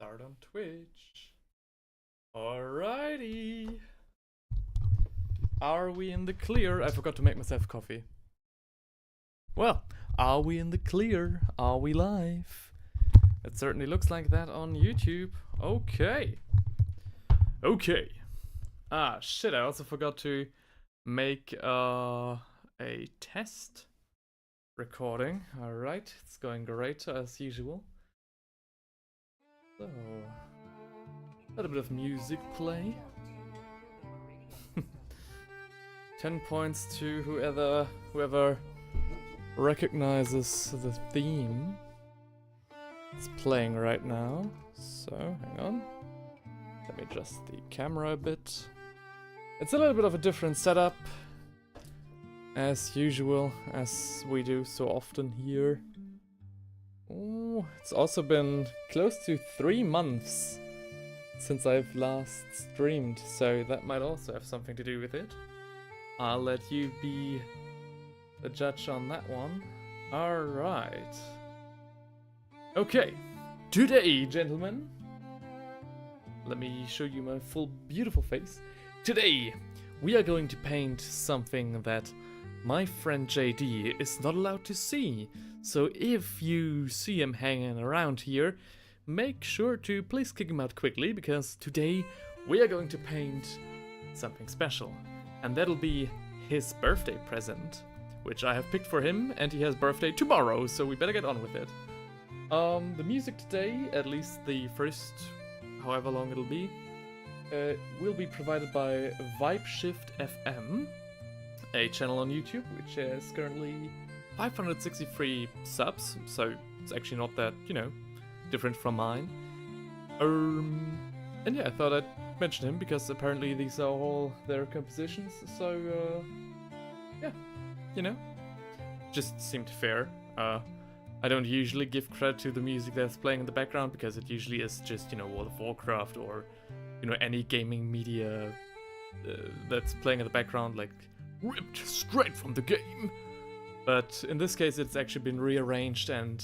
start on Twitch. Alrighty. Are we in the clear? I forgot to make myself coffee. Well, are we in the clear? Are we live? It certainly looks like that on YouTube. Okay. Okay. Ah, shit, I also forgot to make a test recording. Alright, it's going great as usual. So, let a bit of music play. 10 points to whoever recognizes the theme. It's playing right now. So, hang on. Let me adjust the camera a bit. It's a little bit of a different setup, as usual, as we do so often here. Oh, it's also been close to 3 months since I've last streamed, so that might also have something to do with it. I'll let you be the judge on that one. Alright. Okay, today, gentlemen, let me show you my full beautiful face. Today, we are going to paint something that my friend JD is not allowed to see. So if you see him hanging around here, make sure to please kick him out quickly, because today we are going to paint something special. And that'll be his birthday present, which I have picked for him, and he has birthday tomorrow, so we better get on with it. The music today, at least the first however long it'll be, will be provided by VibeShift FM, a channel on YouTube which has currently 563 subs, so it's actually not that, different from mine. And yeah, I thought I'd mention him because apparently these are all their compositions, so yeah, just seemed fair. I don't usually give credit to the music that's playing in the background because it usually is just, World of Warcraft or, any gaming media that's playing in the background, like ripped straight from the game. But in this case, it's actually been rearranged and,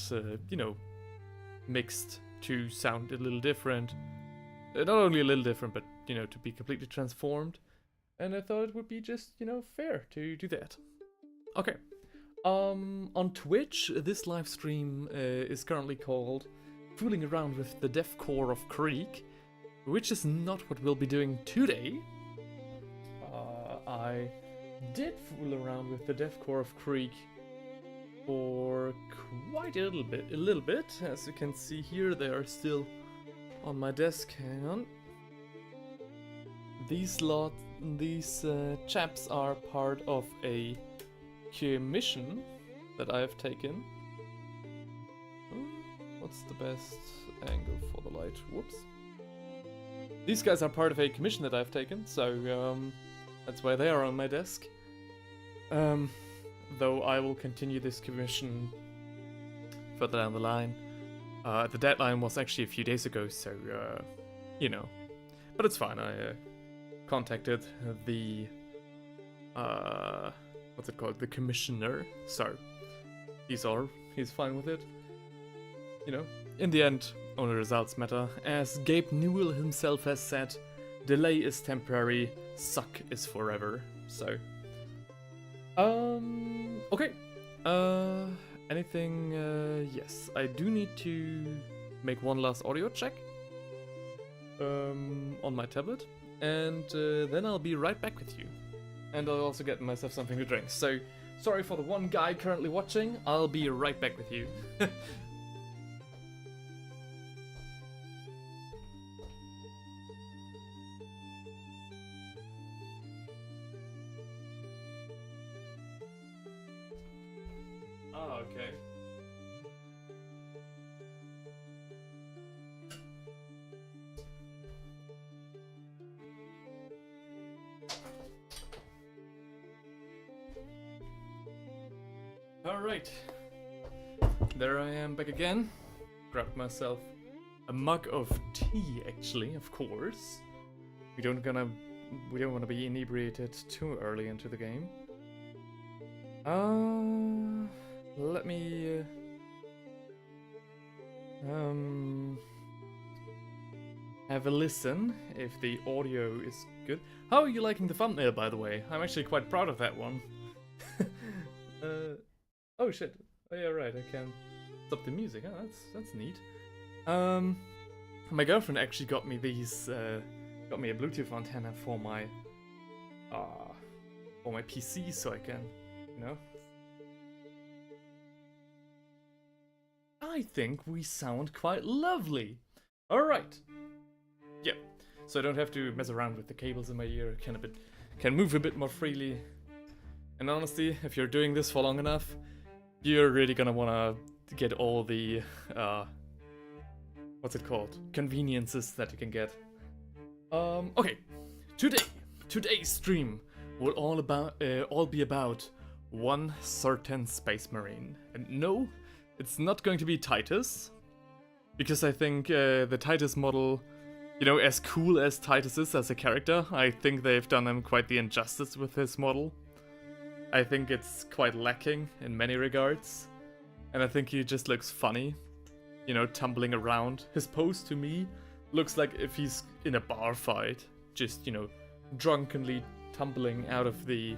mixed to sound a little different. Not only a little different, but, to be completely transformed. And I thought it would be just, fair to do that. Okay. On Twitch, this live stream is currently called Fooling Around with the Deathcore of Creek, which is not what we'll be doing today. I did fool around with the Deathcore of Creek for quite a little bit. As you can see here, they are still on my desk. Hang on. These chaps are part of a commission that I have taken. What's the best angle for the light? Whoops. These guys are part of a commission that I've taken, so that's why they are on my desk. Though I will continue this commission further down the line. The deadline was actually a few days ago, so, But it's fine, I contacted the, what's it called? The commissioner, so he's fine with it. In the end, only results matter. As Gabe Newell himself has said, delay is temporary, suck is forever, so... Okay. Anything, yes. I do need to make one last audio check. On my tablet. And then I'll be right back with you. And I'll also get myself something to drink. So, sorry for the one guy currently watching. I'll be right back with you. Oh, okay. Alright. There I am back again. Grabbed myself a mug of tea, actually, of course. We don't want to be inebriated too early into the game. Let me have a listen if the audio is good. How are you liking the thumbnail, by the way? I'm actually quite proud of that one. Oh shit. Oh yeah, right, I can stop the music. Oh, that's neat. My girlfriend actually got me these, got me a Bluetooth antenna for my PC, so I can, you know. I think we sound quite lovely. All right. Yeah. So I don't have to mess around with the cables in my ear. Can move a bit more freely. And honestly, if you're doing this for long enough, you're really gonna wanna get all the what's it called? Conveniences that you can get. Okay. Today's stream will all be about one certain space marine. And no, it's not going to be Titus, because I think the Titus model, you know, as cool as Titus is as a character, I think they've done him quite the injustice with his model. I think it's quite lacking in many regards, and I think he just looks funny, you know, tumbling around. His pose to me looks like if he's in a bar fight, just, you know, drunkenly tumbling out of the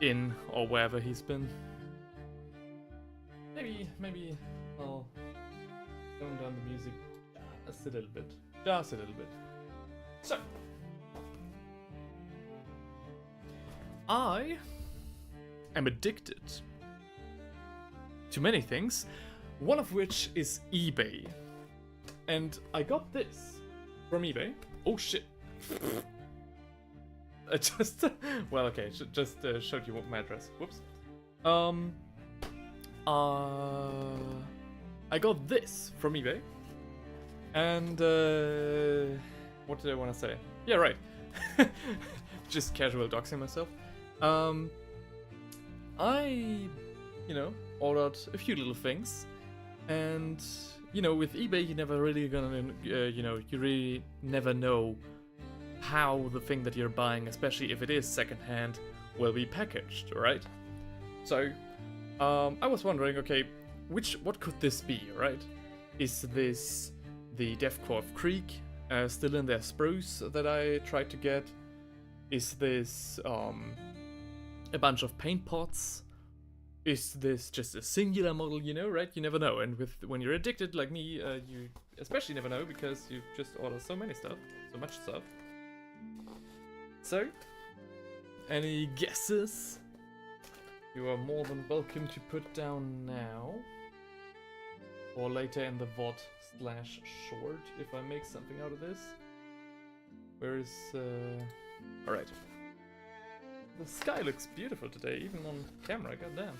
inn or wherever he's been. Maybe I'll tone down the music just a little bit. Just a little bit. So, I am addicted to many things, one of which is eBay. And I got this from eBay. Oh shit. I just, well, okay, just showed you my address. Whoops. I got this from eBay, and what did I want to say? Yeah, right. Just casual doxing myself. I, you know, ordered a few little things, and you know, with eBay, you never really gonna, you know, you really never know how the thing that you're buying, especially if it is secondhand, will be packaged, right? So, I was wondering, okay, what could this be, right? Is this the Deathcore Creek still in their spruce that I tried to get? Is this a bunch of paint pots? Is this just a singular model, you know, right? You never know, and when you're addicted like me, you especially never know because you just order so much stuff. So, any guesses? You are more than welcome to put down now, or later in the VOD/short if I make something out of this. Where is alright. The sky looks beautiful today, even on camera, goddamn.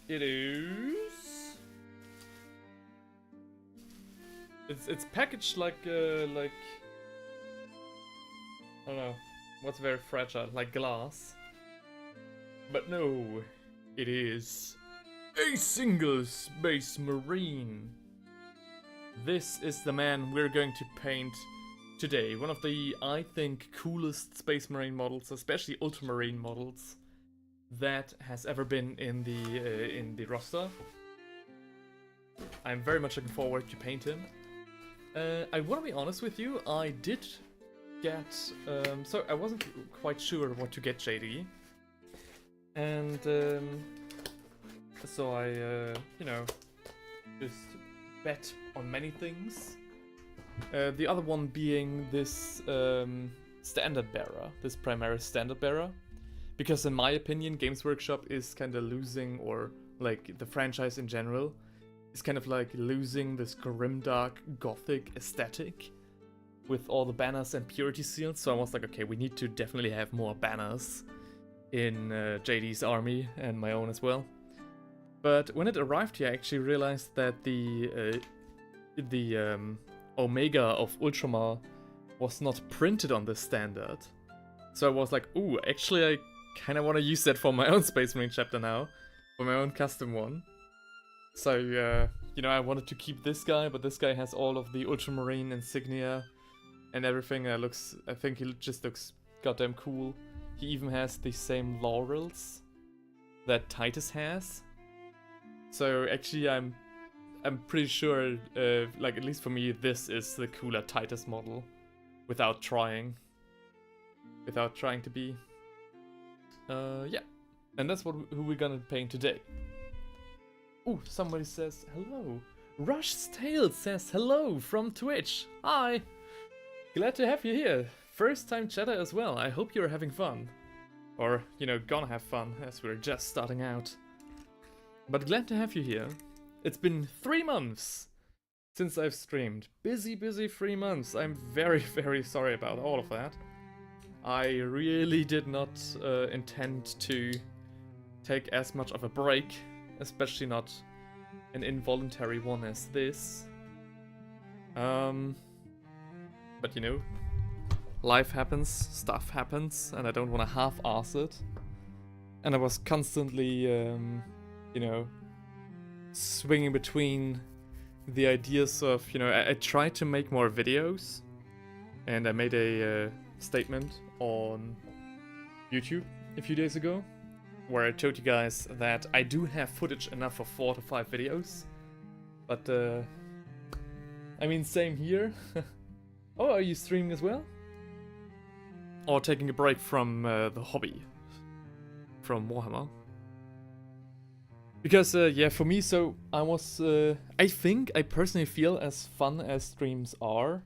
It is. It's packaged like I don't know what's very fragile, like glass. But no, it is a single space marine. This is the man we're going to paint today. One of the, I think, coolest space marine models, especially ultramarine models, that has ever been in the roster. I'm very much looking forward to paint him. I want to be honest with you, I did get, so I wasn't quite sure what to get JD. And so I, you know, just bet on many things. The other one being this standard bearer, this Primaris standard bearer. Because in my opinion, Games Workshop is kind of losing, or like the franchise in general, is kind of like losing this grimdark gothic aesthetic with all the banners and purity seals. So I was like, okay, we need to definitely have more banners in JD's army and my own as well. But when it arrived here, I actually realized that the Omega of Ultramar was not printed on this standard. So I was like, ooh, actually I kind of want to use that for my own Space Marine chapter now, for my own custom one. So, you know, I wanted to keep this guy, but this guy has all of the Ultramarine insignia and everything. I think he just looks goddamn cool. He even has the same laurels that Titus has. So actually I'm pretty sure, like at least for me, this is the cooler, tightest model, without trying to be. Yeah, and that's who we're gonna paint today. Ooh, somebody says hello. Rush's Tale says hello from Twitch. Hi, glad to have you here. First time chatter as well. I hope you're having fun, or you know, gonna have fun as we're just starting out. But glad to have you here. It's been 3 months since I've streamed. Busy 3 months. I'm very, very sorry about all of that. I really did not intend to take as much of a break, especially not an involuntary one as this. But you know, life happens, stuff happens, and I don't want to half-ass it. And I was constantly, you know, swinging between the ideas of, you know, I tried to make more videos, and I made a statement on YouTube a few days ago, where I told you guys that I do have footage enough for 4 to 5 videos, but I mean, same here. Oh, are you streaming as well? Or taking a break from the hobby, from Warhammer? Because, yeah, for me, so I was, I personally feel as fun as streams are,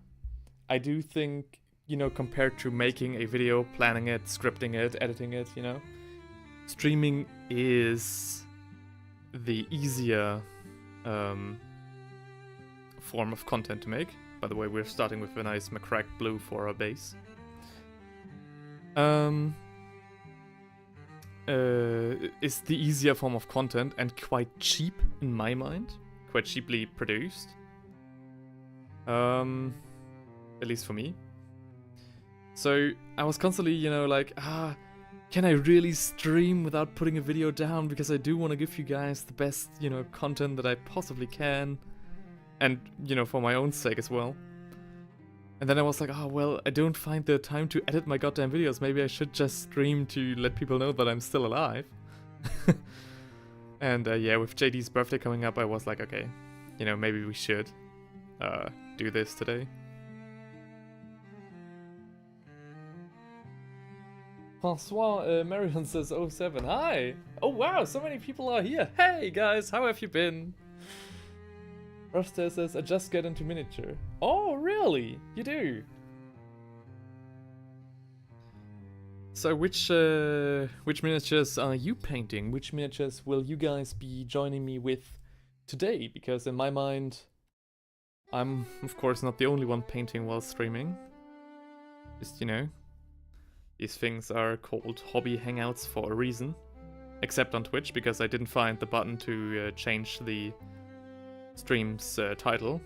I do think, you know, compared to making a video, planning it, scripting it, editing it, you know, streaming is the easier form of content to make. By the way, we're starting with a nice McCrack blue for our base. Is the easier form of content and quite cheap in my mind. Quite cheaply produced. At least for me. So I was constantly, you know, like, can I really stream without putting a video down? Because I do want to give you guys the best, you know, content that I possibly can. And, you know, for my own sake as well. And then I was like, oh, well, I don't find the time to edit my goddamn videos. Maybe I should just stream to let people know that I'm still alive. And yeah, with JD's birthday coming up, I was like, okay, you know, maybe we should do this today. Francois Marion says 07. Hi! Oh wow, so many people are here. Hey guys, how have you been? Roster says, I just get into miniature. Oh, really? You do? So which miniatures are you painting? Which miniatures will you guys be joining me with today? Because in my mind, I'm, of course, not the only one painting while streaming. Just, you know, these things are called hobby hangouts for a reason. Except on Twitch, because I didn't find the button to change the stream's title.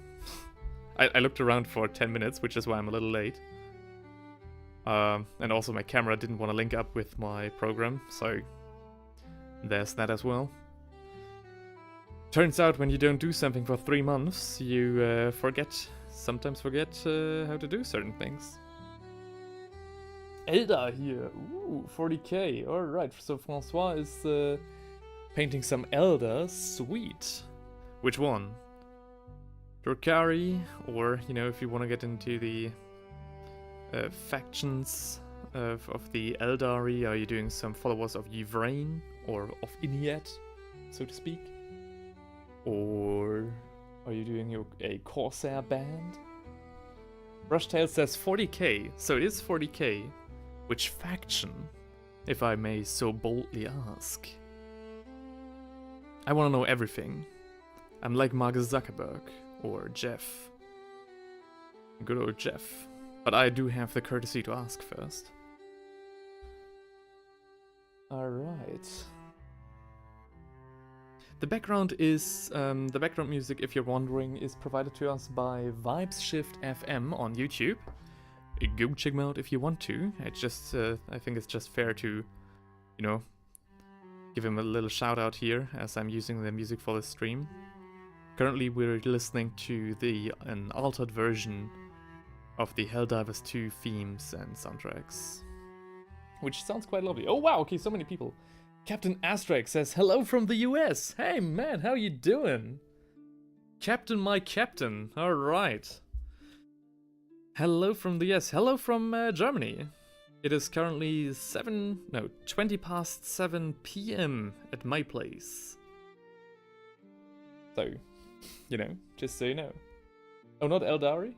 I looked around for 10 minutes, which is why I'm a little late. And also my camera didn't want to link up with my program, so there's that as well. Turns out when you don't do something for 3 months, you sometimes forget how to do certain things. Elda here, ooh, 40k, alright, so Francois is painting some Elder, sweet. Which one? Drukari, or, you know, if you want to get into the factions of the Eldari, are you doing some followers of Yvrain, or of Iniet, so to speak? Or are you doing a Corsair band? Brushtail says 40k, so it is 40k. Which faction, if I may so boldly ask? I want to know everything. I'm like Mark Zuckerberg, or Jeff. Good old Jeff. But I do have the courtesy to ask first. Alright. The background is, the background music, if you're wondering, is provided to us by Vibeshift FM on YouTube. Go check them out if you want to. It's just, I think it's just fair to, you know, give him a little shout out here, as I'm using the music for the stream. Currently we're listening to an altered version of the Helldivers 2 themes and soundtracks. Which sounds quite lovely. Oh wow, okay, so many people. Captain Astrax says, hello from the US! Hey man, how you doing? Captain, my captain. All right. Hello from the hello from Germany. It is currently 20 past 7 p.m. at my place. So, you know, just so you know. Oh, not Eldari?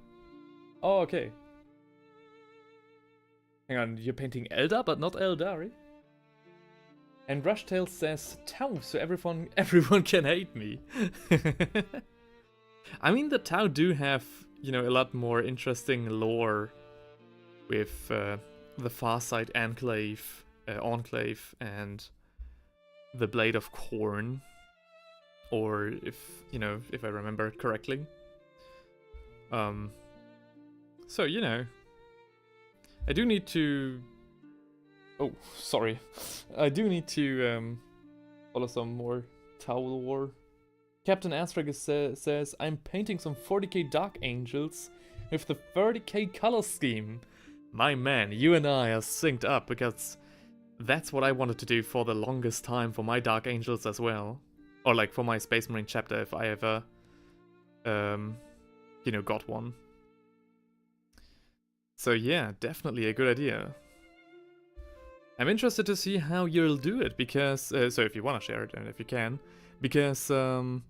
Oh, okay. Hang on, you're painting Eldar, but not Eldari? And Rushtail says Tau, so everyone can hate me. I mean, the Tau do have, you know, a lot more interesting lore with the Farsight Enclave, and the Blade of Corn, or if I remember correctly. So, you know, I do need to... Oh, sorry. I do need to follow some more Tau lore. Captain Astragus says, I'm painting some 40k Dark Angels with the 30k color scheme. My man, you and I are synced up, because that's what I wanted to do for the longest time for my Dark Angels as well. Or like for my Space Marine chapter, if I ever, got one. So yeah, definitely a good idea. I'm interested to see how you'll do it, because, so if you want to share it, and if you can, because the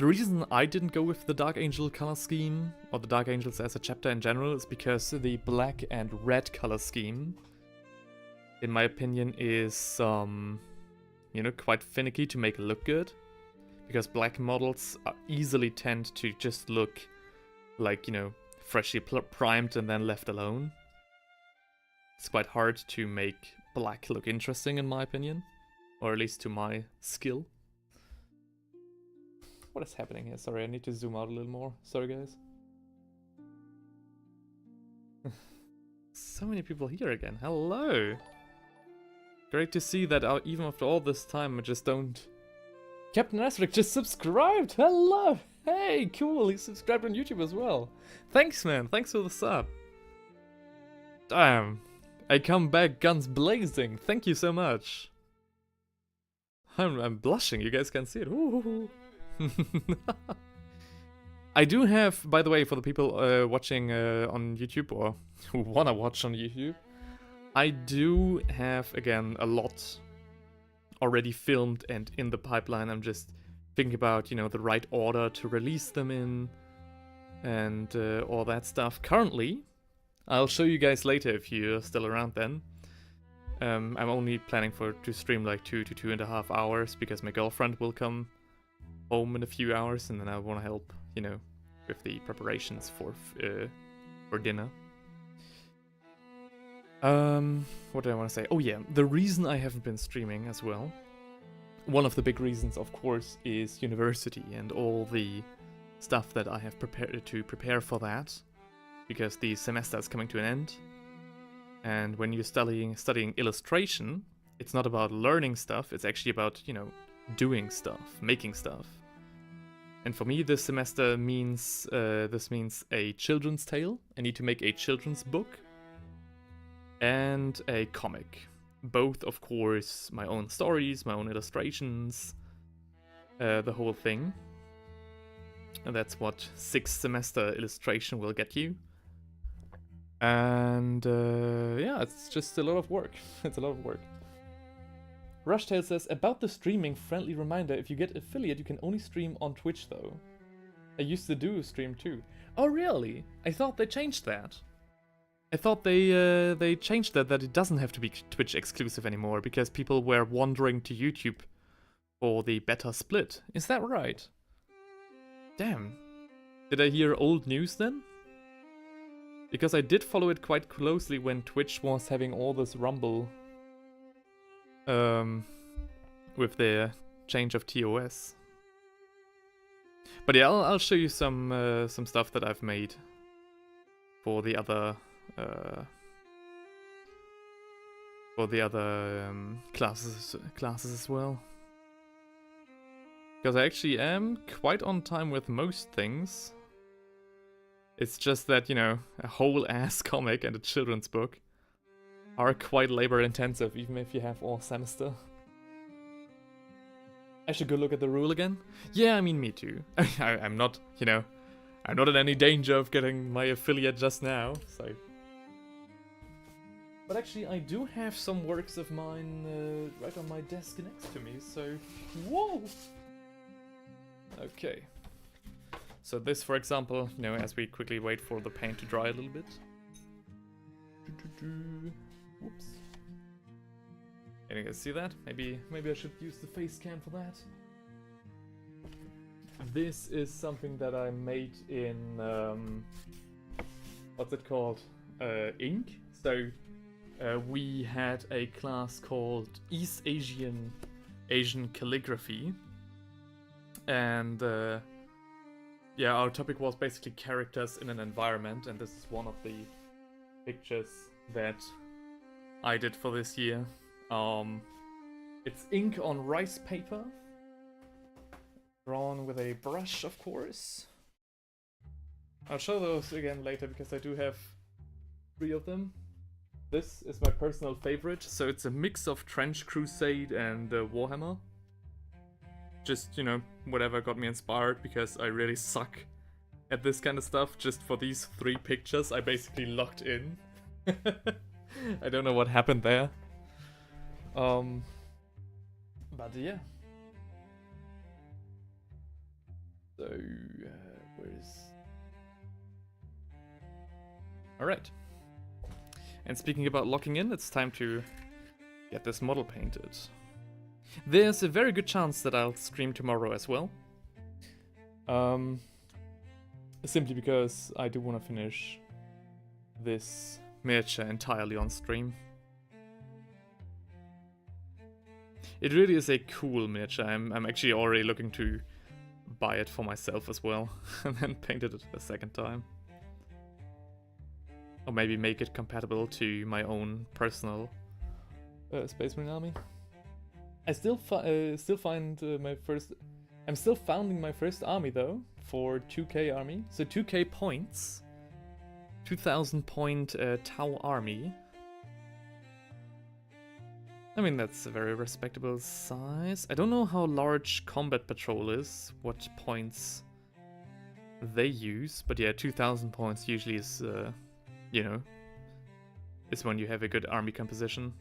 reason I didn't go with the Dark Angel color scheme, or the Dark Angels as a chapter in general, is because the black and red color scheme, in my opinion, is, quite finicky to make look good. Because black models easily tend to just look like, freshly primed and then left alone. It's quite hard to make black look interesting, in my opinion. Or at least to my skill. What is happening here? Sorry, I need to zoom out a little more. Sorry, guys. So many people here again. Hello! Great to see that even after all this time, I just don't... Captain Asterisk just subscribed! Hello! Hey, cool! He subscribed on YouTube as well. Thanks, man. Thanks for the sub. Damn. I come back guns blazing. Thank you so much. I'm blushing. You guys can see it. Ooh. I do have, by the way, for the people watching on YouTube, or who wanna watch on YouTube, I do have, again, a lot already filmed and in the pipeline. I'm just thinking about, the right order to release them in, and all that stuff. Currently, I'll show you guys later if you're still around then. I'm only planning to stream like 2 to 2.5 hours, because my girlfriend will come home in a few hours, and then I want to help, with the preparations for dinner. What do I want to say? Oh yeah, the reason I haven't been streaming as well, one of the big reasons, of course, is university and all the stuff that I have prepared to prepare for that, because the semester is coming to an end. And when you're studying illustration, it's not about learning stuff, it's actually about, doing stuff, making stuff. And for me, this semester means, this means a children's tale. I need to make a children's book and a comic. Both, of course, my own stories, my own illustrations, the whole thing. And that's what 6th semester illustration will get you. And yeah, it's just a lot of work. It's a lot of work. Rushtail says, about the streaming, friendly reminder, if you get affiliate, you can only stream on Twitch though. I used to do stream too. Oh really? I thought they changed that. I thought they changed that it doesn't have to be Twitch exclusive anymore, because people were wandering to YouTube for the better split. Is that right? Damn. Did I hear old news then? Because I did follow it quite closely when Twitch was having all this rumble with their change of TOS. But yeah, I'll show you some stuff that I've made for the other classes as well. Because I actually am quite on time with most things. It's just that, a whole ass comic and a children's book are quite labor intensive, even if you have all semester. I should go look at the rule again. Yeah, I mean, me too. I'm not, you know, I'm not in any danger of getting my affiliate just now, so... But actually, I do have some works of mine right on my desk next to me, so... Whoa! Okay. So this, for example, you know, as we quickly wait for the paint to dry a little bit. Whoops. Can you guys see that? Maybe I should use the face cam for that. This is something that I made in what's it called? Ink. So we had a class called East Asian Calligraphy, and yeah, our topic was basically characters in an environment, and this is one of the pictures that I did for this year. It's ink on rice paper, drawn with a brush, of course. I'll show those again later because I do have 3 of them. This is my personal favorite, so it's a mix of Trench Crusade and Warhammer. Just, you know, whatever got me inspired, because I really suck at this kind of stuff. Just for these 3 pictures, I basically locked in. I don't know what happened there. But yeah. So, where's... Alright. And speaking about locking in, it's time to get this model painted. There's a very good chance that I'll stream tomorrow as well. Simply because I do want to finish this miniature entirely on stream. It really is a cool miniature. I'm actually already looking to buy it for myself as well, and then paint it a second time. Or maybe make it compatible to my own personal Space Marine army. I still find my first... I'm still founding my first army though, for 2k army. So 2k points. 2000 point Tau army. I mean, that's a very respectable size. I don't know how large Combat Patrol is, what points they use, but yeah, 2000 points usually is, you know, is when you have a good army composition.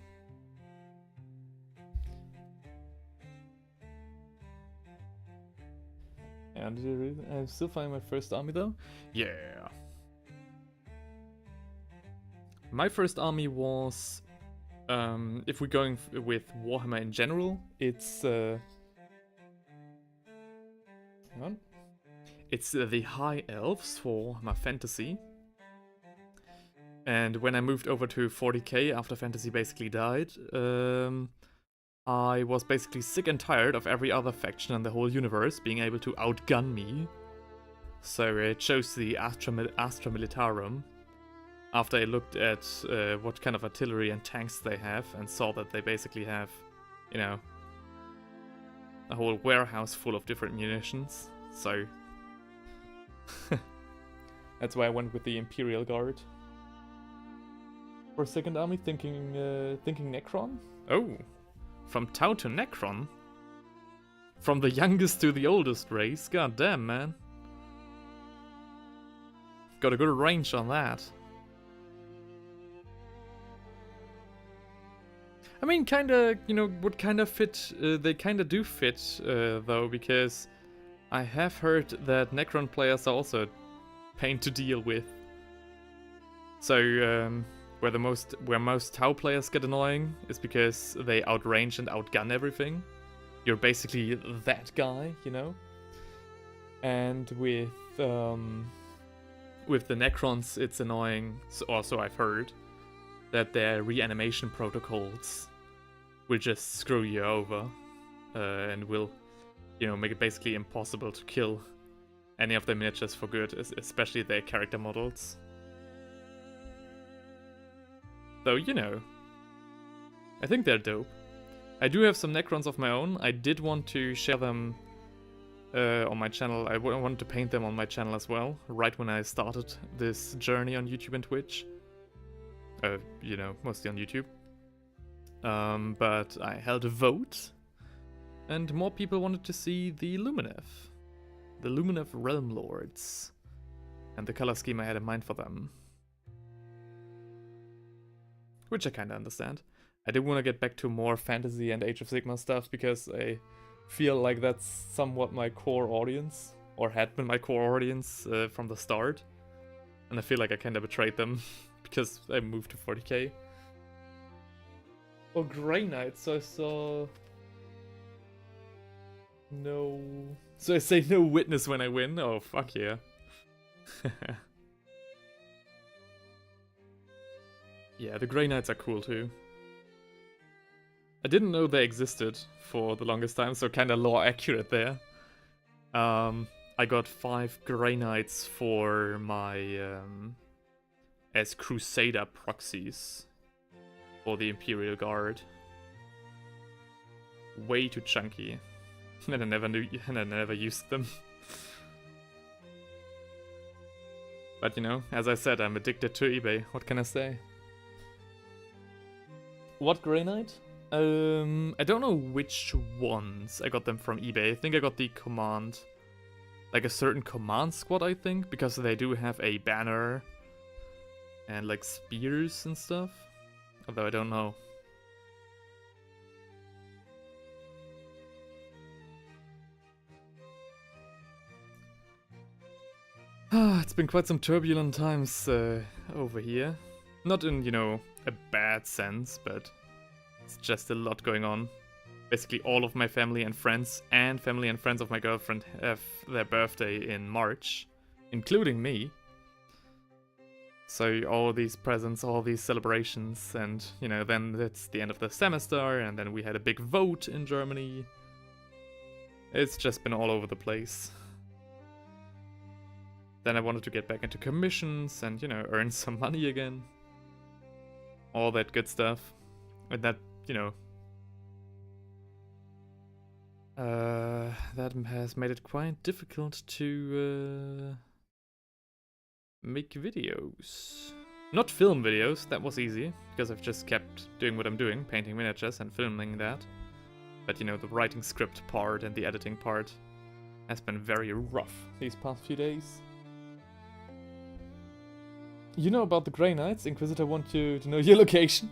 And I'm still finding my first army though? Yeah. My first army was... if we're going with Warhammer in general, it's hang on. It's the High Elves for my fantasy. And when I moved over to 40k after fantasy basically died, I was basically sick and tired of every other faction in the whole universe being able to outgun me. So I chose the Astra Militarum. After I looked at what kind of artillery and tanks they have and saw that they basically have, you know, a whole warehouse full of different munitions. So that's why I went with the Imperial Guard. For second army, thinking Necron. Oh, from Tau to Necron? From the youngest to the oldest race? God damn, man. Got a good range on that. I mean, kinda, you know, would kinda fit, they kinda do fit, though, because I have heard that Necron players are also a pain to deal with. So, where most Tau players get annoying is because they outrange and outgun everything. You're basically that guy, you know? And with the Necrons, it's annoying, also I've heard, that their reanimation protocols will just screw you over, and will, you know, make it basically impossible to kill any of their miniatures for good, especially their character models. Though, you know, I think they're dope. I do have some Necrons of my own. I did want to share them on my channel. I wanted to paint them on my channel as well, right when I started this journey on YouTube and Twitch. You know, mostly on YouTube. But I held a vote, And more people wanted to see the Luminev. The Luminev Realm Lords. And the color scheme I had in mind for them. Which I kinda understand. I did want to get back to more fantasy and Age of Sigmar stuff because I feel like that's somewhat my core audience. Or had been my core audience from the start. And I feel like I kinda betrayed them because I moved to 40k. Or Grey Knight, so I saw... No... So I say no witness when I win? Oh, fuck yeah. Yeah, the Grey Knights are cool too. I didn't know they existed for the longest time, so kinda lore accurate there. I got 5 Grey Knights for my... as Crusader proxies. For the Imperial Guard. Way too chunky. And I never used them. But you know, as I said, I'm addicted to eBay. What can I say? What Grey Knight? I don't know which ones I got them from eBay. I think I got the command, like a certain command squad, I think, because they do have a banner and like spears and stuff. Although I don't know. It's been quite some turbulent times over here. Not in, you know, a bad sense, but it's just a lot going on. Basically all of my family and friends of my girlfriend have their birthday in March, including me. So all these presents, all these celebrations, and, you know, then it's the end of the semester, and then we had a big vote in Germany. It's just been all over the place. Then I wanted to get back into commissions and, you know, earn some money again. All that good stuff. And that, you know... that has made it quite difficult to make videos. Not film videos, that was easy, because I've just kept doing what I'm doing, painting miniatures and filming that. But, you know, the writing script part and the editing part has been very rough these past few days. You know about the Grey Knights? Inquisitor want you to know your location.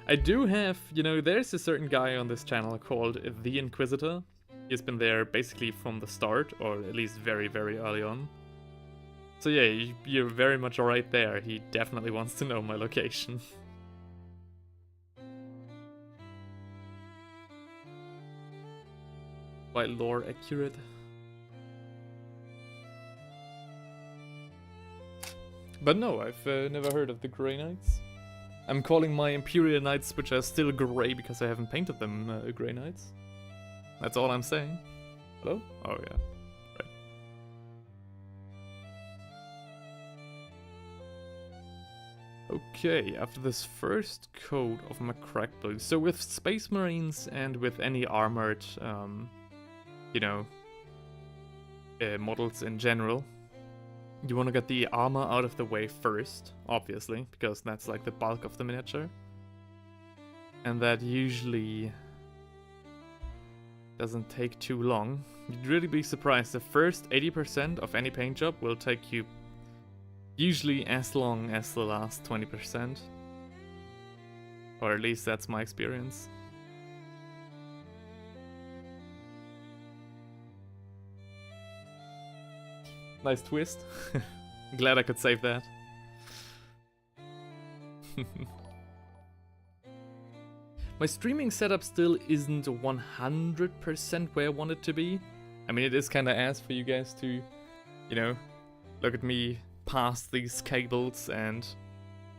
I do have, you know, there's a certain guy on this channel called The Inquisitor. He's been there basically from the start, or at least very, very early on. So yeah, you're very much right there. He definitely wants to know my location. Quite lore accurate. But no, I've never heard of the Grey Knights. I'm calling my Imperial Knights, which are still grey because I haven't painted them, Grey Knights. That's all I'm saying. Hello? Oh yeah. Right. Okay, after this first coat of my crack blue. So with Space Marines and with any armored, you know, models in general, you want to get the armor out of the way first, obviously, because that's like the bulk of the miniature. And that usually doesn't take too long. You'd really be surprised. The first 80% of any paint job will take you usually as long as the last 20%. Or at least that's my experience. Nice twist. Glad I could save that. My streaming setup still isn't 100% where I want it to be. I mean, it is kind of ass for you guys to, you know, look at me past these cables and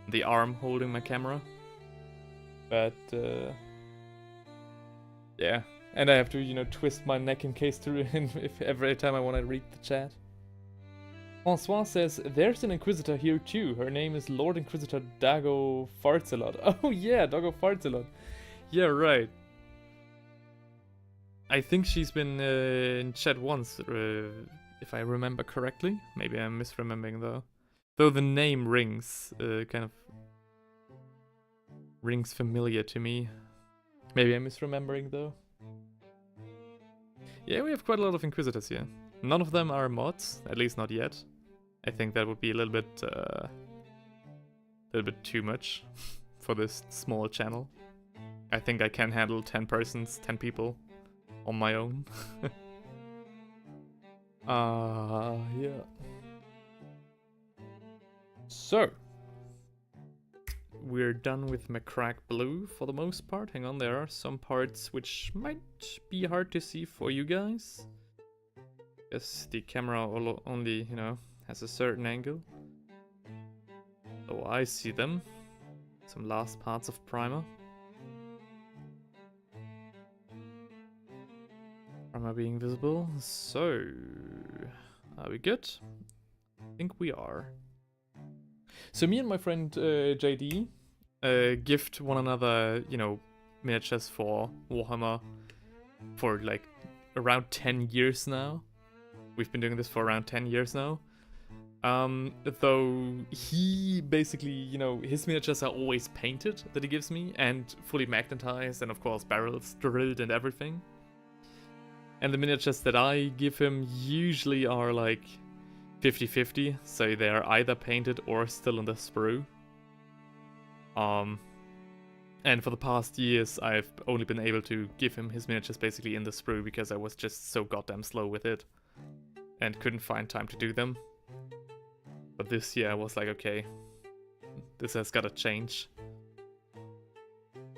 the arm holding my camera. But, yeah. And I have to, you know, twist my neck in case to, if every time I want to read the chat. Francois says, there's an Inquisitor here too. Her name is Lord Inquisitor Dago Fartzelot. Oh yeah, Dago Fartzelot. Yeah, right. I think she's been in chat once, if I remember correctly. Maybe I'm misremembering though. Though the name rings, kind of rings familiar to me. Maybe I'm misremembering though. Yeah, we have quite a lot of Inquisitors here. None of them are mods, at least not yet. I think that would be a little bit too much for this small channel. I think I can handle 10 persons, 10 people on my own. Yeah. So, we're done with McCrack Blue for the most part. Hang on, there are some parts which might be hard to see for you guys. Yes, the camera only, you know, has a certain angle. Oh, I see them. Some last parts of primer. Primer being visible. So, are we good? I think we are. So me and my friend JD gift one another, you know, miniatures for Warhammer for like around 10 years now. We've been doing this for around 10 years now. Though he basically, you know, his miniatures are always painted that he gives me and fully magnetized and of course barrels drilled and everything. And the miniatures that I give him usually are like 50-50, so they're either painted or still in the sprue. And for the past years, I've only been able to give him his miniatures basically in the sprue because I was just so goddamn slow with it and couldn't find time to do them. But this year I was like, okay, this has gotta change.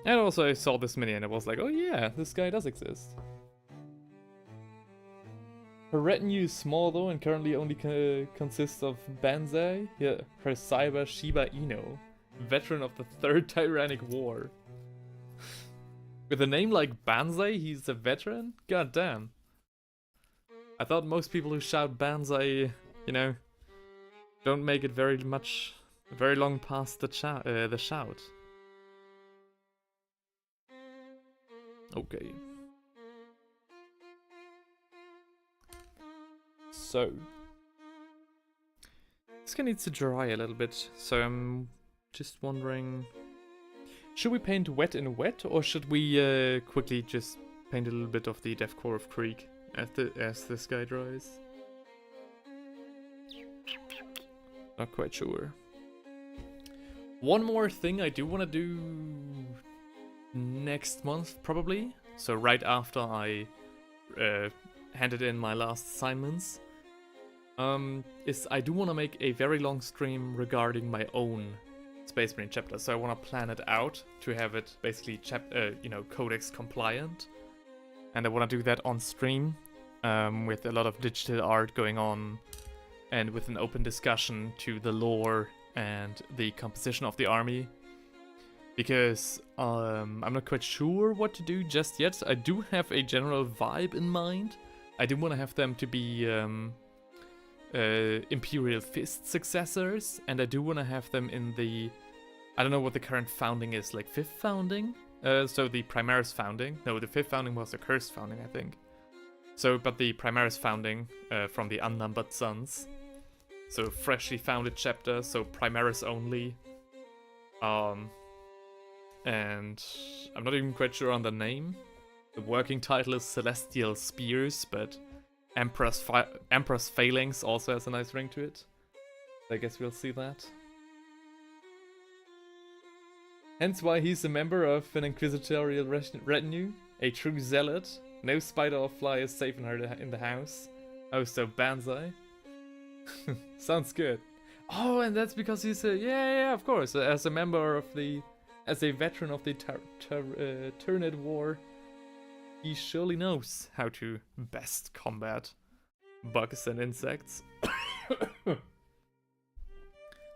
And also I saw this mini and I was like, oh yeah, this guy does exist. Her retinue is small though and currently only consists of Banzai, yeah, her cyber Shiba Inu, veteran of the Third Tyrannic War. With a name like Banzai, he's a veteran? God damn. I thought most people who shout Banzai, you know, don't make it very long past the shout. Okay. So, this guy needs to dry a little bit, so I'm just wondering, should we paint wet in wet, or should we quickly just paint a little bit of the Death Core of Krieg as this guy dries? Not quite sure. One more thing I do want to do next month, probably, so right after I handed in my last assignments, is I do want to make a very long stream regarding my own Space Marine chapter. So I want to plan it out to have it basically codex compliant, and I want to do that on stream with a lot of digital art going on and with an open discussion to the lore and the composition of the army. Because I'm not quite sure what to do just yet. I do have a general vibe in mind. I do want to have them to be Imperial Fist successors, and I do want to have them in the, I don't know what the current founding is, like 5th founding? So the Primaris founding. No, the 5th founding was the Cursed founding, I think. So, but the Primaris founding from the Unnumbered Sons. So freshly founded chapter, so Primaris only. And I'm not even quite sure on the name. The working title is Celestial Spears, but Emperor's Phalanx also has a nice ring to it. I guess we'll see that. Hence why he's a member of an inquisitorial retinue, a true zealot. No spider or fly is safe in the house. Oh, so Banzai. Sounds good. Oh, and that's because he's a, yeah, of course, as a member of the, as a veteran of the Tyranid War, he surely knows how to best combat bugs and insects.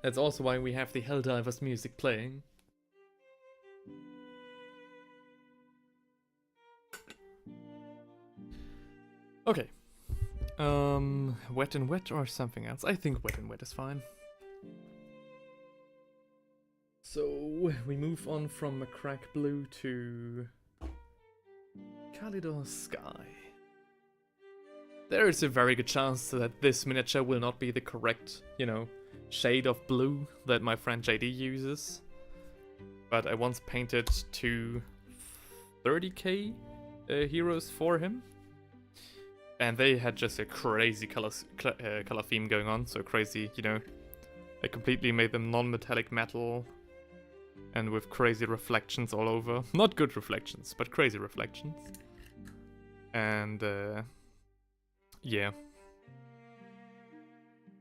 That's also why we have the Helldivers music playing. Okay. Wet and wet or something else? I think wet and wet is fine. So, we move on from a crack blue to Kalidor Sky. There is a very good chance that this miniature will not be the correct, shade of blue that my friend JD uses. But I once painted 2 30k heroes for him. And they had just a crazy color theme going on, so crazy, you know. They completely made them non-metallic metal and with crazy reflections all over. Not good reflections, but crazy reflections. And yeah.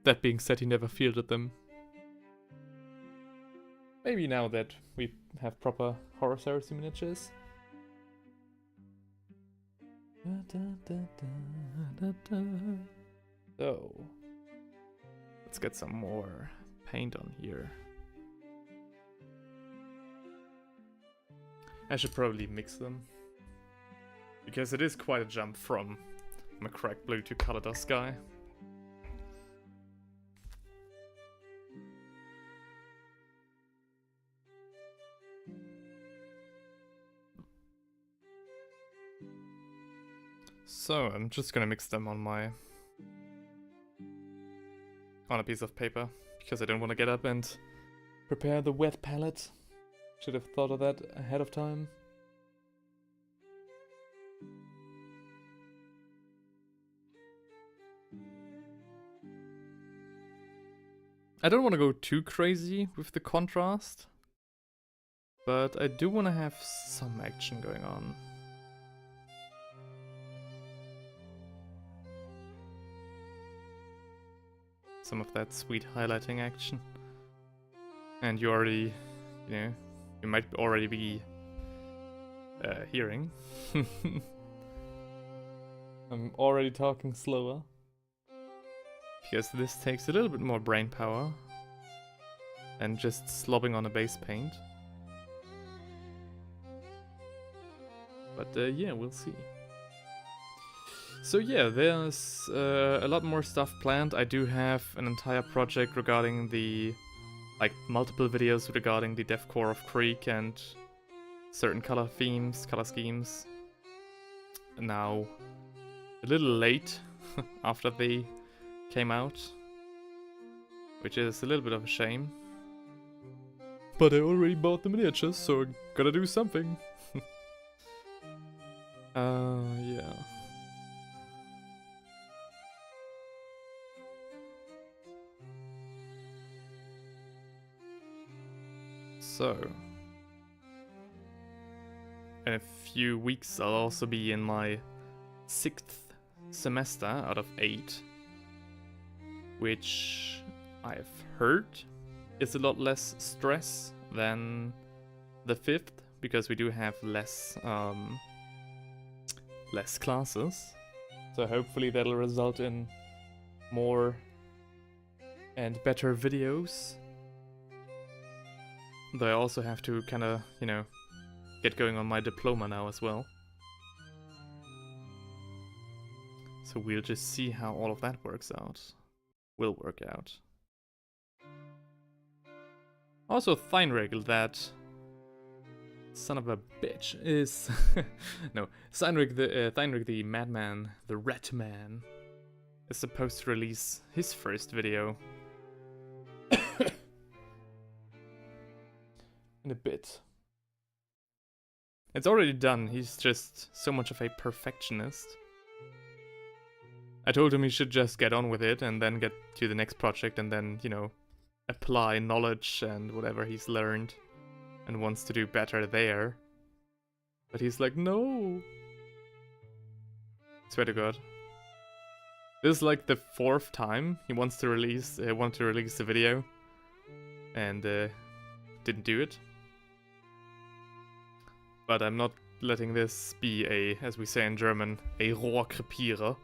That being said, he never fielded them. Maybe now that we have proper Horus Heresy miniatures. So, let's get some more paint on here. I should probably mix them, because it is quite a jump from a cracked blue to color dust sky. So I'm just gonna mix them on a piece of paper, because I don't want to get up and prepare the wet palette. Should have thought of that ahead of time. I don't want to go too crazy with the contrast, but I do want to have some action going on. Some of that sweet highlighting action. And you already, you know, you might already be hearing. I'm already talking slower. Because this takes a little bit more brain power than just slobbing on a base paint. But yeah, we'll see. So yeah, there's a lot more stuff planned. I do have an entire project regarding the, like, multiple videos regarding the deathcore of Creek and certain color themes, color schemes. Now, a little late after they came out, which is a little bit of a shame. But I already bought the miniatures, so I gotta do something. Yeah. So, in a few weeks I'll also be in my 6th semester out of 8, which I've heard is a lot less stress than the 5th, because we do have less classes. So hopefully that'll result in more and better videos. Though I also have to kind of, you know, get going on my diploma now as well. So we'll just see how all of that works out. Will work out. Also, Theinregel, that son of a bitch, is... no, Theinrig the Madman, the Rat Man, is supposed to release his first video in a bit. It's already done, he's just so much of a perfectionist. I told him he should just get on with it and then get to the next project and then, you know, apply knowledge and whatever he's learned and wants to do better there. But he's like, no! Swear to God. This is like the 4th time he wants to release, the video and didn't do it. But I'm not letting this be a, as we say in German, a Rohrkrepierer.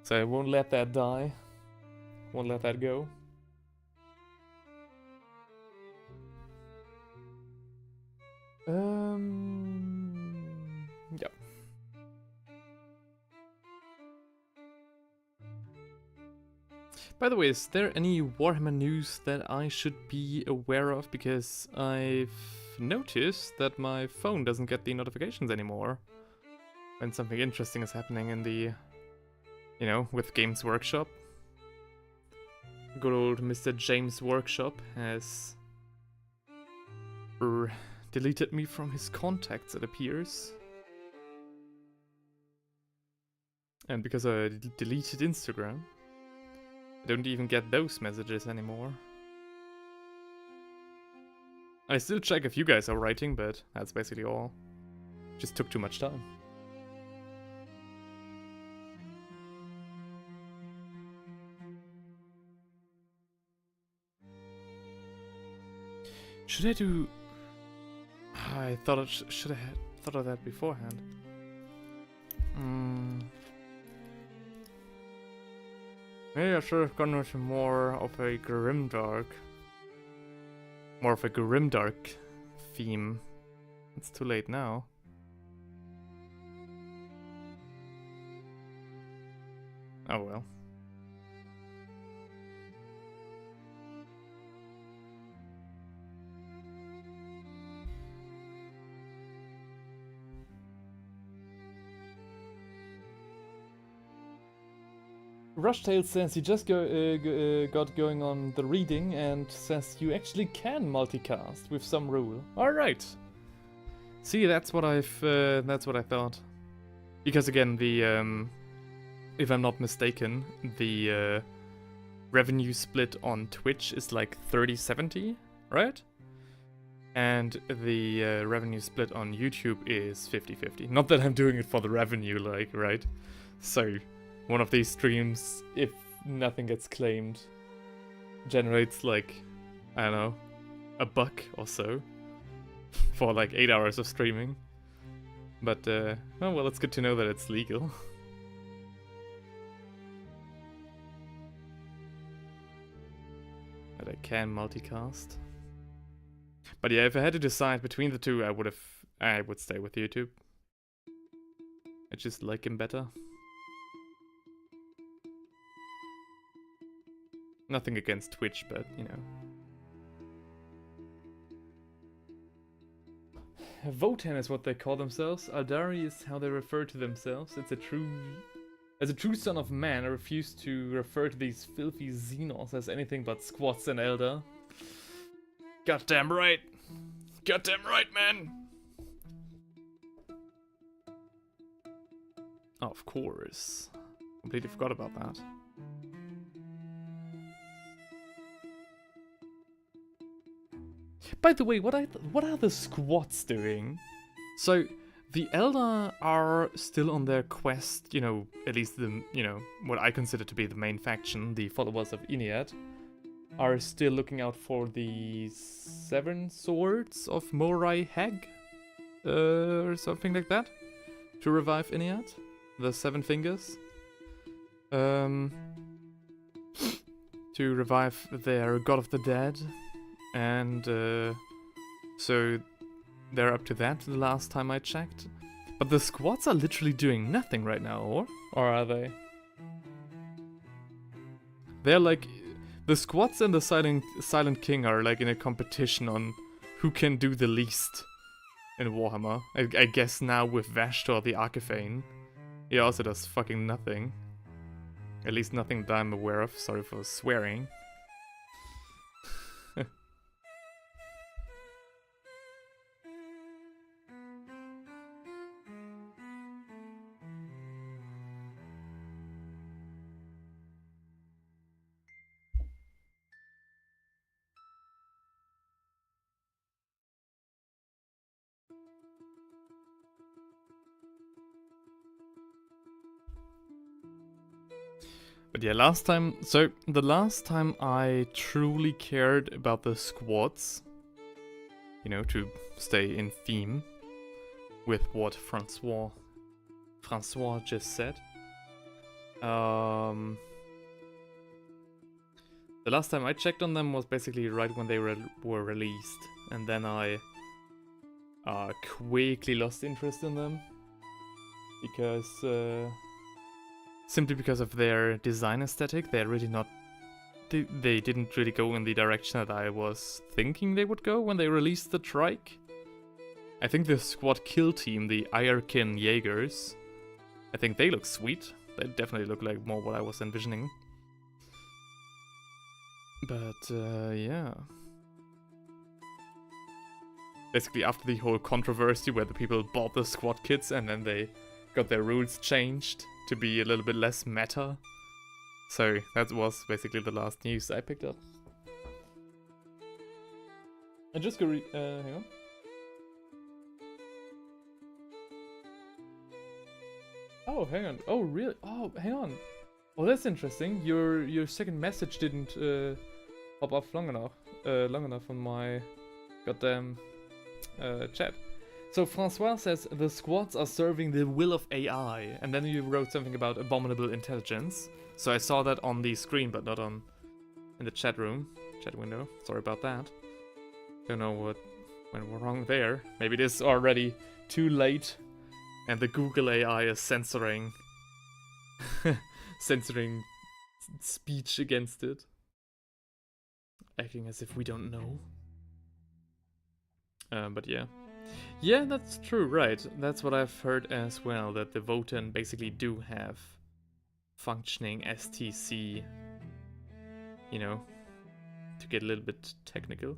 So I won't let that die. Won't let that go. Yeah. By the way, is there any Warhammer news that I should be aware of? Because I've noticed that my phone doesn't get the notifications anymore when something interesting is happening in the, you know, with Games Workshop. Good old Mr. James Workshop has deleted me from his contacts, it appears. And because I deleted Instagram, I don't even get those messages anymore. I still check if you guys are writing, but that's basically all. Just took too much time. Should I do... I thought I should have thought of that beforehand. Maybe I should have gone with more of a grimdark. More of a grimdark theme. It's too late now. Oh well. Rushtail says he just got going on the reading and says you actually can multicast with some rule. All right. See, that's what I thought. Because again, the if I'm not mistaken, the revenue split on Twitch is like 30-70, right? And the revenue split on YouTube is 50-50. Not that I'm doing it for the revenue, like, right? So one of these streams, if nothing gets claimed, generates like, I don't know, $1 or so for like 8 hours of streaming. But, oh well, it's good to know that it's legal. That I can multicast. But yeah, if I had to decide between the two, I would stay with YouTube. I just like him better. Nothing against Twitch, but, you know. Votan is what they call themselves. Aldari is how they refer to themselves. As a true son of man, I refuse to refer to these filthy Xenos as anything but squats and elder. Goddamn right! Goddamn right, man! Oh, of course. Completely forgot about that. By the way, what are the squats doing? So, the Eldar are still on their quest, you know, at least the, you know, what I consider to be the main faction, the followers of Inead, are still looking out for the 7 swords of Morai Hag, or something like that, to revive Inead, the 7 fingers, to revive their God of the Dead. And so they're up to that the last time I checked. But the squads are literally doing nothing right now, or are they? They're like, the squads and the Silent King are like in a competition on who can do the least in Warhammer. I guess now with Vashtor the Archifane. He also does fucking nothing. At least nothing that I'm aware of, sorry for swearing. But yeah, the last time I truly cared about the squads, you know, to stay in theme with what Francois just said. The last time I checked on them was basically right when they were released, and then I quickly lost interest in them because simply because of their design aesthetic. They're really not. They didn't really go in the direction that I was thinking they would go when they released the trike. I think the squad kill team, the Ayarkin Jaegers, I think they look sweet. They definitely look like more what I was envisioning. But yeah. basically after the whole controversy where the people bought the squad kits and then they got their rules changed to be a little bit less meta. So that was basically the last news I picked up. I just go hang on. Oh, hang on. Oh, really? Oh, hang on. Oh, that's interesting. Your second message didn't pop up long enough on my goddamn chat. So Francois says the squads are serving the will of AI, and then you wrote something about abominable intelligence. So I saw that on the screen, but not in the chat window. Sorry about that. Don't know what went wrong there. Maybe it is already too late, and the Google AI is censoring speech against it, acting as if we don't know. But yeah, that's true, right? That's what I've heard as well, that the Votan basically do have functioning STC, you know, to get a little bit technical.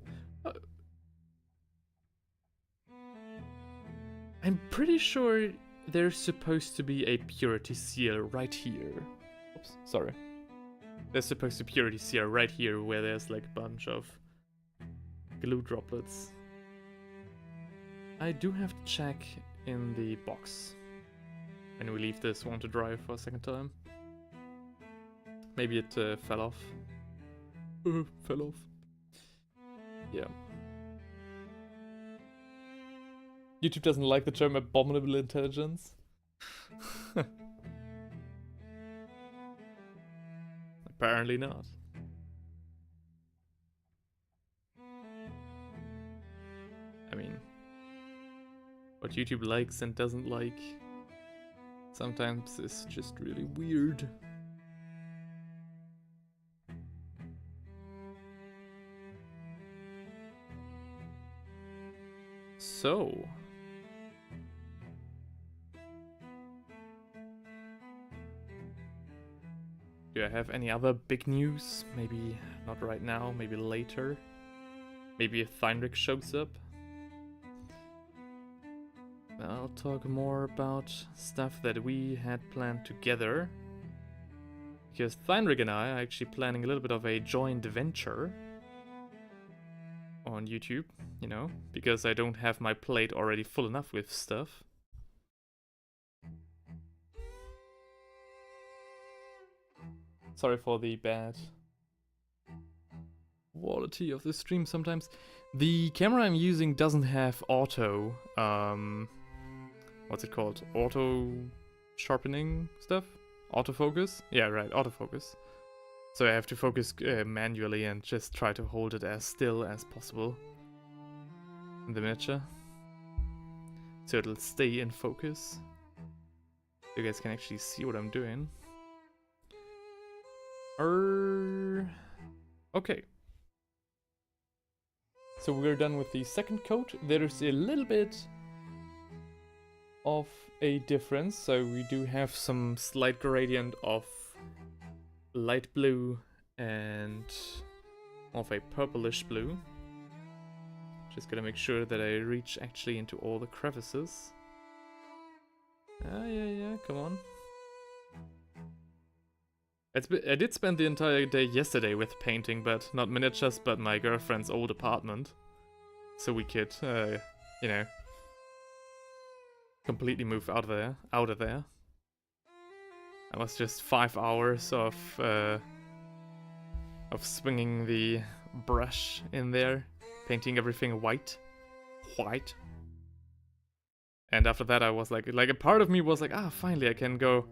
I'm pretty sure there's supposed to be a purity seal right here. Oops, sorry. There's supposed to be purity seal right here where there's like a bunch of glue droplets. I do have to check in the box when we leave this one to dry for a second time. Maybe it fell off. Fell off. Yeah. YouTube doesn't like the term abominable intelligence. Apparently not. I mean, what YouTube likes and doesn't like sometimes is just really weird. So, do I have any other big news? Maybe not right now, maybe later. Maybe if Theinrich shows up. I'll talk more about stuff that we had planned together. Because Theinrich and I are actually planning a little bit of a joint venture on YouTube, you know, because I don't have my plate already full enough with stuff. Sorry for the bad quality of the stream sometimes. The camera I'm using doesn't have auto, what's it called? Auto sharpening stuff? Autofocus? Yeah, right, autofocus. So I have to focus manually and just try to hold it as still as possible in the miniature. So it'll stay in focus. You guys can actually see what I'm doing. Okay. So we're done with the second coat. There's a little bit of a difference. So we do have some slight gradient of light blue and of a purplish blue. Just gotta make sure that I reach actually into all the crevices. Yeah, come on. I did spend the entire day yesterday with painting, but not miniatures, but my girlfriend's old apartment. So we could, you know, completely move out of there. That was just 5 hours of swinging the brush in there, painting everything white. And after that I was like a part of me was like, finally I can go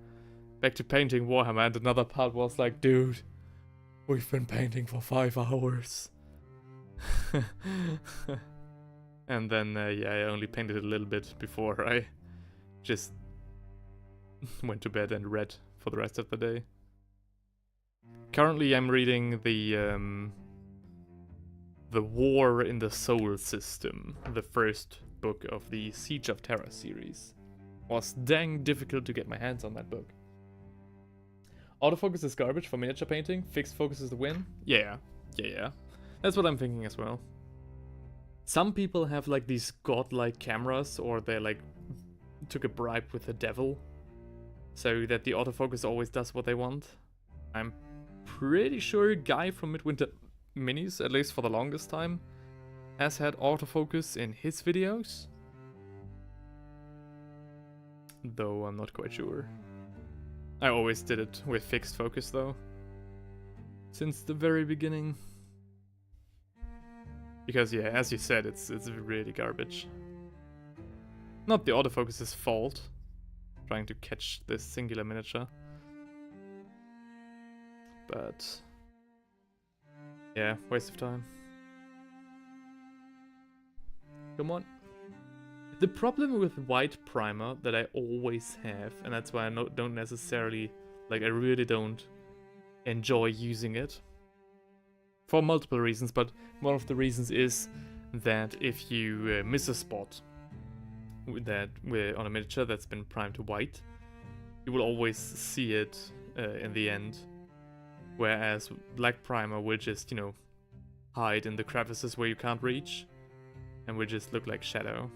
back to painting Warhammer, and another part was like, dude, we've been painting for 5 hours. And then, I only painted a little bit before I just went to bed and read for the rest of the day. Currently I'm reading the War in the Soul System, the first book of the Siege of Terra series. Was dang difficult to get my hands on that book. Autofocus is garbage for miniature painting, fixed focus is the win. Yeah. That's what I'm thinking as well. Some people have like these godlike cameras, or they like took a bribe with the devil, so that the autofocus always does what they want. I'm pretty sure a guy from Midwinter Minis, at least for the longest time, has had autofocus in his videos. Though I'm not quite sure. I always did it with fixed focus though, since the very beginning. Because yeah, as you said, it's really garbage. Not the autofocus's fault, trying to catch this singular miniature. But yeah, waste of time. Come on. The problem with white primer that I always have, and that's why I don't necessarily, like, I really don't enjoy using it, for multiple reasons, but one of the reasons is that if you miss a spot on a miniature that's been primed to white, you will always see it in the end, whereas black primer will just, you know, hide in the crevices where you can't reach, and will just look like shadow.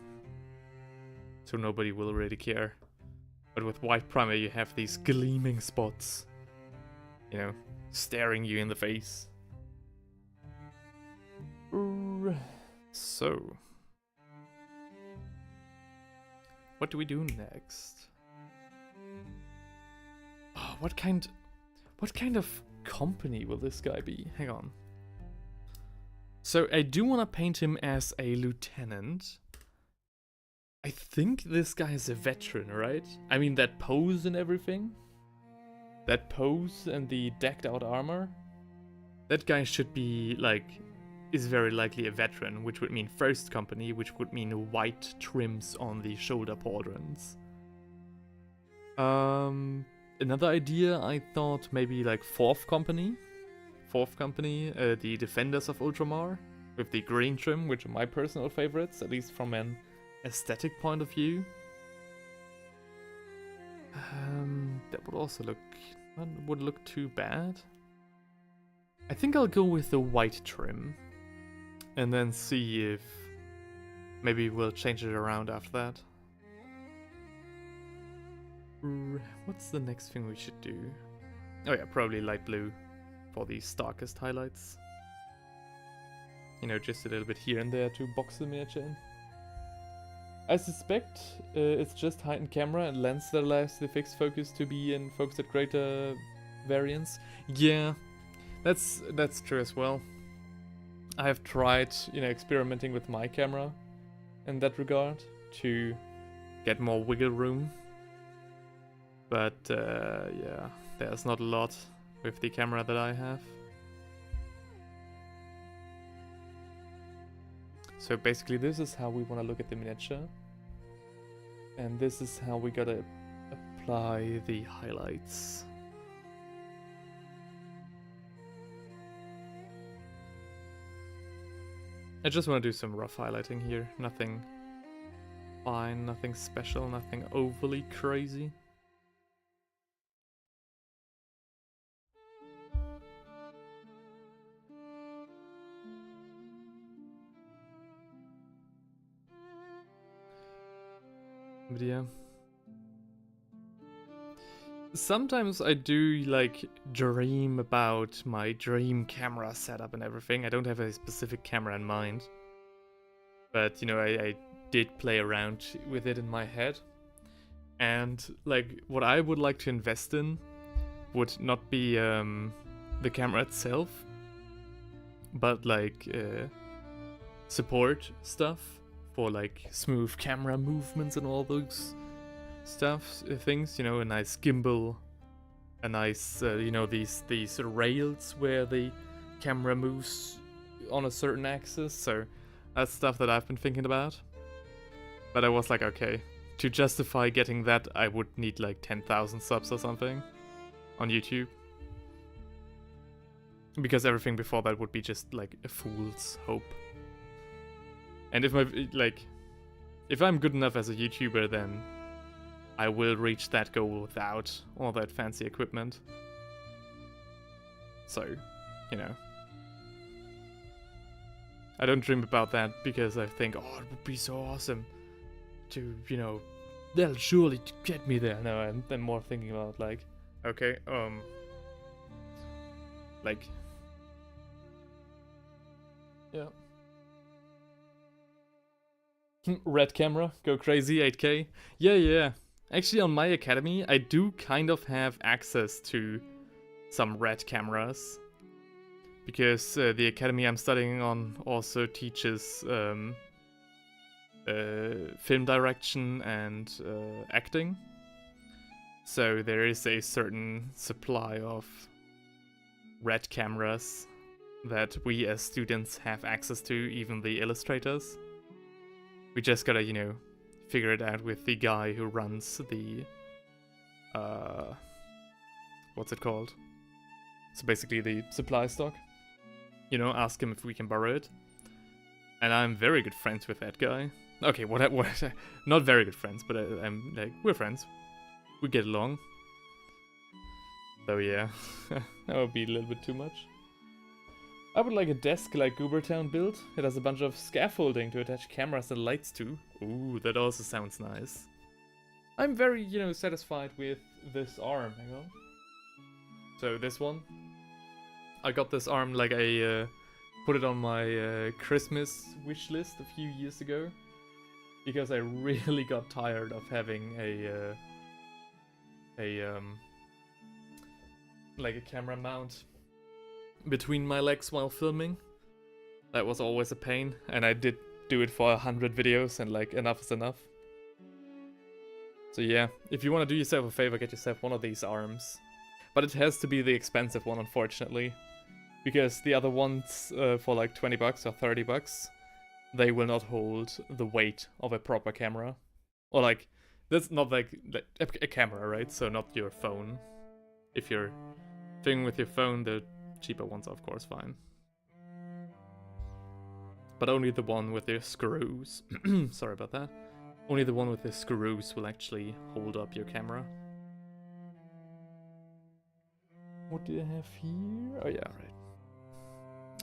So nobody will really care. But with white primer you have these gleaming spots, you know, staring you in the face. So, what do we do next? Oh, what kind of company will this guy be? Hang on. So I do want to paint him as a lieutenant. I think this guy is a veteran, right? I mean, that pose and everything. That pose and the decked out armor. That guy should be, like, is very likely a veteran, which would mean first company, which would mean white trims on the shoulder pauldrons. Another idea, I thought maybe like fourth company. The Defenders of Ultramar, with the green trim, which are my personal favorites, at least from an aesthetic point of view. That would also wouldn't look too bad. I think I'll go with the white trim, and then see if maybe we'll change it around after that. What's the next thing we should do? Oh yeah, probably light blue for the starkest highlights. You know, just a little bit here and there to box the miniature in. I suspect it's just heightened camera and lens that allows the fixed focus to be in focus at greater variance. Yeah, that's true as well. I have tried, you know, experimenting with my camera in that regard to get more wiggle room. But yeah, there's not a lot with the camera that I have. So basically this is how we want to look at the miniature. And this is how we gotta apply the highlights. I just want to do some rough highlighting here. Nothing fine, nothing special, nothing overly crazy. But yeah. Sometimes I do like dream about my dream camera setup and everything. I don't have a specific camera in mind. But you know, I did play around with it in my head. And like what I would like to invest in would not be the camera itself, but like support stuff for like smooth camera movements and all those things, you know, a nice gimbal, a nice, you know, these rails where the camera moves on a certain axis. So that's stuff that I've been thinking about. But I was like, okay, to justify getting that, I would need like 10,000 subs or something on YouTube. Because everything before that would be just like a fool's hope. And if I'm good enough as a YouTuber, then I will reach that goal without all that fancy equipment. So, you know. I don't dream about that because I think, oh, it would be so awesome to, you know, they'll surely get me there. No, I'm more thinking about like, okay, like, yeah. Red camera, go crazy, 8K. Yeah. Actually, on my academy, I do kind of have access to some red cameras. Because the academy I'm studying on also teaches film direction and acting. So there is a certain supply of red cameras that we as students have access to, even the illustrators. We just gotta, you know, figure it out with the guy who runs the... what's it called? So basically the supply stock. You know, ask him if we can borrow it. And I'm very good friends with that guy. Okay, what not very good friends, but I'm like, we're friends. We get along. So yeah, that would be a little bit too much. I would like a desk like Goobertown built. It has a bunch of scaffolding to attach cameras and lights to. Ooh, that also sounds nice. I'm very, you know, satisfied with this arm. Hang on. So this one. I got this arm like I put it on my Christmas wish list a few years ago. Because I really got tired of having like a camera mount between my legs while filming. That was always a pain, and I did do it for 100 videos, and like enough is enough. So yeah, if you want to do yourself a favor, get yourself one of these arms. But it has to be the expensive one, unfortunately. Because the other ones for like 20 bucks or 30 bucks, they will not hold the weight of a proper camera. Or like, that's not like a camera, right? So not your phone. If you're filming with your phone, the cheaper ones are of course fine. But only the one with the screws. Sorry about that. Only the one with the screws will actually hold up your camera. What do I have here? Oh yeah, right.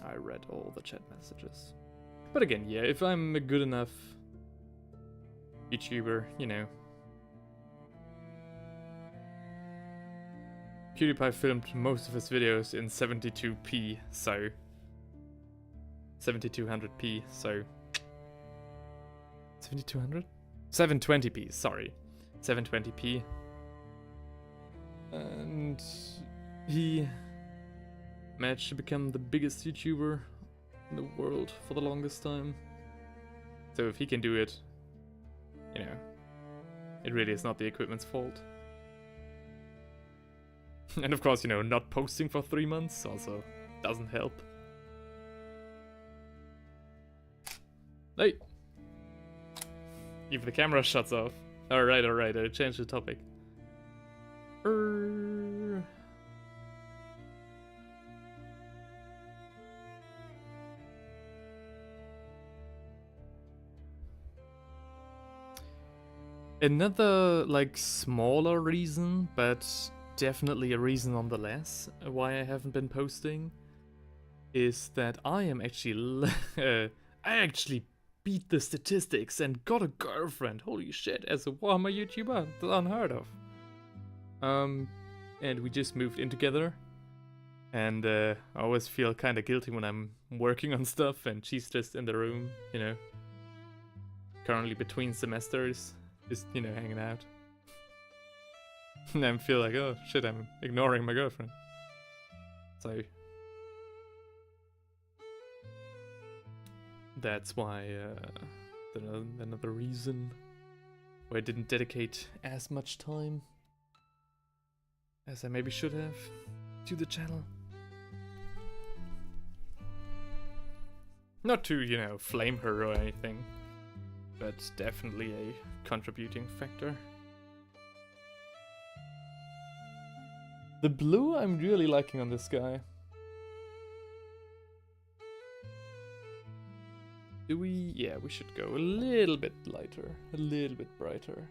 I read all the chat messages. But again, yeah, if I'm a good enough YouTuber, you know. PewDiePie filmed most of his videos in 72p, so 7200p, so 7200? 720p, sorry. 720p. And he managed to become the biggest YouTuber in the world for the longest time. So if he can do it, you know, it really is not the equipment's fault. And of course, you know, not posting for 3 months also doesn't help. Hey! If the camera shuts off. Alright, I changed the topic. Another, like, smaller reason, but definitely a reason nonetheless, why I haven't been posting, is that I am actually... I actually beat the statistics and got a girlfriend, holy shit, as a Warhammer YouTuber, that's unheard of. And we just moved in together, and I always feel kinda guilty when I'm working on stuff and she's just in the room, you know, currently between semesters. Just, you know, hanging out. And I feel like, oh shit, I'm ignoring my girlfriend. So that's why another reason why I didn't dedicate as much time as I maybe should have to the channel. Not to, you know, flame her or anything, but definitely a contributing factor. The blue I'm really liking on this guy. Do we? Yeah, we should go a little bit lighter, a little bit brighter.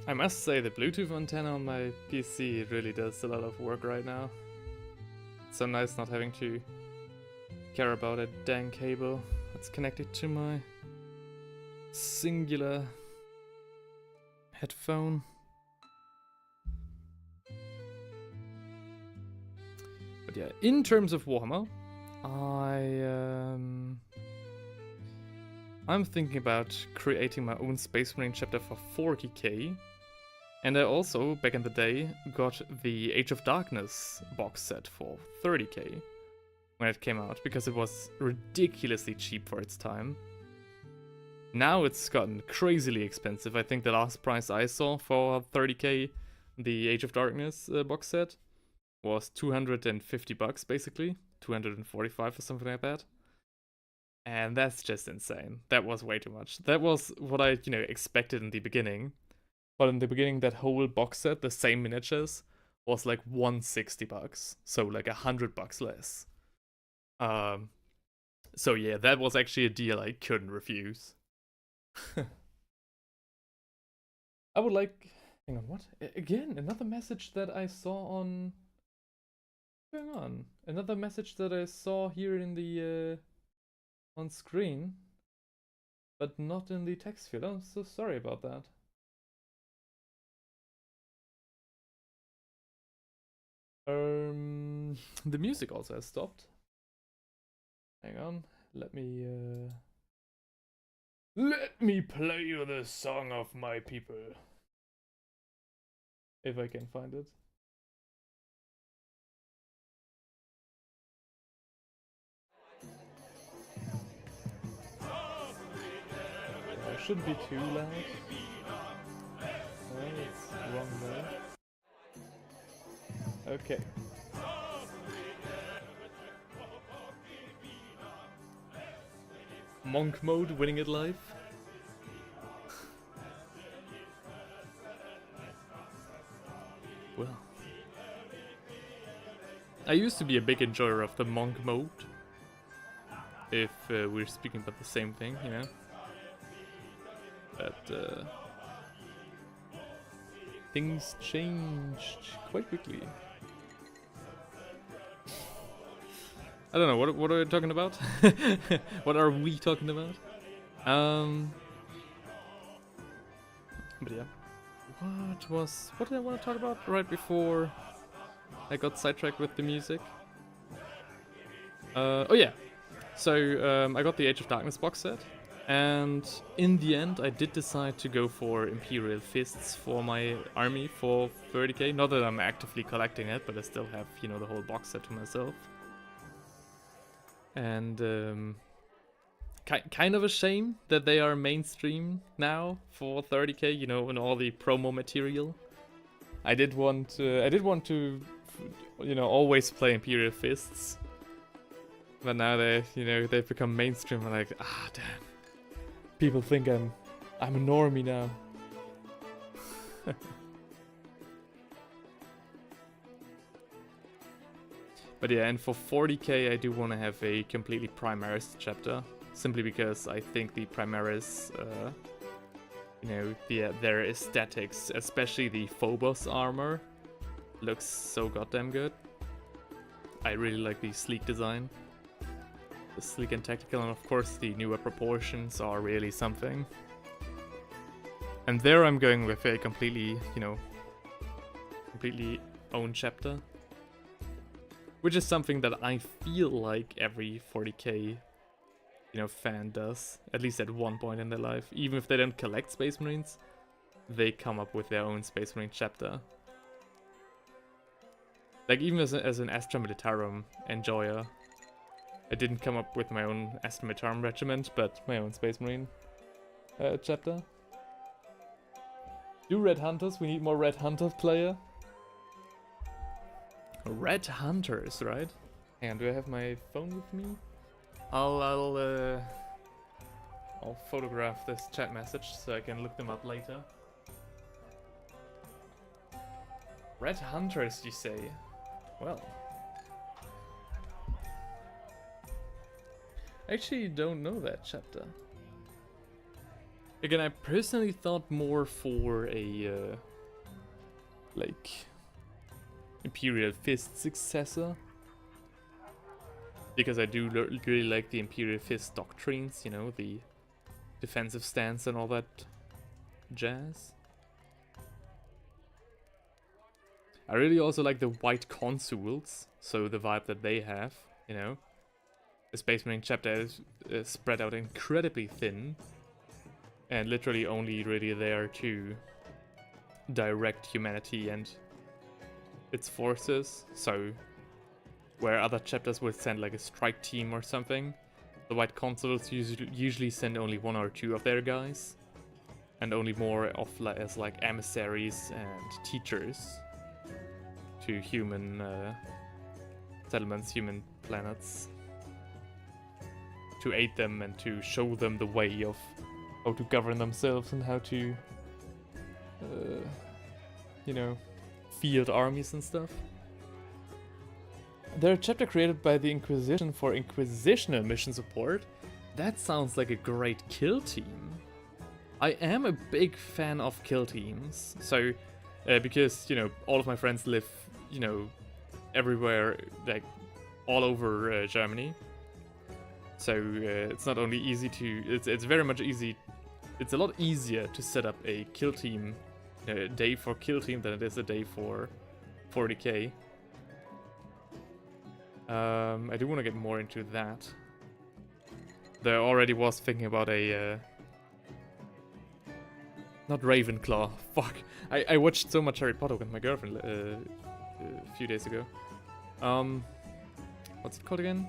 I must say the Bluetooth antenna on my PC really does a lot of work right now. It's so nice not having to care about a dang cable that's connected to my singular headphone. But yeah, in terms of Warhammer, I'm thinking about creating my own Space Marine chapter for 40k. And I also, back in the day, got the Age of Darkness box set for 30k when it came out, because it was ridiculously cheap for its time. Now it's gotten crazily expensive. I think the last price I saw for 30k, the Age of Darkness box set, was 250 bucks basically, 245 or something like that. And that's just insane. That was way too much. That was what I, expected in the beginning. But in the beginning, that whole box set, the same miniatures, was like 160 bucks. So like 100 bucks less. So yeah, that was actually a deal I couldn't refuse. I would like... Hang on, what? Again, another message that I saw on... What's going on? Another message that I saw here in the... on screen. But not in the text field. I'm so sorry about that. The music also has stopped. Hang on, let me play you the song of my people. If I can find it. It shouldn't be too loud. Oh, it's wrong there. Okay. Monk mode, winning at life. Well, I used to be a big enjoyer of the monk mode. If we're speaking about the same thing, But things changed quite quickly. I don't know, what are we talking about? What are we talking about? But yeah. What did I want to talk about right before I got sidetracked with the music? Oh yeah. So, I got the Age of Darkness box set. And in the end, I did decide to go for Imperial Fists for my army for 30k. Not that I'm actively collecting it, but I still have, the whole box set to myself. And kind of a shame that they are mainstream now for 30k, and all the promo material. I did want to, always play Imperial Fists. But now they've become mainstream. I'm like, damn. People think I'm a normie now. But yeah, and for 40k I do want to have a completely Primaris chapter, simply because I think the Primaris, their aesthetics, especially the Phobos armor, looks so goddamn good. I really like the sleek design. The sleek and tactical, and of course the newer proportions are really something. And there I'm going with a completely own chapter. Which is something that I feel like every 40k, fan does, at least at one point in their life. Even if they don't collect Space Marines, they come up with their own Space Marine chapter. Like, even as an Astra Militarum enjoyer, I didn't come up with my own Astra Militarum regiment, but my own Space Marine chapter. Do Red Hunters, we need more Red Hunter player. Red Hunters, right? Hang on, do I have my phone with me? I'll photograph this chat message so I can look them up later. Red Hunters, you say? Well, I actually don't know that chapter. Again, I personally thought more for a, like, Imperial Fist successor. Because I do really like the Imperial Fist doctrines, you know, the defensive stance and all that jazz. I really also like the white consuls, so the vibe that they have, you know. The Space Marine chapter is spread out incredibly thin, and literally only really there to direct humanity and its forces, so where other chapters would send like a strike team or something, the white consuls usually send only 1 or 2 of their guys, and only more of as like emissaries and teachers to human settlements, human planets, to aid them and to show them the way of how to govern themselves and how to, you know, field armies and stuff. They're a chapter created by the Inquisition for Inquisitional mission support. That sounds like a great kill team. I am a big fan of kill teams. So, because, you know, all of my friends live, you know, everywhere, like, all over Germany. So, it's not only easy to... It's very much easy... It's a lot easier to set up a kill team, a day for kill team than it is a day for 40k. I do want to get more into that. There already was thinking about a... not Ravenclaw. Fuck. I watched so much Harry Potter with my girlfriend a few days ago. What's it called again?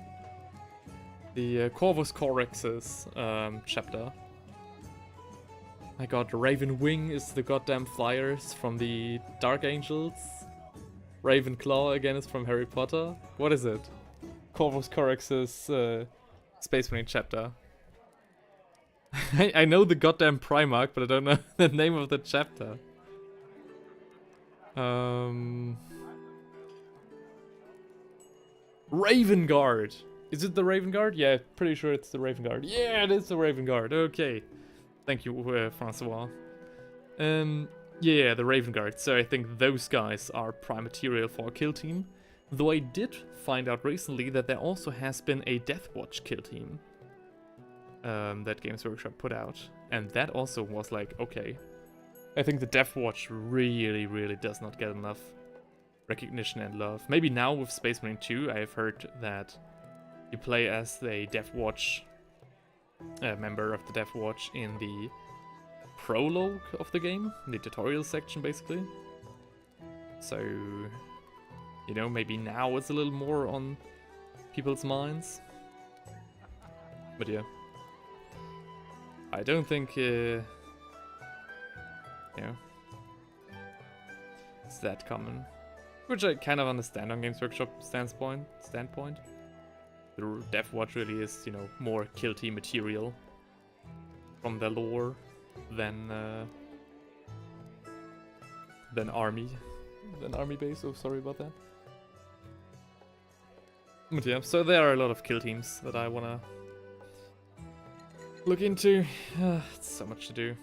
The Corvus Corex's chapter. My god, Raven Wing is the goddamn flyers from the Dark Angels. Ravenclaw again is from Harry Potter. What is it? Corvus Corex's Space Marine chapter. I know the goddamn Primarch, but I don't know the name of the chapter. Raven Guard. Is it the Raven Guard? Yeah, pretty sure it's the Raven Guard. Yeah, it is the Raven Guard. Okay. Thank you, Francois. Yeah, the Raven Guard. So I think those guys are prime material for a kill team. Though I did find out recently that there also has been a Deathwatch kill team that Games Workshop put out. And that also was like, okay. I think the Deathwatch really, really does not get enough recognition and love. Maybe now with Space Marine 2, I have heard that you play as the Deathwatch member of the Deathwatch in the prologue of the game, the tutorial section basically. So, you know, maybe now it's a little more on people's minds. But yeah, I don't think, you know, it's that common. Which I kind of understand on Games Workshop standpoint. The Deathwatch really is, you know, more kill team material from the lore than army base. Oh, sorry about that. But yeah, so there are a lot of kill teams that I wanna look into. It's so much to do.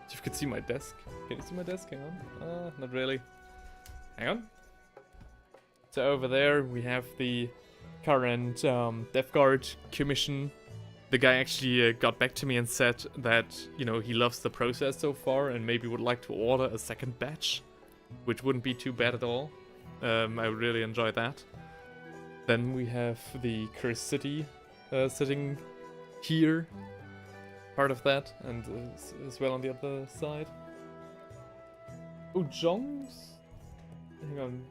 If you could see my desk. Can you see my desk? Hang on. Not really. Hang on. So over there we have the current Death Guard commission. The guy actually got back to me and said that, you know, he loves the process so far and maybe would like to order a second batch, which wouldn't be too bad at all. I would really enjoy that. Then we have the Cursed City sitting here, part of that, and as well on the other side. Oh, Jongs? Hang on.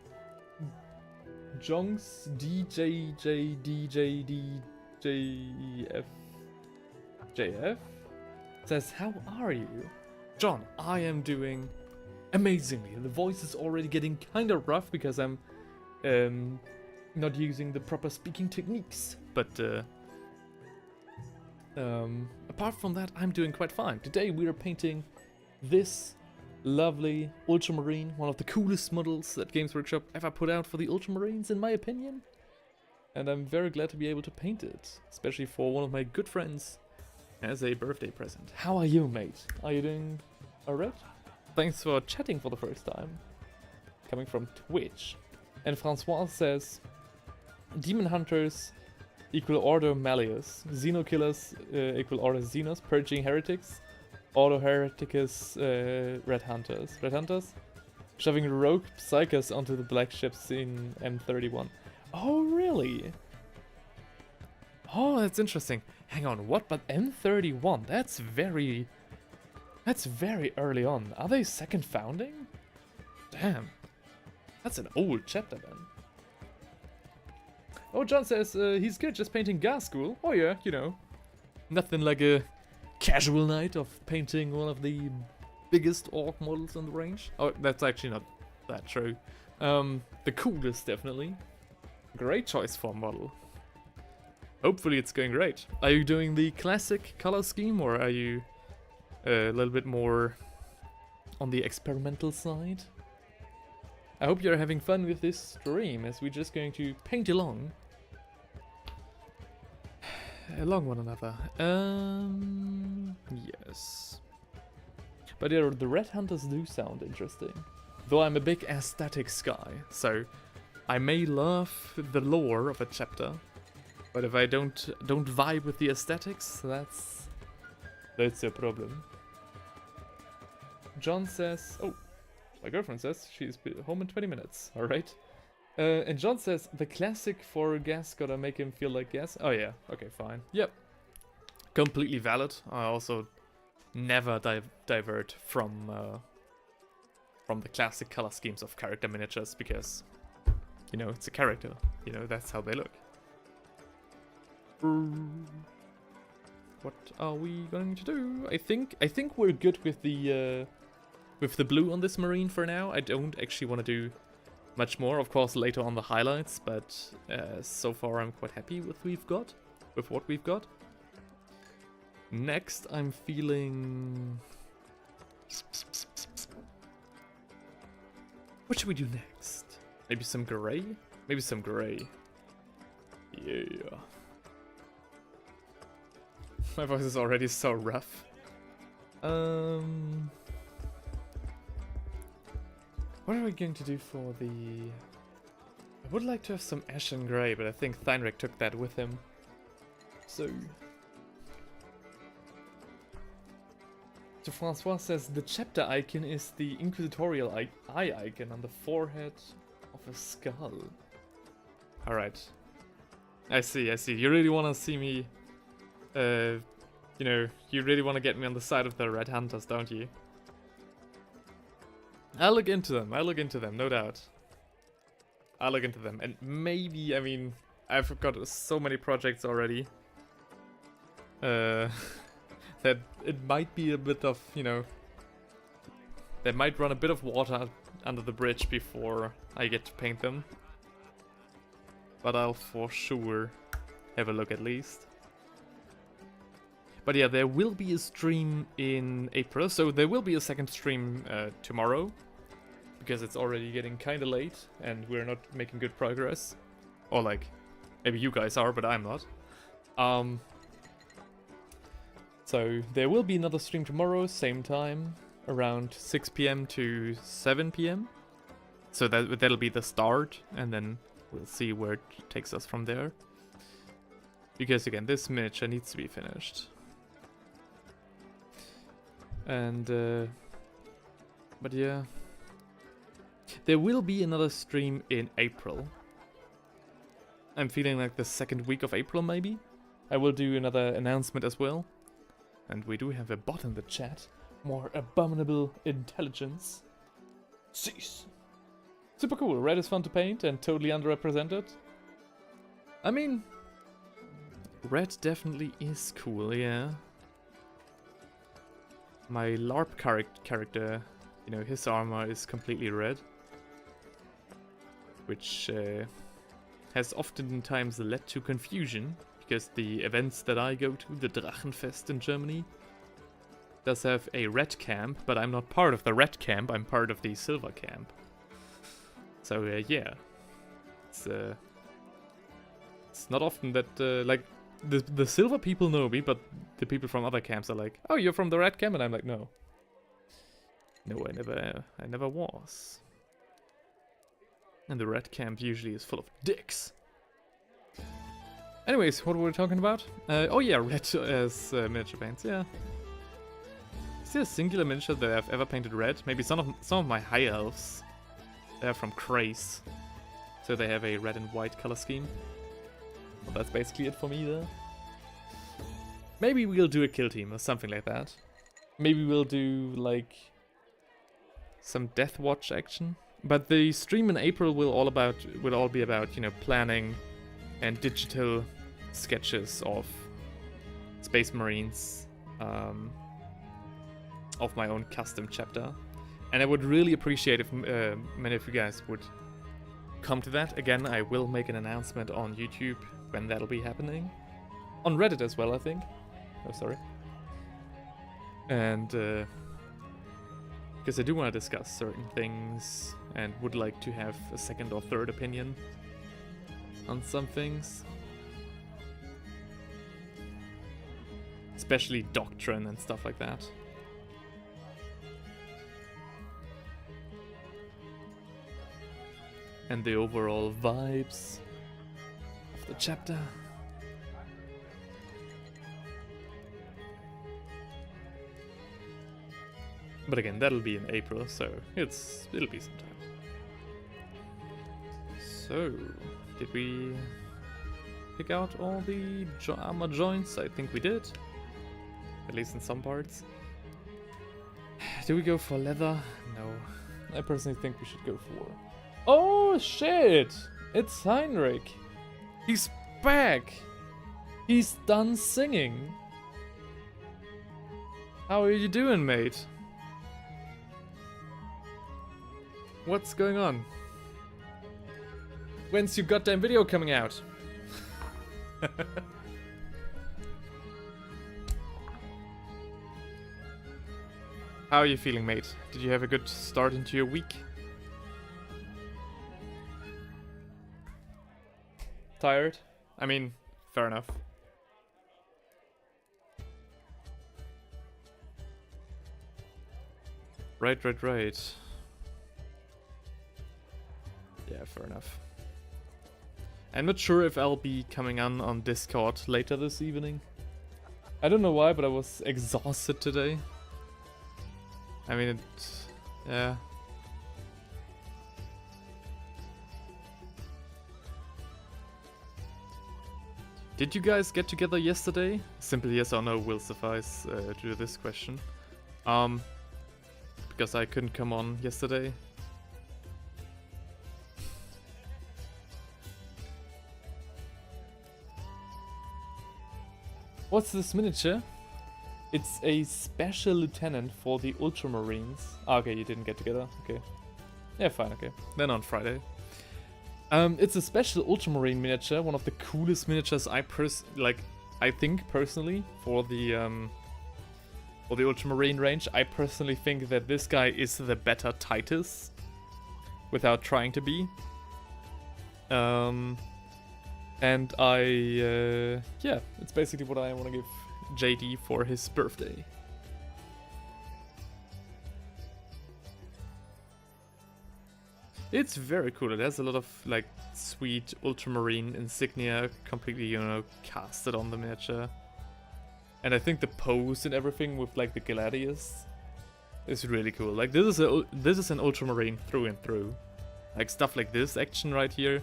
Jongs DJJDJDJF says, how are you? John, I am doing amazingly. The voice is already getting kind of rough because I'm not using the proper speaking techniques. But apart from that, I'm doing quite fine. Today we are painting this lovely Ultramarine, one of the coolest models that Games Workshop ever put out for the Ultramarines, in my opinion. And I'm very glad to be able to paint it, especially for one of my good friends, as a birthday present. How are you, mate? Are you doing alright? Thanks for chatting for the first time. Coming from Twitch. And Francois says, Demon Hunters equal Order Malleus. Xeno Killers equal Order Xenos. Purging Heretics. Order Hereticus Red Hunters. Red Hunters? Shoving rogue psychers onto the black ships in M31. Oh, really? Oh, that's interesting. Hang on, what? But M31? That's very early on. Are they second founding? Damn. That's an old chapter then. Oh, John says he's good, just painting gas school. Oh yeah, you know. Nothing like a casual night of painting one of the biggest orc models on the range. Oh, that's actually not that true. The coolest, definitely. Great choice for a model. Hopefully it's going great. Are you doing the classic color scheme, or are you a little bit more on the experimental side? I hope you're having fun with this stream, as we're just going to paint along one another. Yes. But yeah, the Red Hunters do sound interesting. Though I'm a big aesthetics guy, so I may love the lore of a chapter, but if I don't vibe with the aesthetics, that's a problem. John says, oh, my girlfriend says she's home in 20 minutes. All right. And John says the classic for gas gotta make him feel like gas. Oh yeah. Okay, fine. Yep. Completely valid. I also never divert from the classic color schemes of character miniatures, because, you know, it's a character. You know, that's how they look. What are we going to do? I think we're good with the blue on this marine for now. I don't actually want to do much more, of course, later on the highlights, but so far I'm quite happy with what we've got. Next, I'm feeling... What should we do next? Maybe some gray? Maybe some gray. Yeah. My voice is already so rough. What are we going to do for the... I would like to have some ashen grey, but I think Theinrich took that with him. So Francois says the chapter icon is the inquisitorial eye icon on the forehead of a skull. Alright. I see. You really want to see me... you know, you really want to get me on the side of the Red Hunters, don't you? I'll look into them, no doubt. I'll look into them, and maybe, I mean, I've got so many projects already, that it might be a bit of, you know, they might run a bit of water under the bridge before I get to paint them. But I'll for sure have a look at least. But yeah, there will be a stream in April, so there will be a second stream tomorrow, because it's already getting kinda late and we're not making good progress. Or like, maybe you guys are, but I'm not. So there will be another stream tomorrow, same time, around 6 PM to 7 PM. So that'll be the start, and then we'll see where it takes us from there. Because again, this miniature needs to be finished. And, but yeah. There will be another stream in April. I'm feeling like the second week of April, maybe. I will do another announcement as well. And we do have a bot in the chat. More abominable intelligence. Cease. Super cool. Red is fun to paint and totally underrepresented. I mean, red definitely is cool, yeah. My LARP character, you know, his armor is completely red. Which has oftentimes led to confusion, because the events that I go to, the Drachenfest in Germany, does have a red camp, but I'm not part of the red camp, I'm part of the silver camp. So yeah, it's not often that, like, the silver people know me, but the people from other camps are like, "Oh, you're from the red camp," and I'm like, "No, no, I never was." And the red camp usually is full of dicks. Anyways, what were we talking about? Oh yeah, red as miniature paints. Yeah. Is there a singular miniature that I've ever painted red? Maybe some of my high elves. They're from Craze, so they have a red and white color scheme. Well, that's basically it for me there. Maybe we'll do a kill team or something like that. Maybe we'll do like some Death Watch action. But the stream in April will all be about, you know, planning and digital sketches of Space Marines, of my own custom chapter. And I would really appreciate if many of you guys would come to that. Again, I will make an announcement on YouTube when that'll be happening. On Reddit as well, I think. Oh, sorry. And because I do want to discuss certain things and would like to have a second or third opinion on some things. Especially doctrine and stuff like that. And the overall vibes of the chapter. But again, that'll be in April, so it'll be some time. So, did we pick out all the armor joints? I think we did. At least in some parts. Do we go for leather? No. I personally think we should go for... Oh shit! It's Heinrich! He's back! He's done singing! How are you doing, mate? What's going on? When's your goddamn video coming out? How are you feeling, mate? Did you have a good start into your week? Tired? I mean, fair enough. Right. Yeah, fair enough. I'm not sure if I'll be coming on Discord later this evening. I don't know why, but I was exhausted today. I mean, yeah. Did you guys get together yesterday? Simple yes or no will suffice to this question. Because I couldn't come on yesterday. What's this miniature? It's a special lieutenant for the Ultramarines. Ah, okay, you didn't get together. Okay. Yeah, fine, okay. Then on Friday. It's a special Ultramarine miniature, one of the coolest miniatures I think personally for the Ultramarine range. I personally think that this guy is the better Titus, without trying to be. And yeah, it's basically what I want to give JD for his birthday. It's very cool. It has a lot of like sweet Ultramarine insignia completely, you know, casted on the miniature. And I think the pose and everything with like the gladius is really cool. Like this is an Ultramarine through and through. Like stuff like this action right here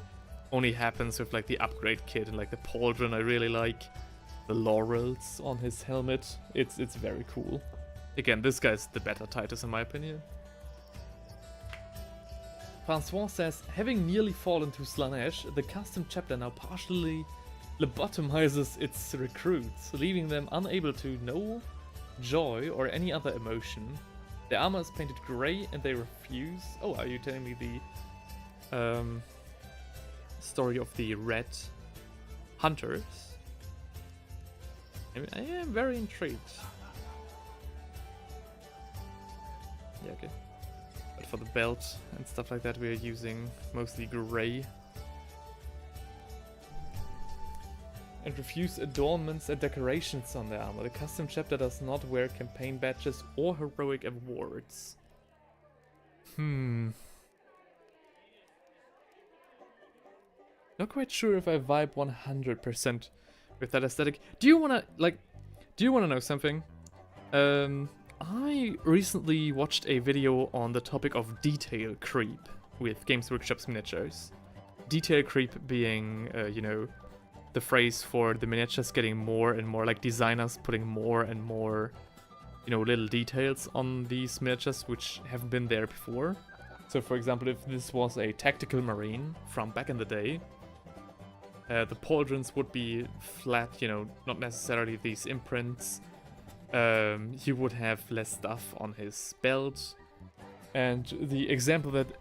only happens with like the upgrade kit and like the pauldron. I really like the laurels on his helmet. It's very cool. Again, this guy's the better Titus in my opinion. Francois says, having nearly fallen to Slanesh, the custom chapter now partially lobotomizes its recruits, leaving them unable to know joy or any other emotion. The armor is painted grey and they refuse. Oh, are you telling me the story of the red hunters? I am very intrigued. Yeah, okay. But for the belt and stuff like that, we are using mostly grey. and refuse adornments and decorations on their armor. The custom chapter does not wear campaign badges or heroic awards. Not quite sure if I vibe 100% with that aesthetic. Do you wanna know something? I recently watched a video on the topic of detail creep with Games Workshop's miniatures. Detail creep being, you know, the phrase for the miniatures getting more and more, like designers putting more and more, you know, little details on these miniatures which haven't been there before. So for example, if this was a tactical marine from back in the day, the pauldrons would be flat, you know, not necessarily these imprints. He would have less stuff on his belt. And the example that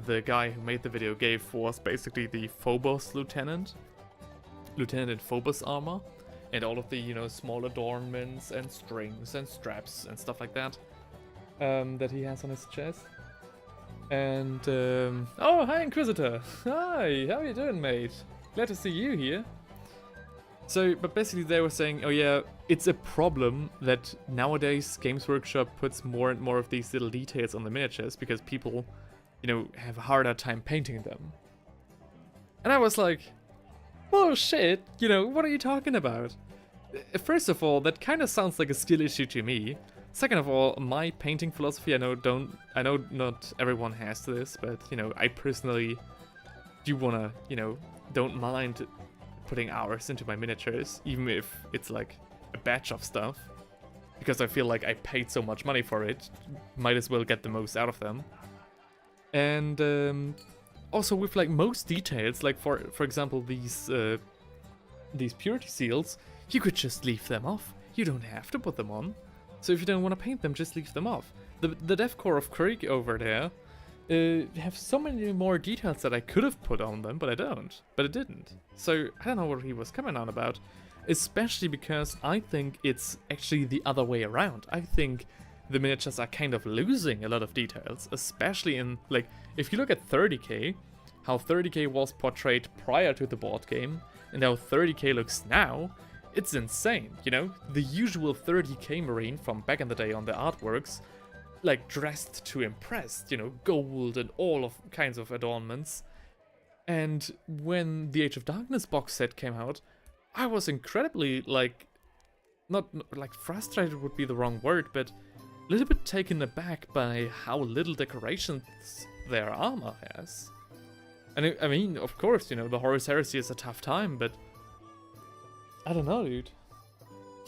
the guy who made the video gave was basically the Phobos Lieutenant in Phobos armor, and all of the, you know, small adornments and strings and straps and stuff like that that he has on his chest. And oh, hi Inquisitor! Hi, how you doing, mate? Glad to see you here. So, but basically they were saying, oh yeah, it's a problem that nowadays Games Workshop puts more and more of these little details on the miniatures because people, you know, have a harder time painting them. And I was like, bullshit, you know, what are you talking about? First of all, that kind of sounds like a skill issue to me. Second of all, my painting philosophy, I know not everyone has this, but, you know, I personally do wanna, you know, don't mind putting hours into my miniatures, even if it's like a batch of stuff, because I feel like I paid so much money for it, might as well get the most out of them. And also with like most details, like for example these purity seals, you could just leave them off. You don't have to put them on. So if you don't want to paint them, just leave them off. The Death Core of Krieg over there have so many more details that I could have put on them, but I don't. But it didn't. So I don't know what he was coming on about. Especially because I think it's actually the other way around. I think the miniatures are kind of losing a lot of details, especially in, like, if you look at 30k, how 30k was portrayed prior to the board game, and how 30k looks now, it's insane, you know? The usual 30k Marine from back in the day on the artworks, like, dressed to impress, you know, gold and all of kinds of adornments. And when the Age of Darkness box set came out, I was incredibly, like, not like frustrated would be the wrong word, but a little bit taken aback by how little decorations their armor has. And I mean, of course, you know, the Horus Heresy is a tough time, but I don't know, dude.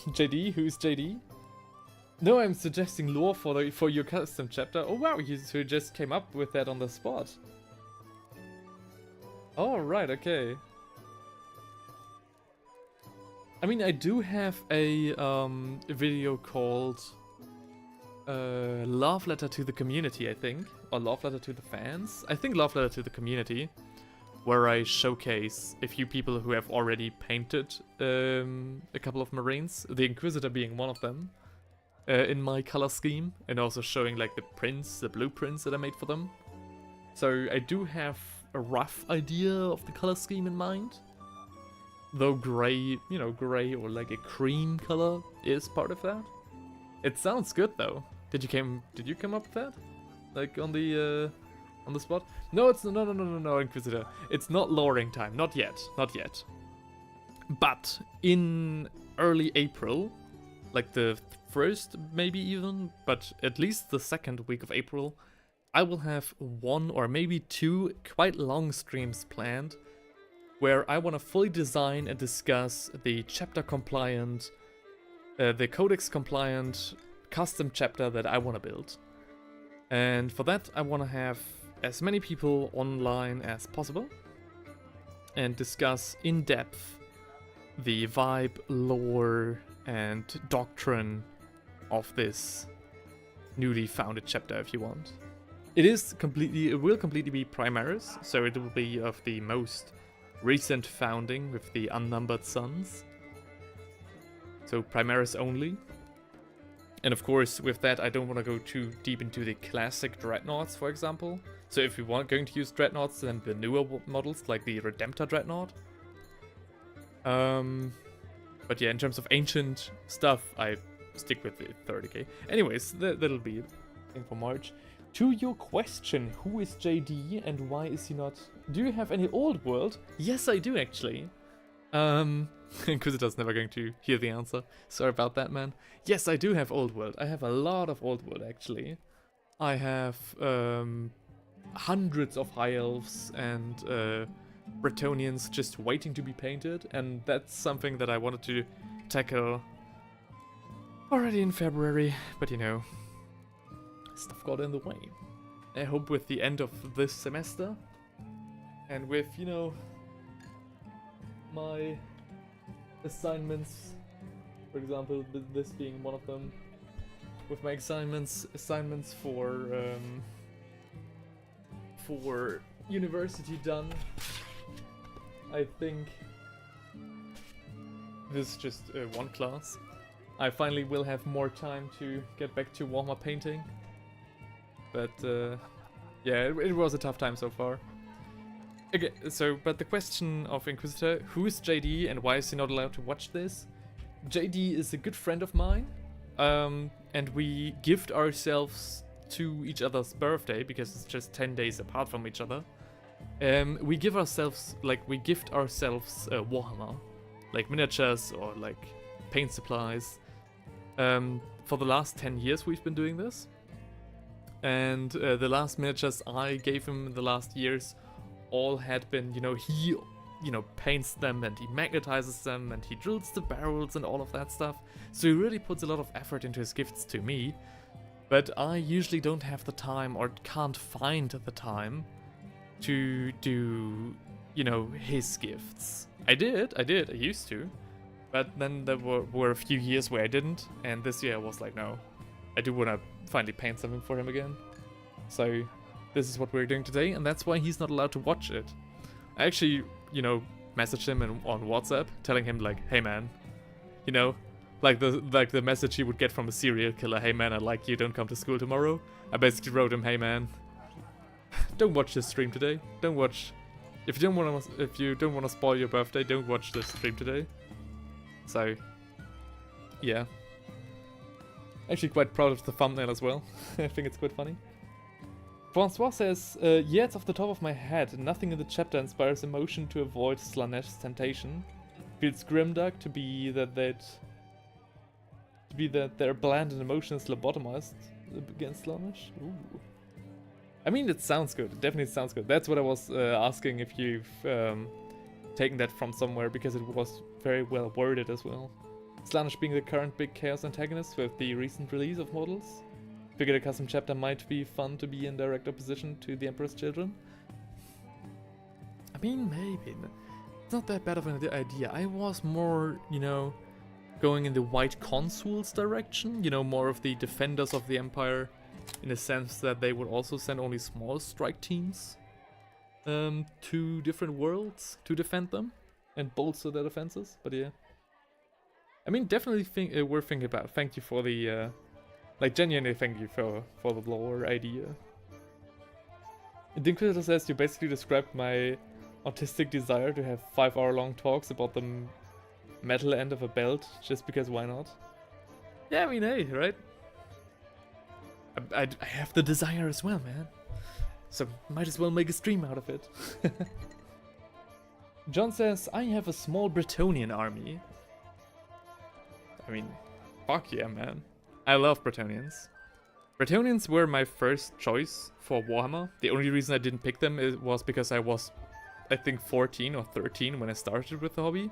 JD, who's JD? No, I'm suggesting lore for your custom chapter. Oh wow, you just came up with that on the spot. Oh right, okay. I mean, I do have a video called Love Letter to the Community, I think. Or Love Letter to the Fans. I think Love Letter to the Community. Where I showcase a few people who have already painted a couple of Marines. The Inquisitor being one of them. In my color scheme. And also showing like the prints, the blueprints that I made for them. So I do have a rough idea of the color scheme in mind. Though gray, you know, gray or like a cream color is part of that. It sounds good though. Did you come up with that? Like on the spot? No, it's no, Inquisitor. It's not loring time. Not yet. Not yet. But in early April, like the first maybe even, but at least the second week of April, I will have one or maybe two quite long streams planned where I want to fully design and discuss the chapter compliant, the codex compliant custom chapter that I want to build. And for that I want to have as many people online as possible and discuss in depth the vibe, lore and doctrine of this newly founded chapter if you want. It will completely be Primaris, so it will be of the most recent founding with the unnumbered suns. So Primaris only. And of course, with that, I don't want to go too deep into the classic Dreadnoughts, for example. So if you want going to use Dreadnoughts, then the newer models, like the Redemptor Dreadnought. But yeah, in terms of ancient stuff, I stick with the 30k. Anyways, that'll be it for March. To your question, who is JD and why is he not... Do you have any old world? Yes, I do actually. Inquisitor's never going to hear the answer. Sorry about that, man. Yes, I do have old world. I have a lot of old world actually. I have hundreds of high elves and Bretonnians just waiting to be painted, and that's something that I wanted to tackle already in February, but you know, stuff got in the way. I hope with the end of this semester, and with, you know, my assignments, for example, this being one of them, with my assignments for university done, I think this is just one class. I finally will have more time to get back to Warhammer painting. But yeah, it was a tough time so far. Okay, so, but the question of Inquisitor, who is JD and why is he not allowed to watch this? JD is a good friend of mine, and we gift ourselves to each other's birthday because it's just 10 days apart from each other. We gift ourselves Warhammer, like miniatures or like paint supplies. For the last 10 years we've been doing this, and the last miniatures I gave him in the last years all had been, you know, he, you know, paints them and he magnetizes them and he drills the barrels and all of that stuff. So he really puts a lot of effort into his gifts to me, but I usually don't have the time or can't find the time to do, you know, his gifts. I used to, but then there were a few years where I didn't, and this year I was like, no, I do want to finally paint something for him again. So this is what we're doing today, and that's why he's not allowed to watch it. I actually, you know, messaged him on WhatsApp, telling him like, hey man, you know, like the message he would get from a serial killer, hey man, I like you, don't come to school tomorrow. I basically wrote him, hey man, don't watch this stream today. Don't watch. If you don't want to spoil your birthday, don't watch this stream today. So, yeah. Actually quite proud of the thumbnail as well. I think it's quite funny. Francois says, yeah, it's off the top of my head. Nothing in the chapter inspires emotion to avoid Slaanesh temptation. Feels grimdark to be that their bland and emotions lobotomized against Slaanesh. Ooh. I mean, it sounds good. It definitely sounds good. That's what I was asking, if you've taken that from somewhere, because it was very well worded as well. Slaanesh being the current big chaos antagonist with the recent release of models. Figured a custom chapter might be fun to be in direct opposition to the Emperor's Children. I mean, maybe. It's not that bad of an idea. I was more, you know, going in the White Consuls direction. You know, more of the defenders of the Empire, in a sense that they would also send only small strike teams to different worlds to defend them and bolster their defenses. But yeah, I mean, definitely worth thinking about. Thank you for the like, genuinely thank you for the lore idea. Inquisitor says, you basically described my autistic desire to have 5-hour-long talks about the metal end of a belt, just because why not? Yeah, I mean, hey, right? I have the desire as well, man. So might as well make a stream out of it. John says, I have a small Bretonnian army. I mean, fuck yeah, man. I love Bretonnians. Bretonnians were my first choice for Warhammer. The only reason I didn't pick them was because I was, I think, 14 or 13 when I started with the hobby.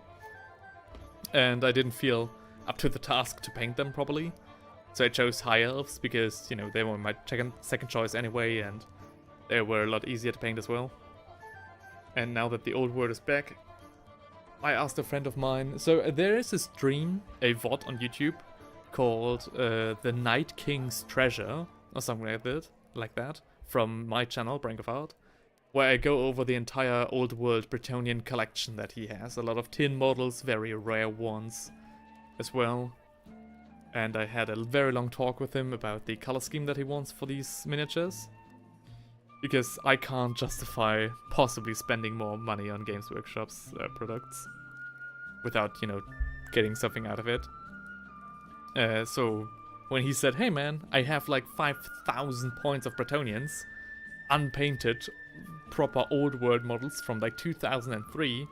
And I didn't feel up to the task to paint them properly. So I chose High Elves because, you know, they were my second choice anyway, and they were a lot easier to paint as well. And now that the old world is back, I asked a friend of mine. So there is a stream, a VOD on YouTube, called The Night King's Treasure, or something like that, from my channel, Brink of Art, where I go over the entire old world Bretonnian collection that he has. A lot of tin models, very rare ones as well. And I had a very long talk with him about the color scheme that he wants for these miniatures, because I can't justify possibly spending more money on Games Workshop's products. without, you know, getting something out of it. So when he said, hey man, I have like 5,000 points of Bretonnians, unpainted, proper old world models from like 2003,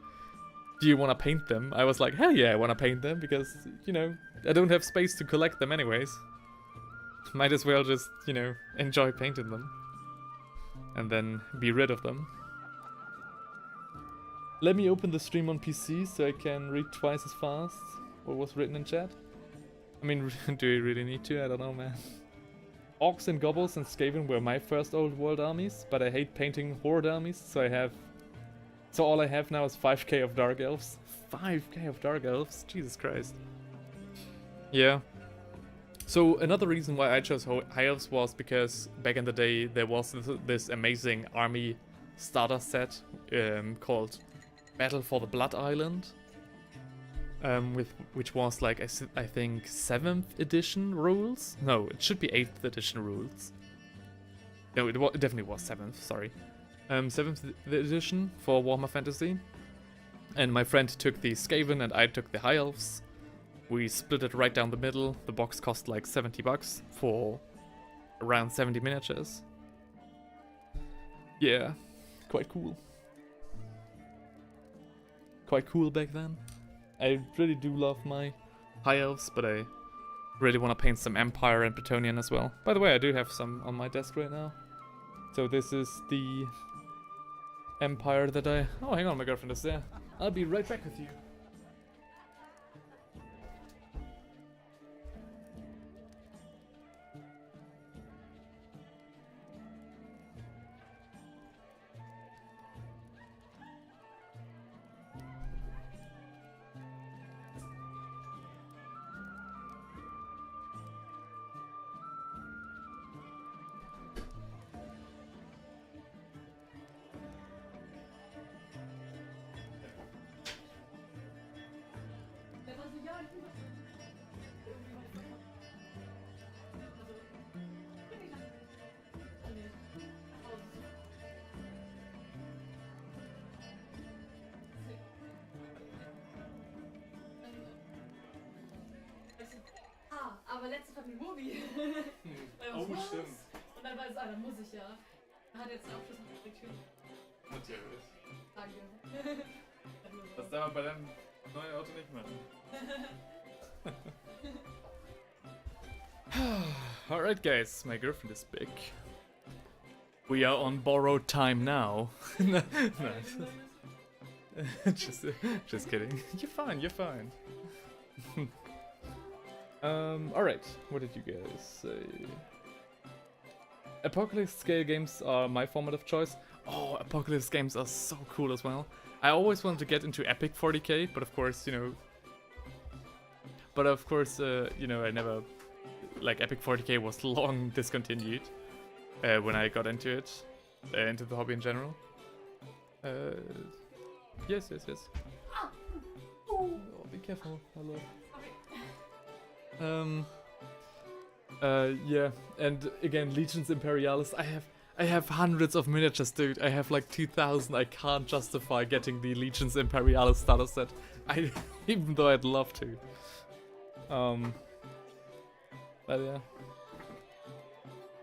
do you want to paint them? I was like, hell yeah, I want to paint them, because, you know, I don't have space to collect them anyways. Might as well just, you know, enjoy painting them. And then be rid of them. Let me open the stream on PC so I can read twice as fast what was written in chat. I mean, do you really need to? I don't know, man. Orcs and Goblins and Skaven were my first old world armies, but I hate painting horde armies, so all I have now is 5k of Dark Elves. 5k of Dark Elves? Jesus Christ. Yeah. So another reason why I chose High Elves was because back in the day there was this amazing army starter set called Battle for the Blood Island. Which was like, I think 7th edition rules? No, it should be 8th edition rules. No, it definitely was 7th, sorry. 7th edition for Warhammer Fantasy. And my friend took the Skaven and I took the High Elves. We split it right down the middle. The box cost like 70 bucks for around 70 miniatures. Yeah, quite cool. Quite cool back then. I really do love my High Elves, but I really want to paint some Empire and Bretonnian as well. By the way, I do have some on my desk right now. So this is the Empire that I... Oh, hang on, my girlfriend is there. I'll be right back with you. Aber letzte Mal mit Movie. Oh, stimmt. Und dann war es, dann muss ich ja. Er hat jetzt einen Abschluss mit der Tür. Natürlich. Danke. Das darf man bei deinem neuen Auto nicht machen. Alright guys, my girlfriend is back. We are on borrowed time now. No, just kidding. You're fine, you're fine. Alright, what did you guys say? Apocalypse scale games are my format of choice. Oh, Apocalypse games are so cool as well. I always wanted to get into Epic 40k, but of course, you know... you know, I never... Like, Epic 40k was long discontinued when I got into it. Into the hobby in general. Yes. Oh, be careful, hello. Yeah, and again, Legions Imperialis, I have hundreds of miniatures, dude. I have like 2,000. I can't justify getting the Legions Imperialis starter set. Even though I'd love to. But yeah.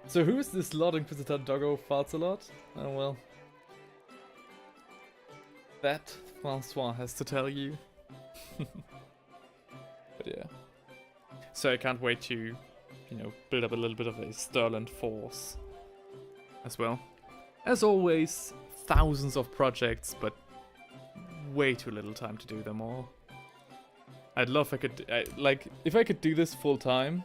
So who is this Lord Inquisitor Doggo farts a lot? Oh well. That Francois has to tell you. But yeah. So I can't wait to, you know, build up a little bit of a Sterland force as well. As always, thousands of projects, but way too little time to do them all. I'd love if I could, if I could do this full time,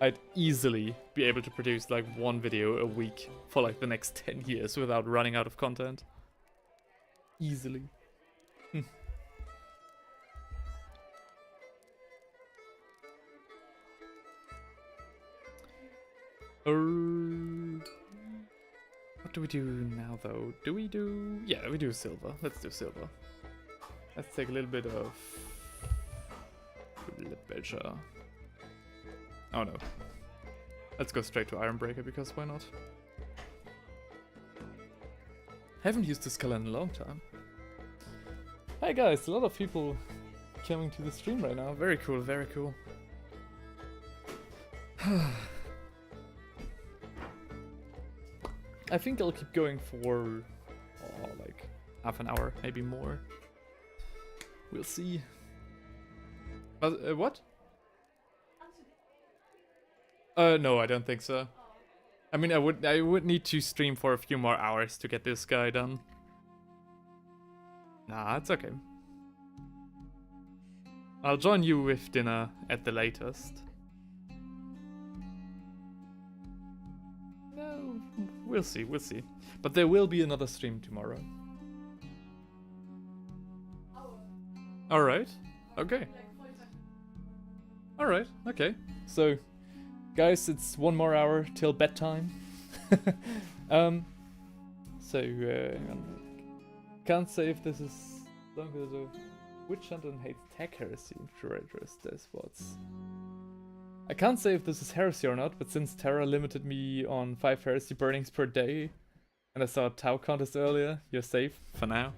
I'd easily be able to produce like one video a week for like the next 10 years without running out of content. Easily. What do we do now though? Yeah, we do silver. Let's do silver. Let's take a little bit of Belcher. Oh no. Let's go straight to Ironbreaker because why not? Haven't used this color in a long time. Hi guys, a lot of people coming to the stream right now. Very cool, very cool. I think I'll keep going for like half an hour, maybe more. We'll see. But what? No, I don't think so. I mean, I would need to stream for a few more hours to get this guy done. Nah, it's okay. I'll join you with dinner at the latest. No, we'll see, we'll see. But there will be another stream tomorrow. Alright, okay. Alright, okay. So, guys, it's 1 more hour till bedtime. Can't say if this is longer though. Witch hunter hates tech heresy in traitorous despots. I can't say if this is heresy or not, but since Terra limited me on 5 heresy burnings per day, and I saw a Tau contest earlier, you're safe for now.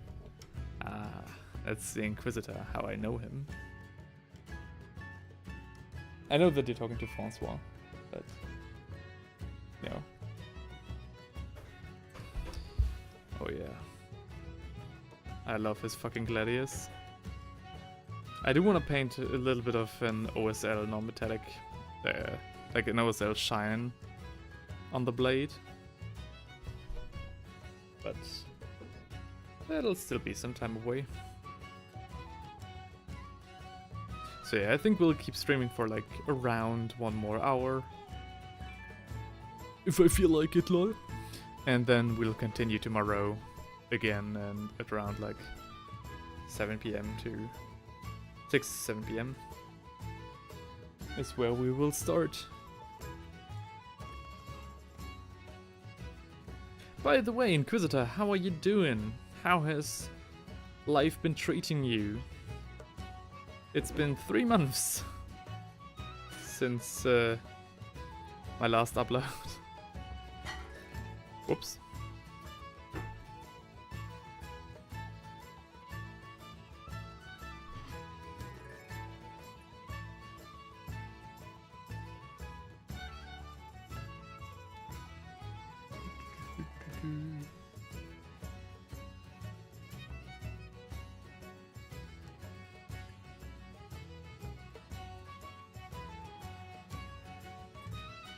Ah, that's the Inquisitor, how I know him. I know that you're talking to Francois, but you know. Oh yeah. I love his fucking gladius. I do want to paint a little bit of an OSL non-metallic, like an OSL shine on the blade. But that'll still be some time away. So yeah, I think we'll keep streaming for like around 1 more hour. If I feel like it, lol. And then we'll continue tomorrow again and at around like 7 PM to 7 PM is where we will start. By the way, Inquisitor, how are you doing? How has life been treating you? It's been 3 months since my last upload. Whoops.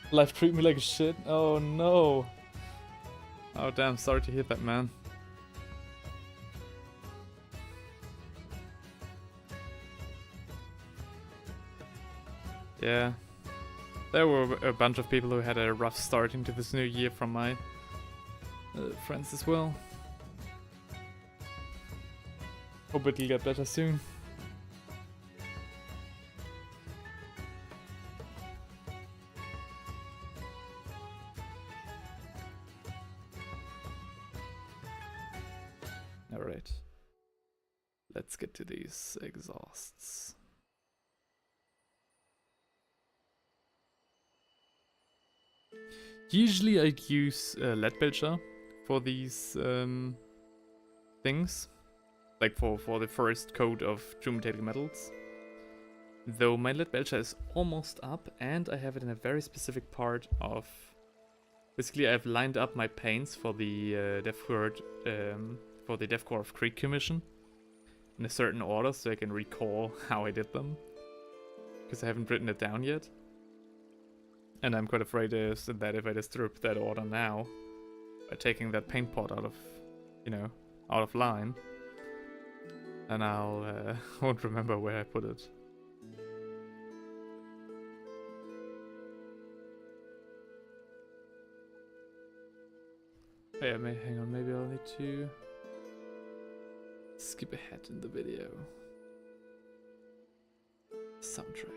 Life treat me like shit? Oh no. Oh damn, sorry to hear that, man. Yeah. There were a bunch of people who had a rough start into this new year from my friends as well. Hope it'll get better soon. Alright. Let's get to these exhausts. Usually I'd use Leadbelcher for these things. Like for the first coat of true metallic metals. Though my Leadbelcher is almost up and I have it in a very specific part of... Basically I've lined up my paints for the Deathcore of Creek commission in a certain order so I can recall how I did them. Because I haven't written it down yet. And I'm quite afraid that if I disturb that order now, by taking that paint pot out of, you know, out of line, then I'll won't remember where I put it. Oh yeah, hang on, maybe I'll need to skip ahead in the video. Soundtrack.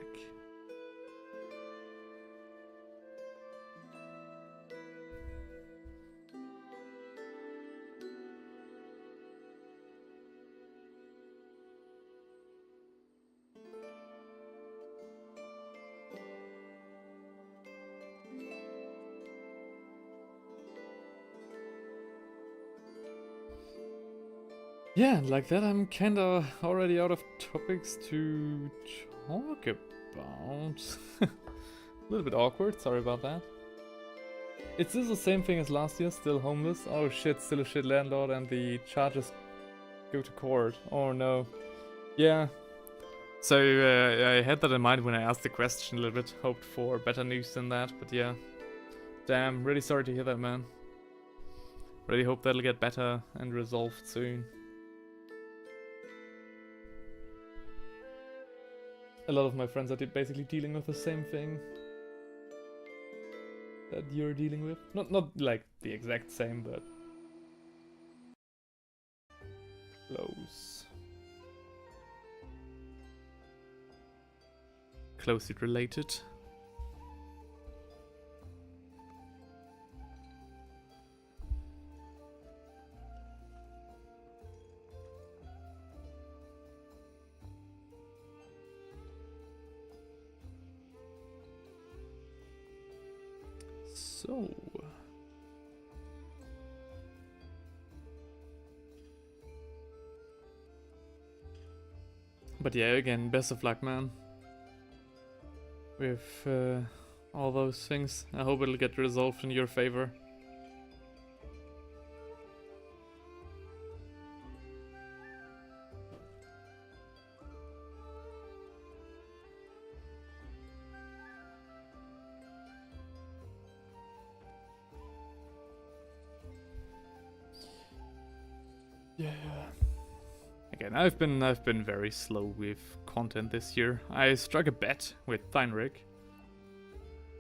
Yeah, and like that, I'm kinda already out of topics to talk about. A little bit awkward, sorry about that. Is this the same thing as last year, still homeless? Oh shit, still a shit landlord and the charges go to court. Oh no. Yeah. So I had that in mind when I asked the question a little bit, hoped for better news than that, but yeah. Damn, really sorry to hear that, man. Really hope that'll get better and resolved soon. A lot of my friends are basically dealing with the same thing that you're dealing with. Not like the exact same, but close. Closely related. So... But yeah, again, best of luck, man. With all those things. I hope it'll get resolved in your favor. Yeah. Again, I've been very slow with content this year. I struck a bet with Theinrich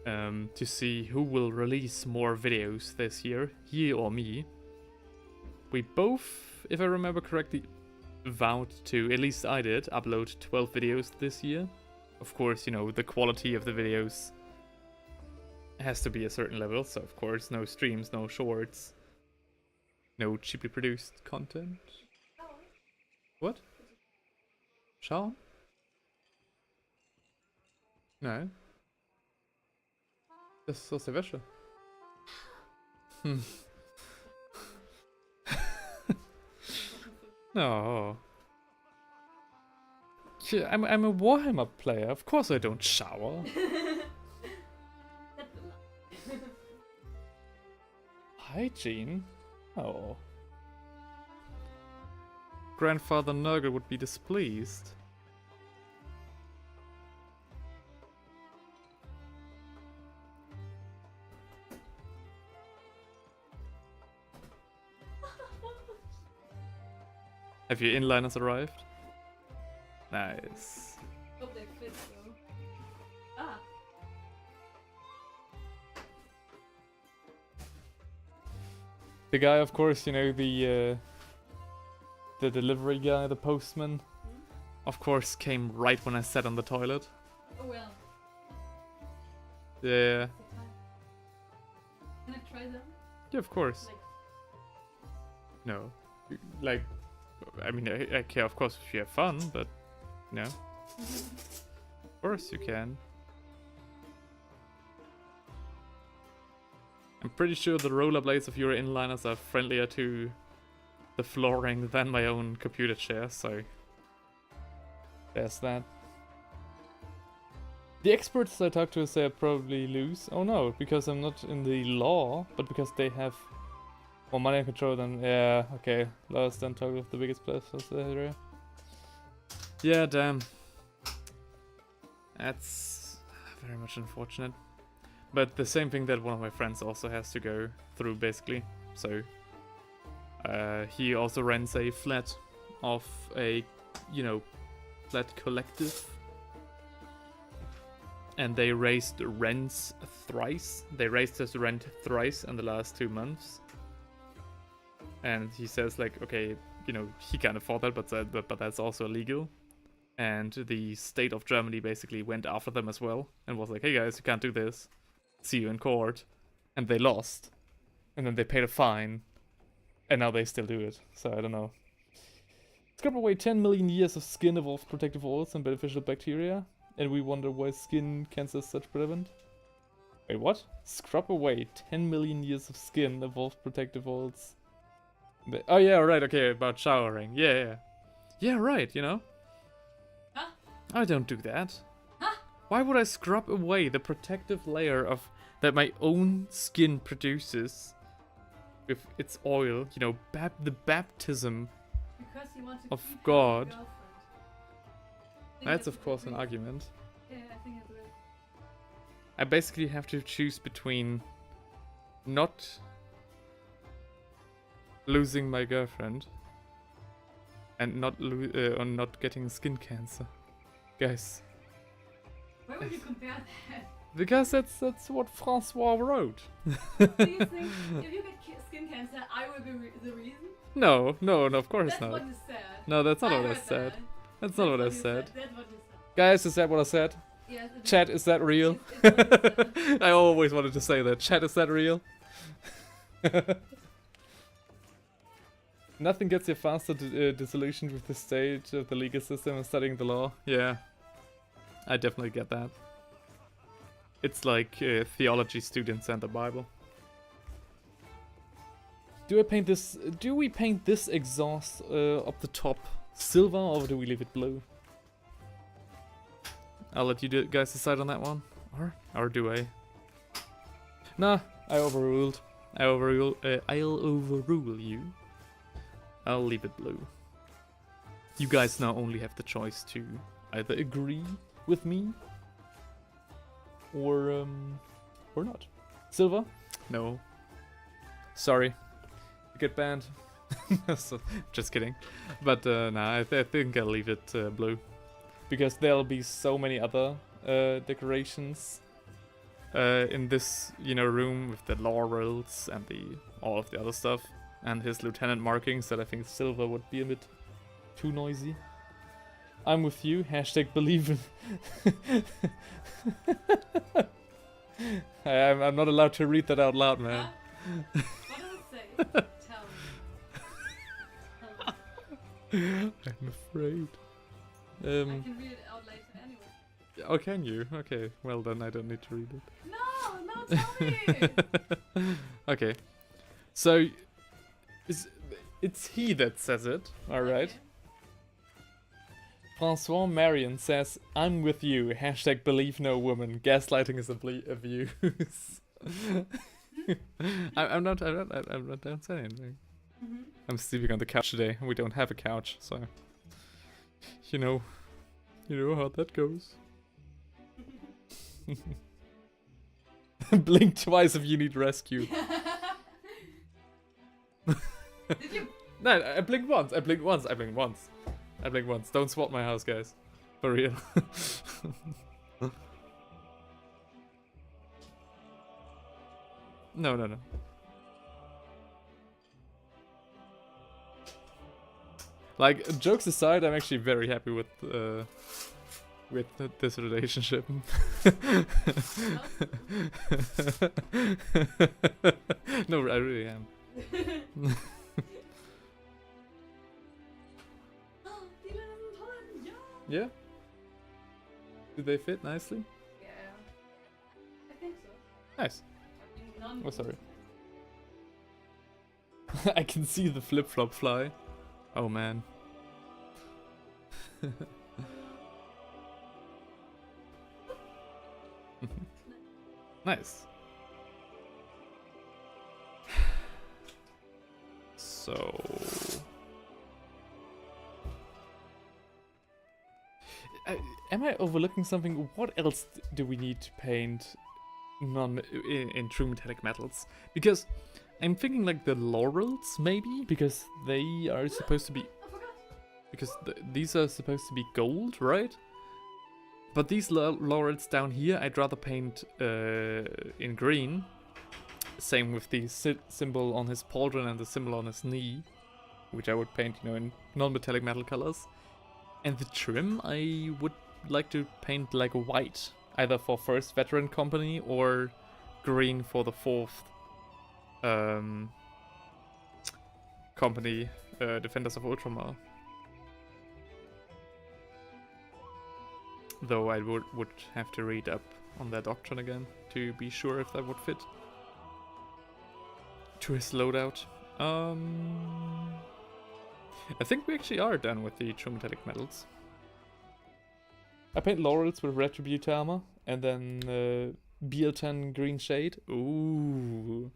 to see who will release more videos this year, he or me. We both, if I remember correctly, vowed to, at least I did, upload 12 videos this year. Of course, you know, the quality of the videos has to be a certain level, so of course, no streams, no shorts, no cheaply produced content. What? Schauen? Nein. Das ist aus der Wäsche. Hm. No. Yeah, I'm a Warhammer player. Of course I don't shower. Hygiene? Oh. Grandfather Nurgle would be displeased. Have your inliners arrived? Nice. Hope they fit though. Ah. The guy, of course, you know, the delivery guy, the postman, of course, came right when I sat on the toilet. Oh well. Yeah. Can I try them? Yeah, of course. Like, No. Like, I mean, I care, of course, if you have fun, but, no. Of course you can. I'm pretty sure the rollerblades of your inliners are friendlier to the flooring than my own computer chair, so there's that. The experts I talk to say I probably lose. Oh no, because I'm not in the law, but because they have more money and control than... Yeah, okay. Lawyers don't talk with the biggest players of the area. Yeah, damn. That's very much unfortunate. But the same thing that one of my friends also has to go through, basically. So, he also rents a flat of a, you know, flat collective. And they raised rents thrice. They raised his rent thrice in the last 2 months. And he says, like, okay, you know, he can't afford that, but that's also illegal. And the state of Germany basically went after them as well and was like, hey guys, you can't do this. See you in court. And they lost. And then they paid a fine. And now they still do it. So I don't know. Scrap away 10 million years of skin evolved protective oils and beneficial bacteria. And we wonder why skin cancer is such prevalent. Wait, what? Scrub away 10 million years of skin evolved protective oils Oh yeah, right, okay, about showering. Yeah, yeah. Yeah, right, you know? Huh? I don't do that. Huh? Why would I scrub away the protective layer of that my own skin produces with its oil? You know, the baptism. Because you want to Of keep God. your girlfriend. I think That's a of course good an reason. argument. Yeah, I think it's good. I basically have to choose between not losing my girlfriend and not getting skin cancer, guys. Where would you compare that? Because that's what Francois wrote. Do you think if you get skin cancer, I will be the reason? No, of course That's not. what you said. No, that's not I what I heard said. that. That's not what I you said. That's what you said. Guys, is that what I said? Yes. It Chat, is that real? It's what you said. I always wanted to say that. Chat, is that real? Nothing gets you faster disillusioned with the state of the legal system and studying the law. Yeah, I definitely get that. It's like theology students and the Bible. Do we paint this exhaust up the top silver, or do we leave it blue? I'll let you guys decide on that one. Or do I? Nah, I'll overrule you. I'll leave it blue. You guys now only have the choice to either agree with me or not. Silver? No. Sorry. You get banned. So, just kidding. But nah, I think I'll leave it blue. Because there'll be so many other decorations in this, room with the laurels and all of the other stuff. And his lieutenant markings that I think silver would be a bit too noisy. I'm with you. Hashtag believe in. I'm not allowed to read that out loud, man. Huh? What does it say? Tell me. I'm afraid. I can read it out later anyway. Oh, can you? Okay, well then I don't need to read it. No, tell me! Okay, so it's he that says it, alright? Okay. Francois Marion says, I'm with you, hashtag believe no woman, gaslighting is abuse. I'm not saying anything. Mm-hmm. I'm sleeping on the couch today, and we don't have a couch, so... You know how that goes. Blink twice if you need rescue. Did you? No, I blinked once. Don't swat my house, guys. For real. No. Like, jokes aside, I'm actually very happy with this relationship. No, I really am. Yeah? Do they fit nicely? Yeah. I think so. Nice. None Oh, sorry. I can see the flip-flop fly. Oh, man. Nice. So... am I overlooking something? What else do we need to paint in true metallic metals? Because I'm thinking like the laurels, maybe? Because they are supposed to be... I forgot. Because these are supposed to be gold, right? But these laurels down here, I'd rather paint in green. Same with the symbol on his pauldron and the symbol on his knee, which I would paint, in non-metallic metal colors. And the trim, I would like to paint like white, either for 1st Veteran Company or green for the 4th company, Defenders of Ultramar. Though I would have to read up on their doctrine again to be sure if that would fit to his loadout. I think we actually are done with the true metallic metals. I paint laurels with retribute armor, and then BL10 green shade. Ooh,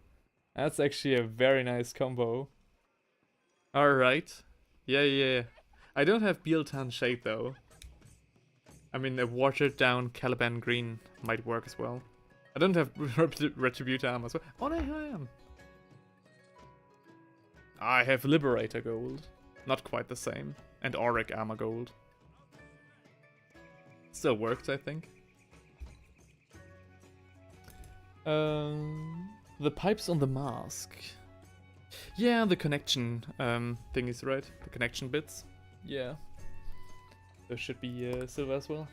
that's actually a very nice combo. Alright. Yeah. I don't have BL10 shade though. I mean, a watered down Caliban green might work as well. I don't have retribute armor as well. Oh no, I am. I have Liberator gold. Not quite the same. And Auric armor gold. Still works, I think. The pipes on the mask. Yeah, the connection thing is right. The connection bits. Yeah. There should be silver as well.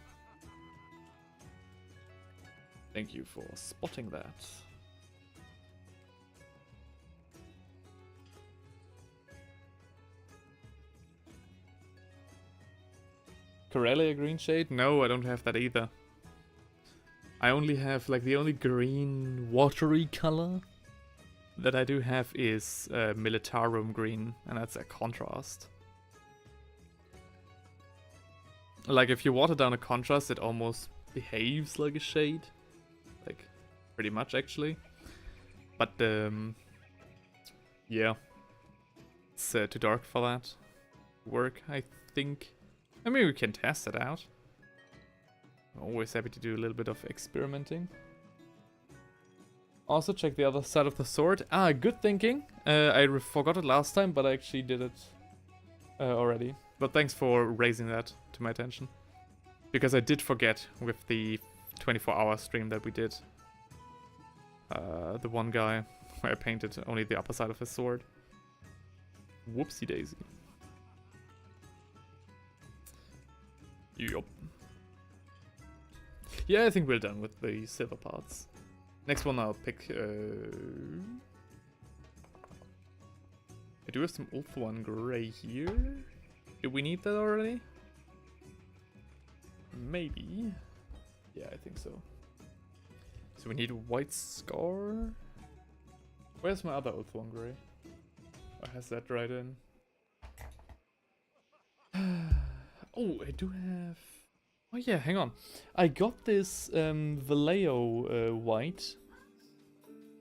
Thank you for spotting that. Corellia green shade? No, I don't have that either. I only have, like, the only green watery color that I do have is Militarum green, and that's a contrast. Like, if you water down a contrast, it almost behaves like a shade. Like, pretty much, actually. But, yeah. It's too dark for that work, I think. I mean, we can test it out. I'm always happy to do a little bit of experimenting. Also, check the other side of the sword. Ah, good thinking. I forgot it last time, but I actually did it already. But thanks for raising that to my attention. Because I did forget with the 24-hour stream that we did. The one guy where I painted only the upper side of his sword. Whoopsie daisy. Yup. Yeah, I think we're done with the silver parts. Next one I'll pick... I do have some Ulthuan Grey here. Do we need that already? Maybe. Yeah, I think so. So we need a white scar. Where's my other Ulthuan Grey? Oh, has that right in? Oh, I do have... Oh yeah, hang on. I got this Vallejo white.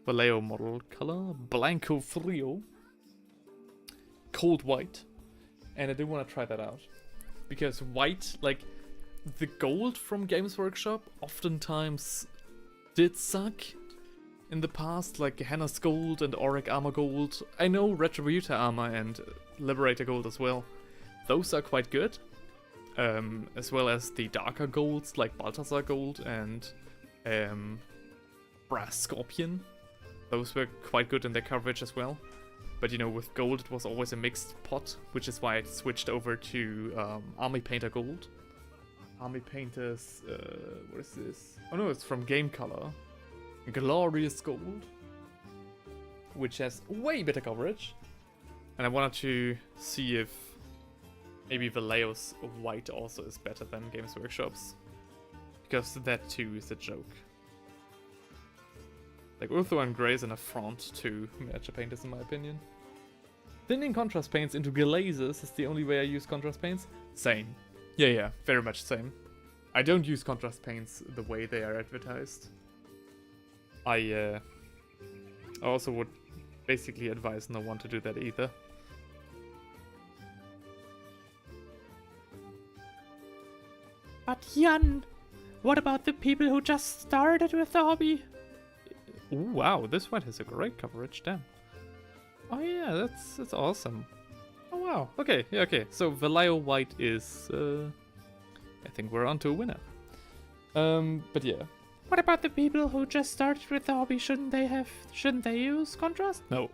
Vallejo model color. Blanco Frio. Cold white. And I do want to try that out. Because white, like, the gold from Games Workshop oftentimes did suck in the past. Like Hannah's gold and Auric armor gold. I know Retributor armor and Liberator gold as well. Those are quite good. As well as the darker golds like Balthasar gold and Brass Scorpion. Those were quite good in their coverage as well. But you know, with gold it was always a mixed pot, which is why I switched over to Army Painter gold. Army Painter's, what is this? Oh no, it's from Game Color. Glorious gold. Which has way better coverage. And I wanted to see if maybe Vallejo's white also is better than Games Workshop's. Because that too is a joke. Like Ulthuan Grey is an affront to miniature painters in my opinion. Thinning contrast paints into glazes is the only way I use contrast paints. Same. Yeah, very much same. I don't use contrast paints the way they are advertised. I also would basically advise no one to do that either. But Jan, what about the people who just started with the hobby? Ooh, wow, this white has a great coverage, damn. Oh yeah, that's awesome. Oh wow, okay, yeah, okay. So Vallejo white is, I think we're on to a winner. But yeah. What about the people who just started with the hobby? Shouldn't they use contrast? No.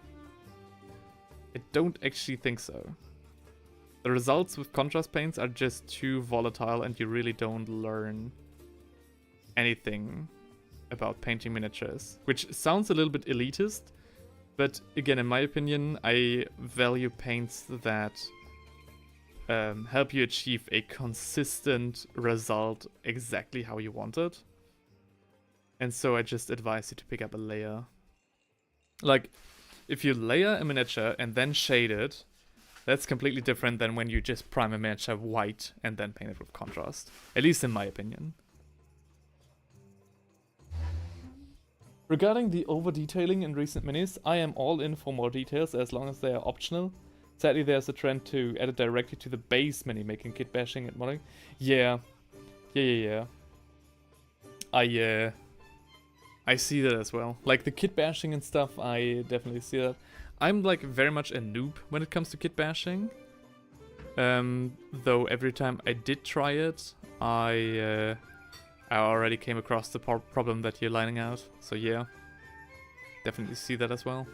I don't actually think so. The results with contrast paints are just too volatile and you really don't learn anything about painting miniatures. Which sounds a little bit elitist, but again, in my opinion, I value paints that help you achieve a consistent result exactly how you want it. And so I just advise you to pick up a layer. Like, if you layer a miniature and then shade it, that's completely different than when you just prime a miniature white and then paint it with contrast. At least in my opinion. Regarding the over-detailing in recent minis, I am all in for more details as long as they are optional. Sadly, there's a trend to add it directly to the base mini, making kit bashing and modding. Yeah. I see that as well. Like the kit bashing and stuff, I definitely see that. I'm like very much a noob when it comes to kit bashing. Though every time I did try it, I already came across the problem that you're lining out. So yeah, definitely see that as well.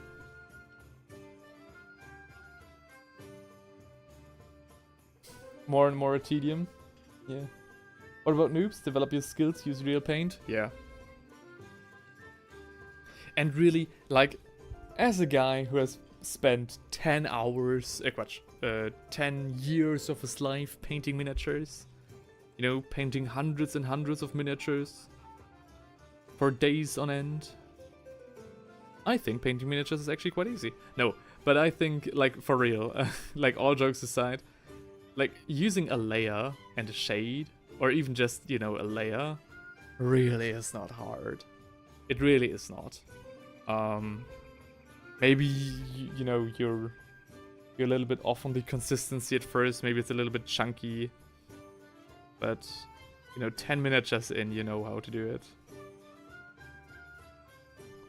More and more a tedium. Yeah. What about noobs? Develop your skills, use real paint? Yeah. And really, like, as a guy who has spent 10 hours, 10 years of his life painting miniatures, you know, painting hundreds and hundreds of miniatures for days on end, I think painting miniatures is actually quite easy. No, but I think, like, for real, like, all jokes aside, like, using a layer and a shade, or even just, you know, a layer, really is not hard. It really is not. Maybe, you know, you're a little bit off on the consistency at first, maybe it's a little bit chunky, but, you know, 10 miniatures in, you know how to do it.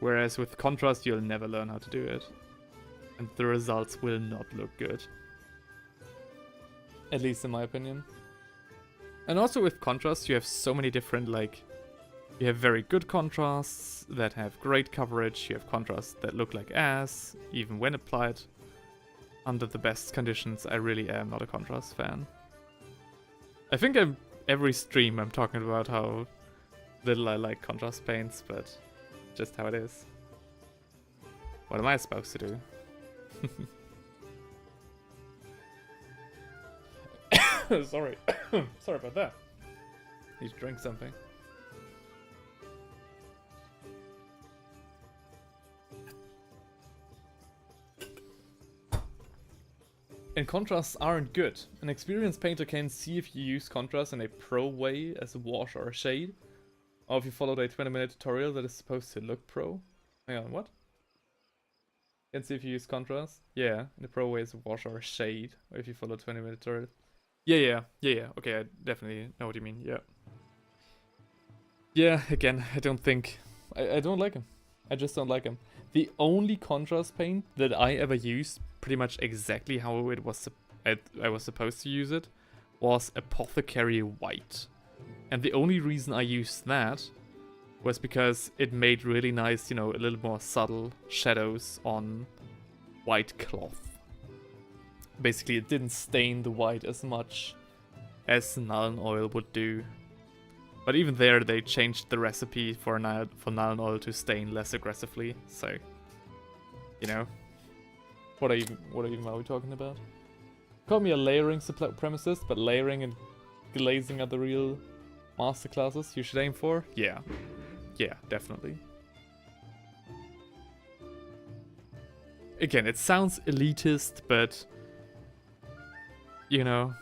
Whereas with contrast, you'll never learn how to do it. And the results will not look good. At least in my opinion. And also with contrast, you have so many different, like, you have very good contrasts that have great coverage, you have contrasts that look like ass, even when applied under the best conditions. I really am not a contrast fan. I think every stream I'm talking about how little I like contrast paints, but just how it is. What am I supposed to do? Sorry. Sorry about that. Need to drink something. And contrasts aren't good. An experienced painter can see if you use contrast in a pro way as a wash or a shade, or if you followed a 20-minute tutorial that is supposed to look pro. Hang on, what? Can see if you use contrast? Yeah, in a pro way as a wash or a shade, or if you follow 20-minute tutorial. Yeah. Okay, I definitely know what you mean, yeah. Yeah, again, I don't think... I don't like him. I just don't like him. The only contrast paint that I ever used, pretty much exactly how it was I was supposed to use it, was Apothecary White. And the only reason I used that was because it made really nice, you know, a little more subtle shadows on white cloth. Basically, it didn't stain the white as much as Nuln Oil would do. But even there, they changed the recipe for Nuln Oil to stain less aggressively, so, you know. What even are we talking about? Call me a layering supremacist, but layering and glazing are the real masterclasses you should aim for? Yeah. Yeah, definitely. Again, it sounds elitist, but, you know,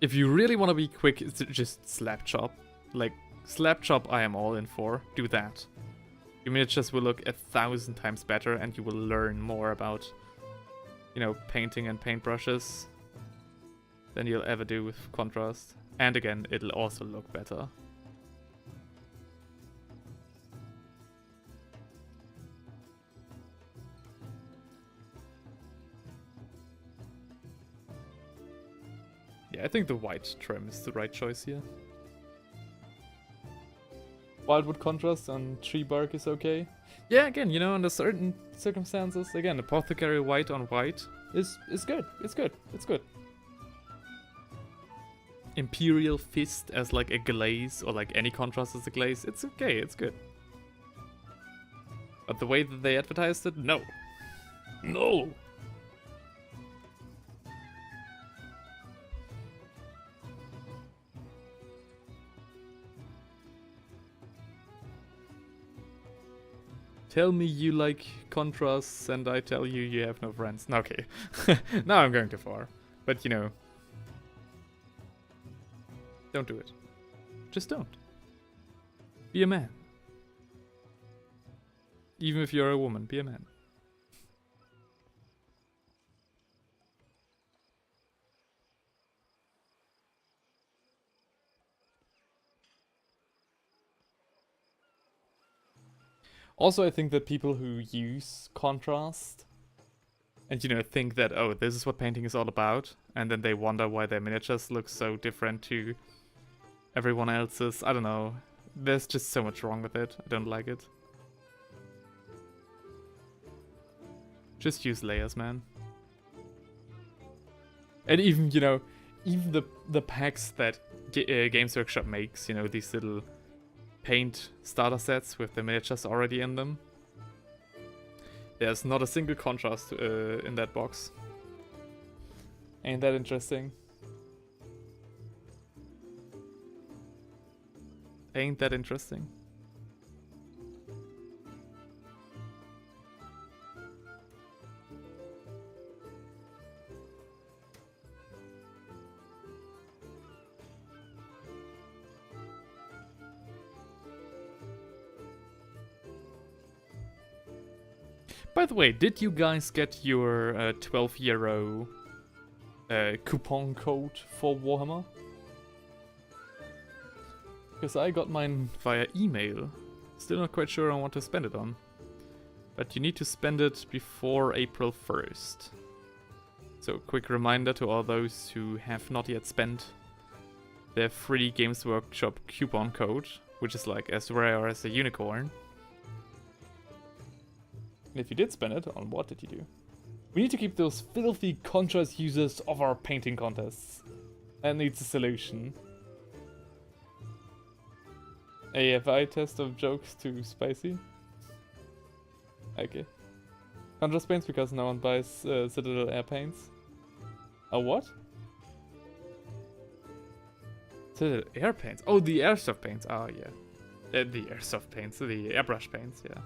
if you really want to be quick, it's just slap chop. Like, slap chop I am all in for. Do that. Your miniatures will look 1,000 times better and you will learn more about, you know, painting and paintbrushes than you'll ever do with contrast. And again, it'll also look better. Yeah, I think the white trim is the right choice here. Wildwood contrast on tree bark is okay. Yeah, again, you know, under certain circumstances, again, Apothecary White on white is good. It's good. It's good. Imperial Fist as like a glaze, or like any contrast as a glaze, it's okay, it's good. But the way that they advertised it, no. No! Tell me you like contrasts and I tell you you have no friends. No, okay. Now I'm going too far. But you know. Don't do it. Just don't. Be a man. Even if you're a woman, be a man. Also, I think that people who use contrast and, you know, think that, oh, this is what painting is all about, and then they wonder why their miniatures look so different to everyone else's. I don't know. There's just so much wrong with it. I don't like it. Just use layers, man. And even, you know, even the packs that Games Workshop makes, you know, these little paint starter sets with the miniatures already in them. There's not a single contrast in that box. Ain't that interesting? Ain't that interesting? By the way, did you guys get your €12 coupon code for Warhammer? Because I got mine via email. Still not quite sure on what to spend it on. But you need to spend it before April 1st. So quick reminder to all those who have not yet spent their free Games Workshop coupon code, which is like as rare as a unicorn. And if you did spend it, on what did you do? We need to keep those filthy contrast users off our painting contests. That needs a solution. AFI test of jokes too spicy? Okay. Contrast paints because no one buys Citadel air paints. A what? Citadel air paints? Oh, the airsoft paints. Oh, yeah. The airsoft paints, the airbrush paints, yeah.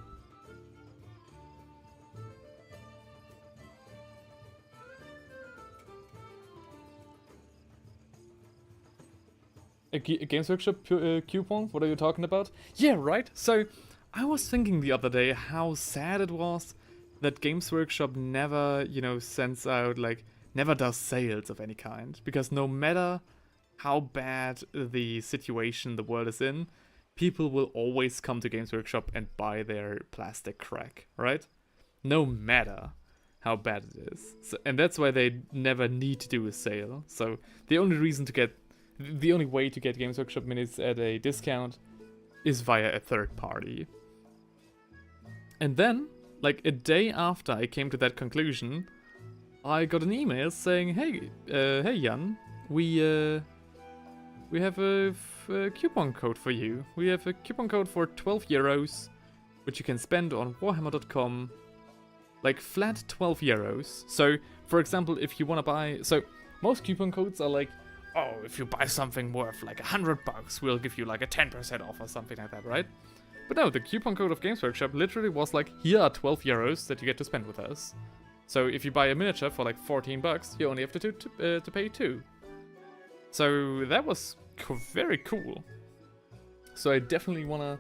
A Games Workshop coupon? What are you talking about? Yeah, right? So, I was thinking the other day how sad it was that Games Workshop never, you know, sends out, like, never does sales of any kind. Because no matter how bad the situation the world is in, people will always come to Games Workshop and buy their plastic crack, right? No matter how bad it is. So, and that's why they never need to do a sale. So, the only way to get Games Workshop minis at a discount is via a third party. And then, like a day after I came to that conclusion, I got an email saying, "Hey, hey Jan, we have a coupon code for you. We have a coupon code for €12, which you can spend on Warhammer.com, like flat €12. So, for example, if you want to buy, so most coupon codes are like, oh, if you buy something worth like $100, we'll give you like a 10% off or something like that, right? But no, the coupon code of Games Workshop literally was like, here are €12 that you get to spend with us. So if you buy a miniature for like $14, you only have to pay 2. So that was very cool. So I definitely wanna,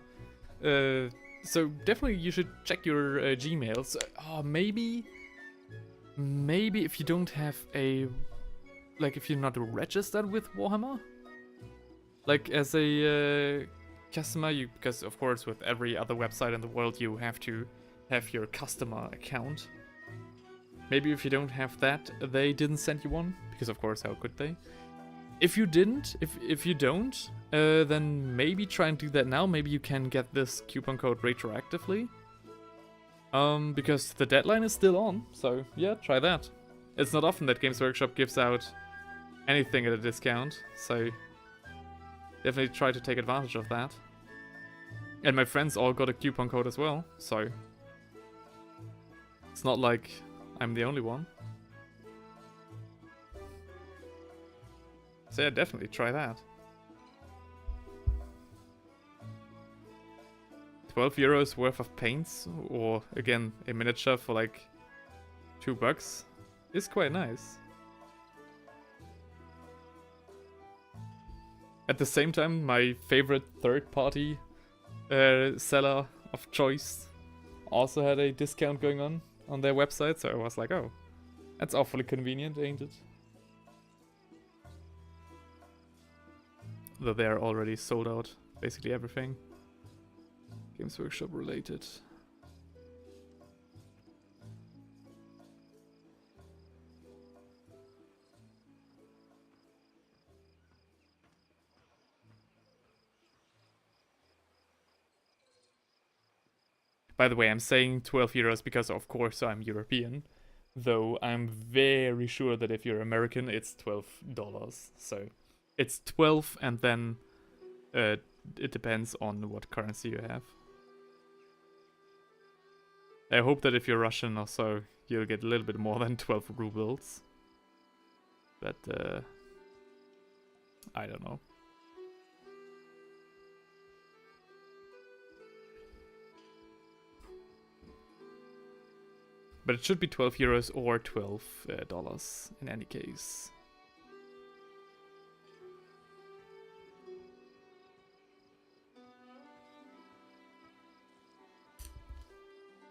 so definitely you should check your Gmails. Oh, maybe if you don't have a, like if you're not registered with Warhammer, like as a customer, because of course with every other website in the world you have to have your customer account. Maybe if you don't have that, they didn't send you one, because of course how could they? If you didn't, if you don't, then maybe try and do that now. Maybe you can get this coupon code retroactively. Because the deadline is still on, so yeah, try that. It's not often that Games Workshop gives out anything at a discount, so definitely try to take advantage of that. And my friends all got a coupon code as well, so it's not like I'm the only one. So yeah, definitely try that. €12 worth of paints, or again, a miniature for like $2 is quite nice. At the same time, my favorite third-party seller of choice also had a discount going on their website, so I was like, oh, that's awfully convenient, ain't it? Though they're already sold out, basically everything. Games Workshop related. By the way, I'm saying €12 because of course I'm European, though I'm very sure that if you're American it's $12. So it's 12 and then it depends on what currency you have. I hope that if you're Russian also you'll get a little bit more than 12 rubles. But I don't know. But it should be €12 or $12 in any case.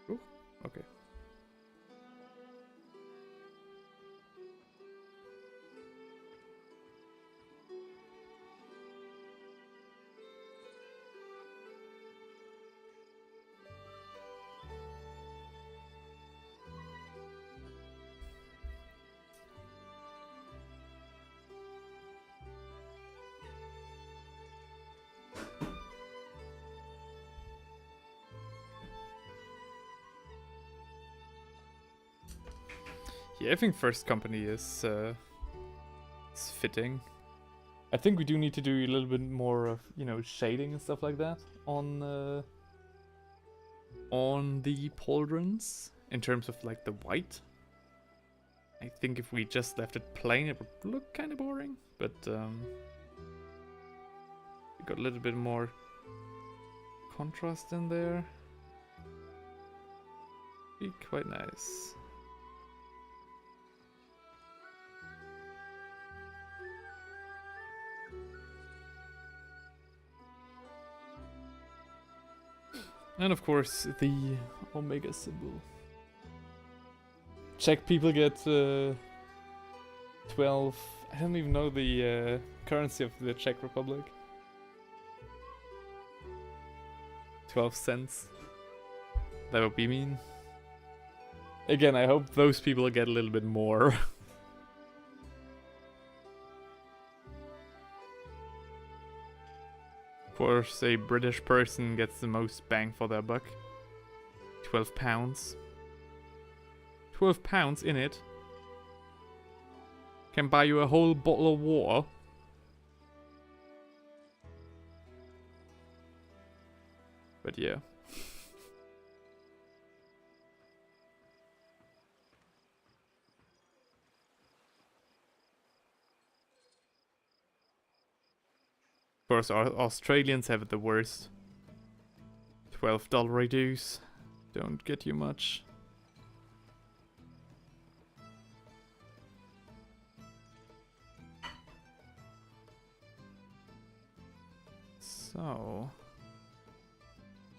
Ooh, okay. Yeah, I think first company is fitting. I think we do need to do a little bit more of, you know, shading and stuff like that on the pauldrons in terms of like the white. I think if we just left it plain, it would look kind of boring. But we got a little bit more contrast in there. Be quite nice. And of course, the Omega symbol. Czech people get 12... I don't even know the currency of the Czech Republic. 12 cents. That would be mean. Again, I hope those people get a little bit more. Of course, a British person gets the most bang for their buck. £12. £12 in it can buy you a whole bottle of water. But yeah. Of course, our Australians have it the worst. $12 reduce. Don't get you much. So...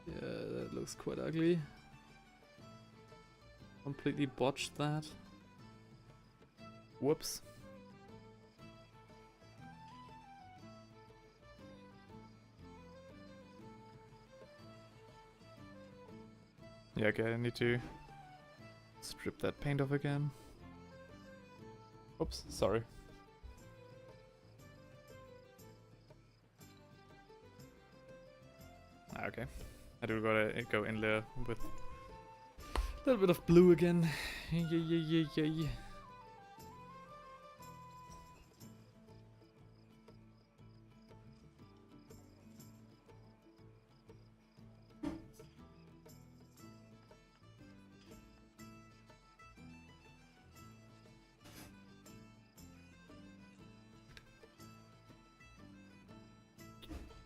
yeah, that looks quite ugly. Completely botched that. Whoops. Yeah, okay, I need to strip that paint off again. Oops, sorry. Okay. I do gotta go in there with a little bit of blue again. Yeah.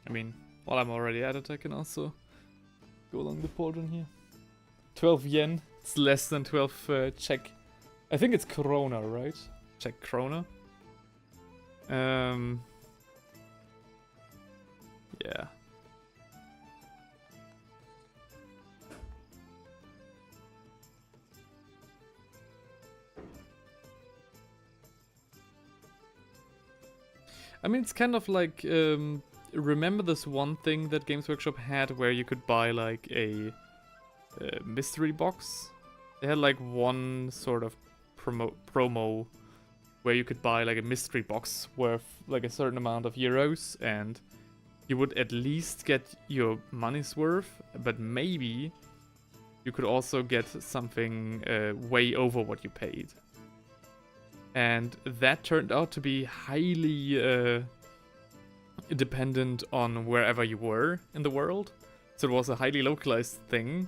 I mean, while I'm already at it, I can also go along the pauldron here. 12 yen. It's less than 12 Czech. I think it's krona, right? Czech krona. Yeah. I mean, it's kind of like, remember this one thing that Games Workshop had where you could buy like a mystery box? They had like one sort of promo where you could buy like a mystery box worth like a certain amount of euros, and you would at least get your money's worth, but maybe you could also get something way over what you paid. And that turned out to be highly dependent on wherever you were in the world. So it was a highly localized thing.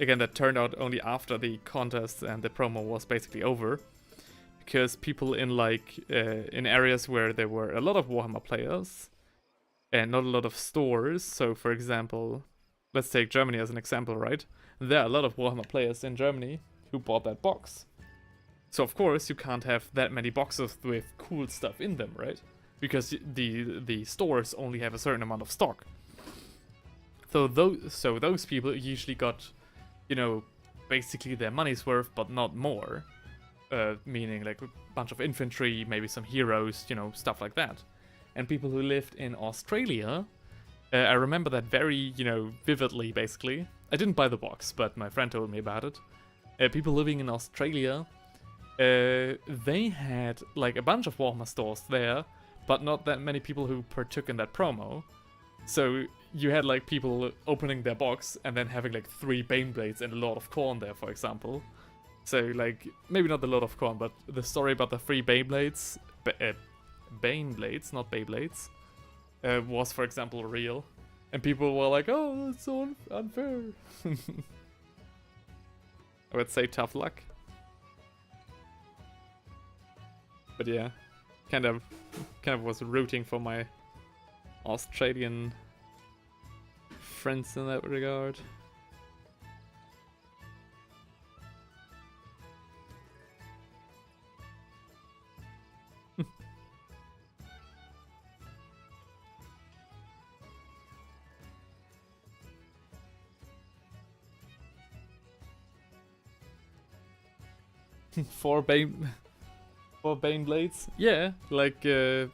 Again, that turned out only after the contest and the promo was basically over. Because people in like in areas where there were a lot of Warhammer players and not a lot of stores. So for example, let's take Germany as an example, right? There are a lot of Warhammer players in Germany who bought that box. So of course you can't have that many boxes with cool stuff in them, right? Because the stores only have a certain amount of stock. So those people usually got, you know, basically their money's worth, but not more. Meaning like a bunch of infantry, maybe some heroes, you know, stuff like that. And people who lived in Australia, I remember that very, you know, vividly, basically. I didn't buy the box, but my friend told me about it. People living in Australia, they had like a bunch of Warhammer stores there, but not that many people who partook in that promo. So you had like people opening their box and then having like 3 Baneblades and a lot of corn there, for example. So like, maybe not a lot of corn, but the story about the 3 Baneblades, Baneblades, not Beyblades, was, for example, real. And people were like, oh, that's so unfair. I would say tough luck. But yeah, kind of was rooting for my Australian friends in that regard. Four Baneblades? Yeah, like there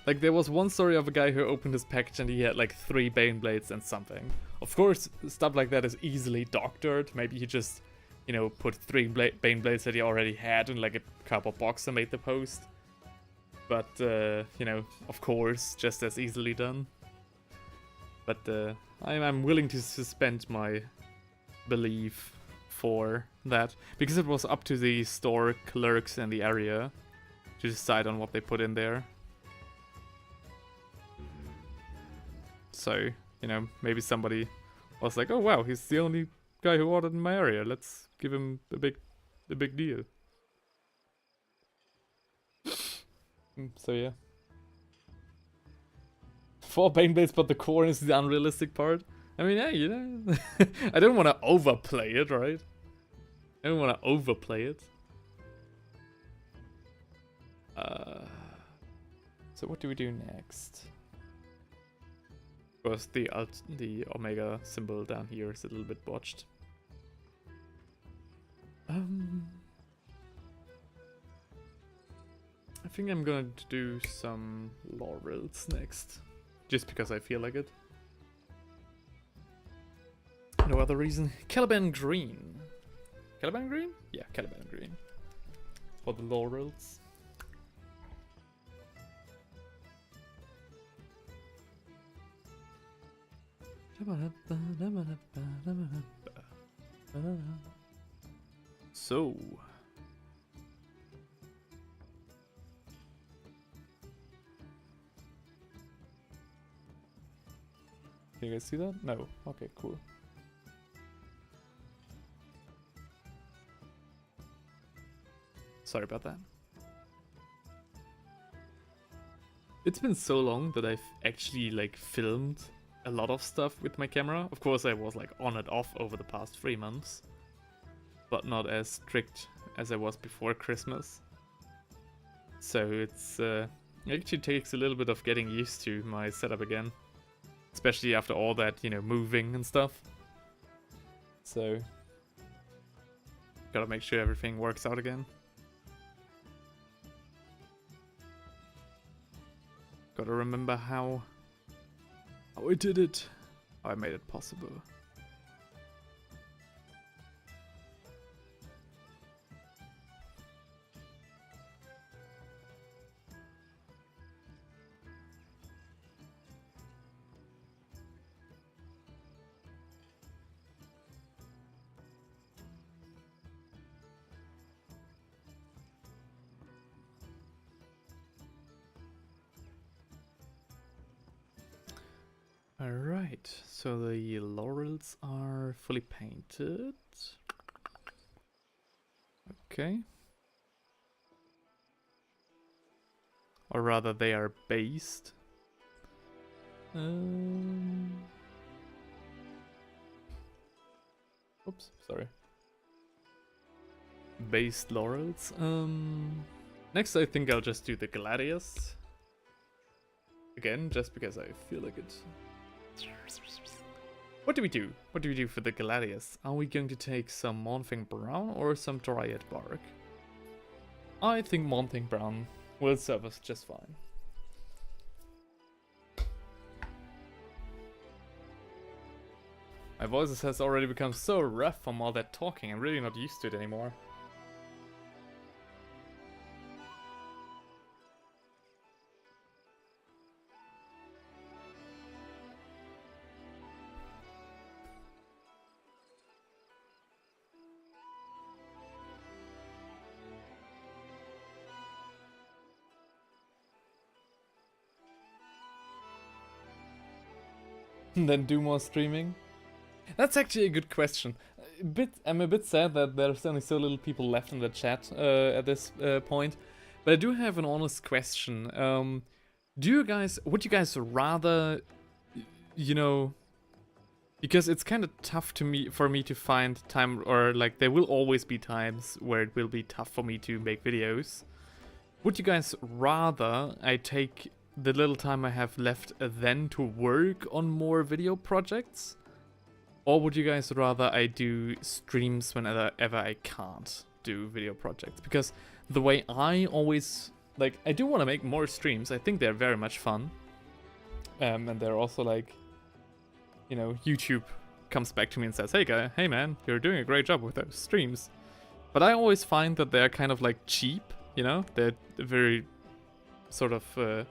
was one story of a guy who opened his package and he had like 3 Baneblades and something. Of course, stuff like that is easily doctored. Maybe he just, you know, put 3 Baneblades that he already had in like a cardboard box and made the post. But, you know, of course, just as easily done. But I'm willing to suspend my belief for that, because it was up to the store clerks in the area to decide on what they put in there. So, you know, maybe somebody was like, oh wow, he's the only guy who ordered in my area, let's give him a big deal. So yeah. 4 Baneblades, but the corn is the unrealistic part. I mean, yeah, you know, I don't want to overplay it, right? I don't want to overplay it. So what do we do next? Of course, the Omega symbol down here is a little bit botched. I think I'm gonna do some laurels next, just because I feel like it. No other reason. Caliban Green. Caliban Green? Yeah, Caliban Green. For the laurels. So. Can you guys see that? No. Okay, cool. Sorry about that. It's been so long that I've actually like filmed a lot of stuff with my camera. Of course, I was like on and off over the past 3 months, but not as strict as I was before Christmas. So it's it actually takes a little bit of getting used to my setup again, especially after all that, you know, moving and stuff. So gotta make sure everything works out again. Gotta remember how I did it, how I made it possible. Alright, so the laurels are fully painted. Okay. Or rather, they are based. Oops, sorry. Based laurels. Next I think I'll just do the gladius. Again, just because I feel like it. What do we do? What do we do for the gladius? Are we going to take some Monthing Brown or some Dryad Bark? I think Monthing Brown will serve us just fine. My voice has already become so rough from all that talking, I'm really not used to it anymore. And then do more streaming? That's actually a good question. I'm a bit sad that there's only so little people left in the chat at this point. But I do have an honest question. Would you guys rather, you know, because it's kind of tough for me to find time, or like there will always be times where it will be tough for me to make videos. Would you guys rather I take the little time I have left then to work on more video projects? Or would you guys rather I do streams whenever I can't do video projects? Because the way I always, like, I do want to make more streams. I think they're very much fun. And they're also like, you know, YouTube comes back to me and says, hey man, you're doing a great job with those streams. But I always find that they're kind of like cheap, you know? They're a very sort of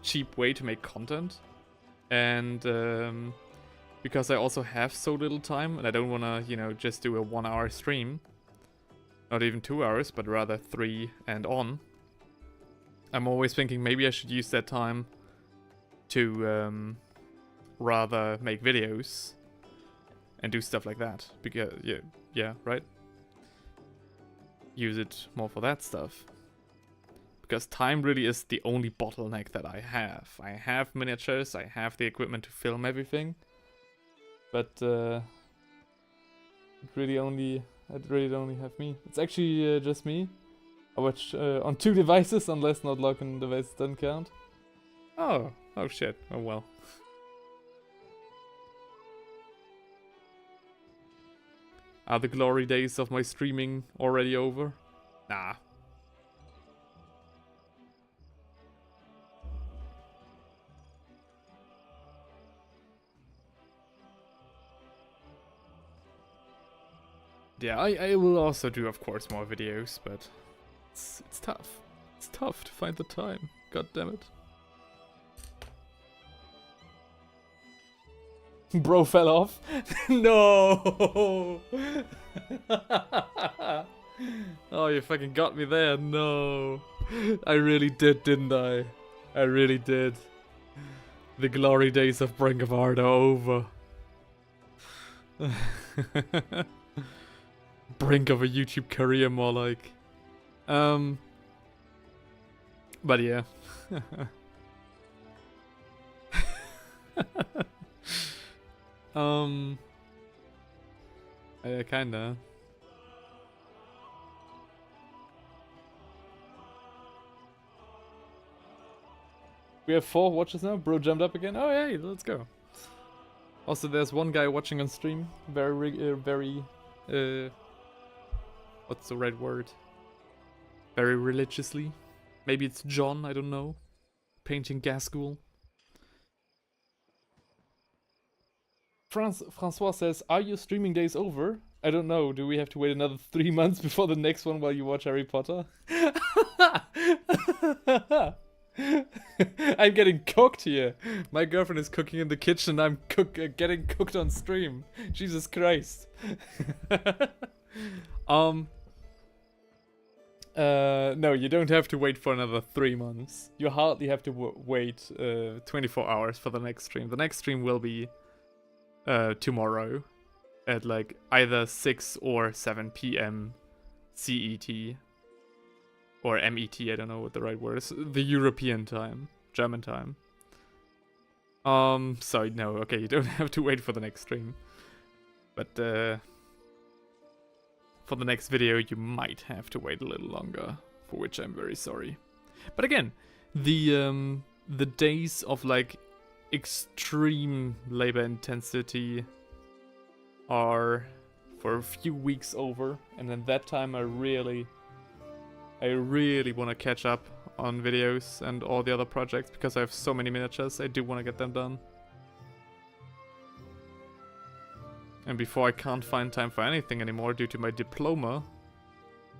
cheap way to make content. And because I also have so little time and I don't want to, you know, just do a 1 hour stream. Not even 2 hours, but rather 3 and on. I'm always thinking maybe I should use that time to rather make videos and do stuff like that. Because, yeah, right? Use it more for that stuff. Because time really is the only bottleneck that I have. I have miniatures, I have the equipment to film everything. But it really only have me. It's actually just me. I watch on 2 devices, unless not locking devices doesn't count. Oh shit. Oh well. Are the glory days of my streaming already over? Nah. Yeah, I will also do, of course, more videos, but it's tough. It's tough to find the time. God damn it. Bro fell off? No! Oh, you fucking got me there. No. I really did, didn't I? I really did. The glory days of Brink of Art are over. Brink of a YouTube career, more like. But yeah. Kinda. We have 4 watches now. Bro jumped up again. Oh yeah, let's go. Also, there's one guy watching on stream. Very, what's the right word? Very religiously. Maybe it's John, I don't know. Painting Gascoul. Francois says, are your streaming days over? I don't know. Do we have to wait another 3 months before the next one while you watch Harry Potter? I'm getting cooked here. My girlfriend is cooking in the kitchen. I'm getting cooked on stream. Jesus Christ. No, you don't have to wait for another 3 months. You hardly have to wait 24 hours for the next stream. The next stream will be tomorrow at like either 6 or 7 p.m. CET. Or MET, I don't know what the right word is. The European time. German time. So no, okay, you don't have to wait for the next stream. But for the next video you might have to wait a little longer, for which I'm very sorry. But again, the days of like extreme labor intensity are for a few weeks over, and then that time I really want to catch up on videos and all the other projects because I have so many miniatures. I do want to get them done. And before I can't find time for anything anymore due to my diploma,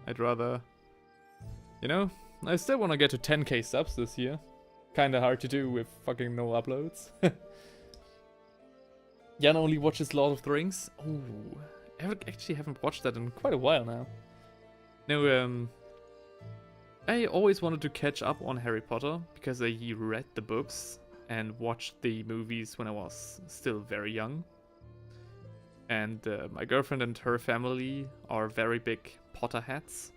I'd rather, you know, I still want to get to 10k subs this year. Kinda hard to do with fucking no uploads. Jan only watches Lord of the Rings. Oh, I actually haven't watched that in quite a while now. No, I always wanted to catch up on Harry Potter because I read the books and watched the movies when I was still very young. And my girlfriend and her family are very big Potterheads.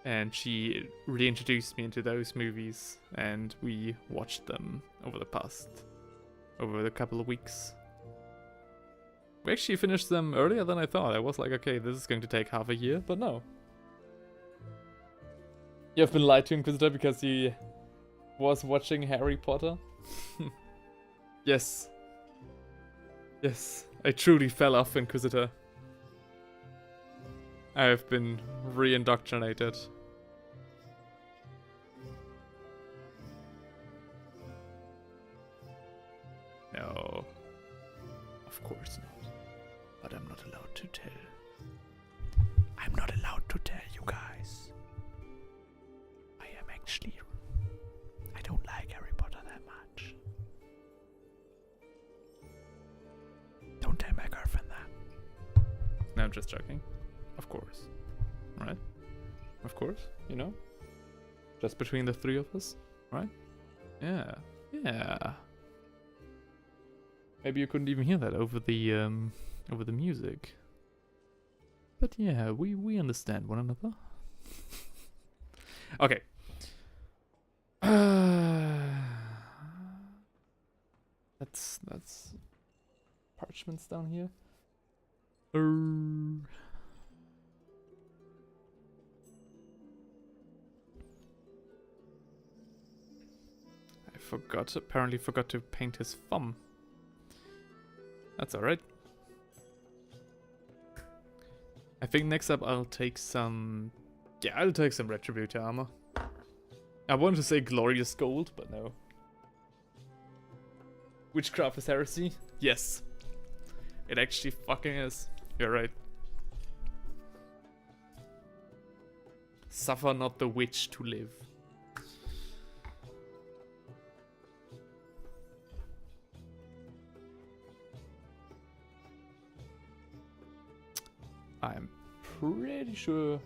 And she reintroduced me into those movies and we watched them over the couple of weeks. We actually finished them earlier than I thought. I was like, okay, this is going to take half a year, but no. You have been lied to, Inquisitor, because he was watching Harry Potter? Yes. Yes, I truly fell off, Inquisitor. I have been re-indoctrinated. No. Of course not. But I'm not allowed to tell. I'm not allowed to tell you guys. Actually, I don't like Harry Potter that much. Don't tell my girlfriend that. No, I'm just joking. Of course. Right? Of course, you know? Just between the 3 of us, right? Yeah. Yeah. Maybe you couldn't even hear that over the music. But yeah, we understand one another. Okay. That's parchments down here. Apparently forgot to paint his thumb. That's alright. I think next up I'll take some Retributor armor. I wanted to say glorious gold, but no. Witchcraft is heresy? Yes. It actually fucking is. You're right. Suffer not the witch to live. I'm pretty sure.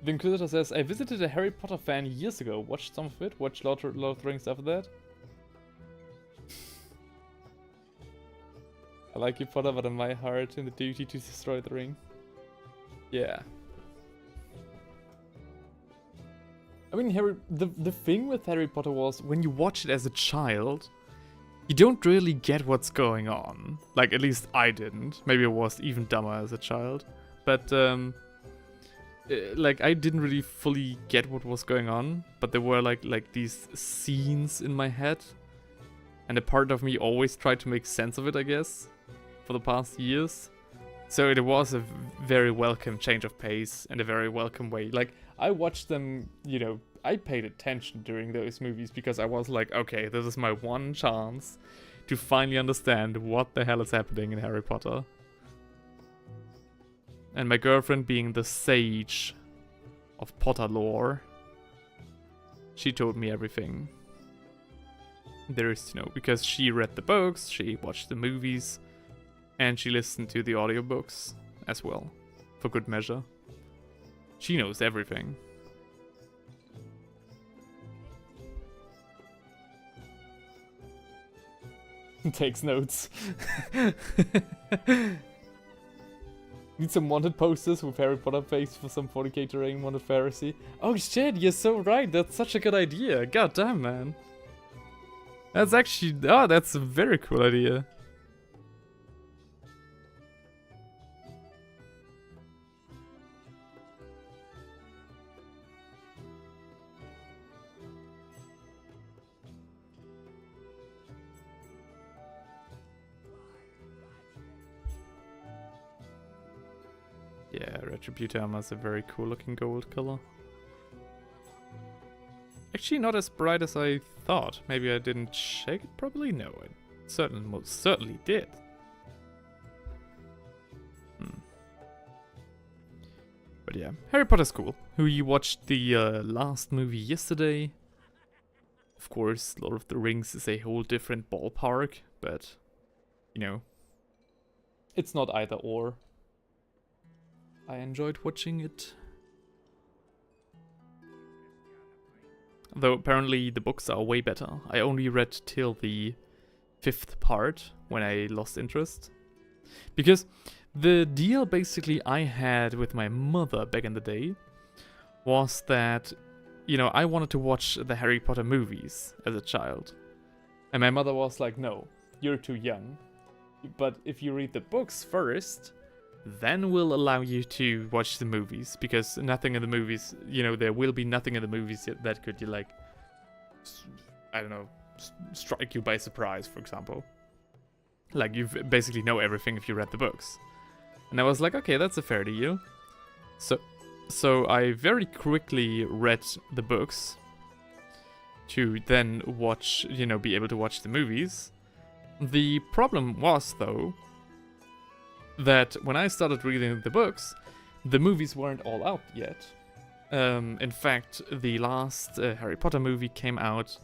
The Inquisitor says, I visited a Harry Potter fan years ago. Watched some of it. Watched Lord of the Rings after that. I like you, Potter, but in my heart, in the duty to destroy the ring. Yeah. I mean, the thing with Harry Potter was, when you watch it as a child, you don't really get what's going on. Like, at least I didn't. Maybe I was even dumber as a child. But, like, I didn't really fully get what was going on. But there were, like these scenes in my head. And a part of me always tried to make sense of it, I guess, for the past years. So it was a very welcome change of pace and a very welcome way. Like, I watched them, you know, I paid attention during those movies because I was like, okay, this is my one chance to finally understand what the hell is happening in Harry Potter. And my girlfriend, being the sage of Potter lore, she told me everything there is to know, because she read the books, she watched the movies, and she listened to the audiobooks as well, for good measure. She knows everything. Takes notes. Need some wanted posters with Harry Potter face for some 40k terrain wanted Pharisee. Oh shit, you're so right, that's such a good idea. God damn, man. That's actually, oh, that's a very cool idea. Yeah, Retributor armor is a very cool looking gold color. Actually not as bright as I thought. Maybe I didn't shake it properly? No, I most certainly did. But yeah, Harry Potter's cool. We watched the last movie yesterday. Of course, Lord of the Rings is a whole different ballpark, but, you know, it's not either or. I enjoyed watching it. Though apparently the books are way better. I only read till the 5th part when I lost interest. Because the deal basically I had with my mother back in the day was that, you know, I wanted to watch the Harry Potter movies as a child. And my mother was like, no, you're too young. But if you read the books first, then we'll allow you to watch the movies, because nothing in the movies, you know, there will be nothing in the movies that could, like, I don't know, strike you by surprise, for example. Like, you basically know everything if you read the books. And I was like, okay, that's a fair deal. So I very quickly read the books to then watch, you know, be able to watch the movies. The problem was, though, that when I started reading the books, the movies weren't all out yet. In fact, the last Harry Potter movie came out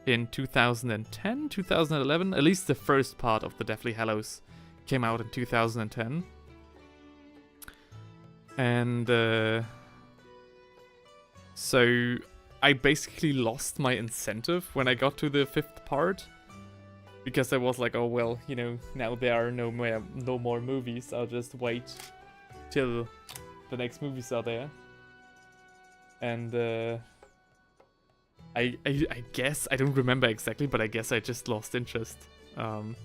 in 2010, 2011. At least the first part of the Deathly Hallows came out in 2010. And so I basically lost my incentive when I got to the 5th part. Because I was like, oh well, you know, now there are no more movies. I'll just wait till the next movies are there. And I guess, I don't remember exactly, but I guess I just lost interest in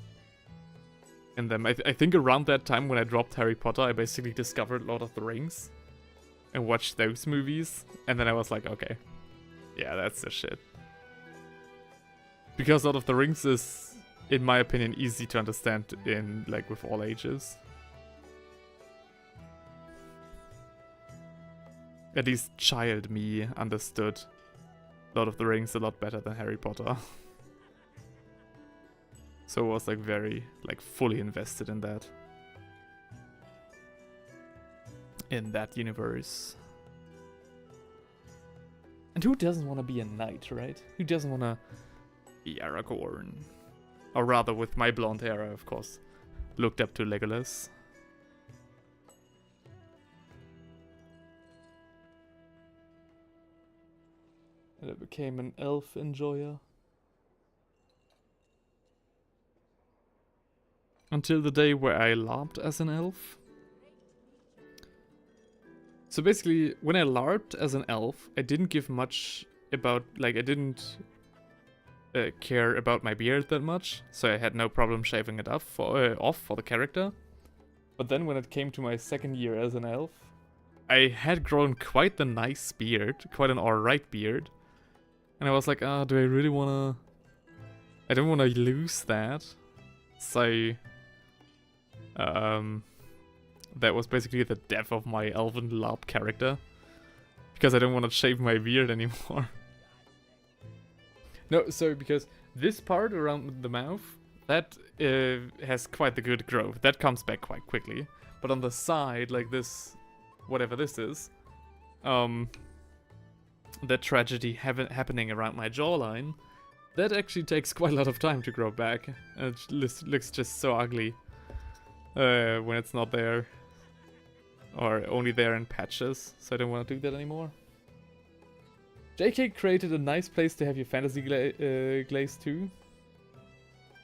them. I think around that time when I dropped Harry Potter, I basically discovered Lord of the Rings and watched those movies. And then I was like, okay, yeah, that's the shit. Because Lord of the Rings is, in my opinion, easy to understand in, like, with all ages. At least child me understood Lord of the Rings a lot better than Harry Potter. So I was, like, very, like, fully invested in that. In that universe. And who doesn't want to be a knight, right? Who doesn't want to be Aragorn? Or rather, with my blonde hair, I, of course, looked up to Legolas. And I became an elf enjoyer. Until the day where I LARPed as an elf. So basically, when I LARPed as an elf, I didn't give much about, like, I didn't care about my beard that much, so I had no problem shaving it off for the character. But then when it came to my second year as an elf, I had grown quite the nice beard, quite an alright beard. And I was like, ah, do I really wanna... I don't wanna lose that. So... that was basically the death of my elven LARP character. Because I don't want to shave my beard anymore. No, so because this part around the mouth, that has quite the good growth. That comes back quite quickly. But on the side, like this, whatever this is, the tragedy happening around my jawline, that actually takes quite a lot of time to grow back. And it looks just so ugly when it's not there. Or only there in patches, so I don't want to do that anymore. JK created a nice place to have your fantasy glaze too.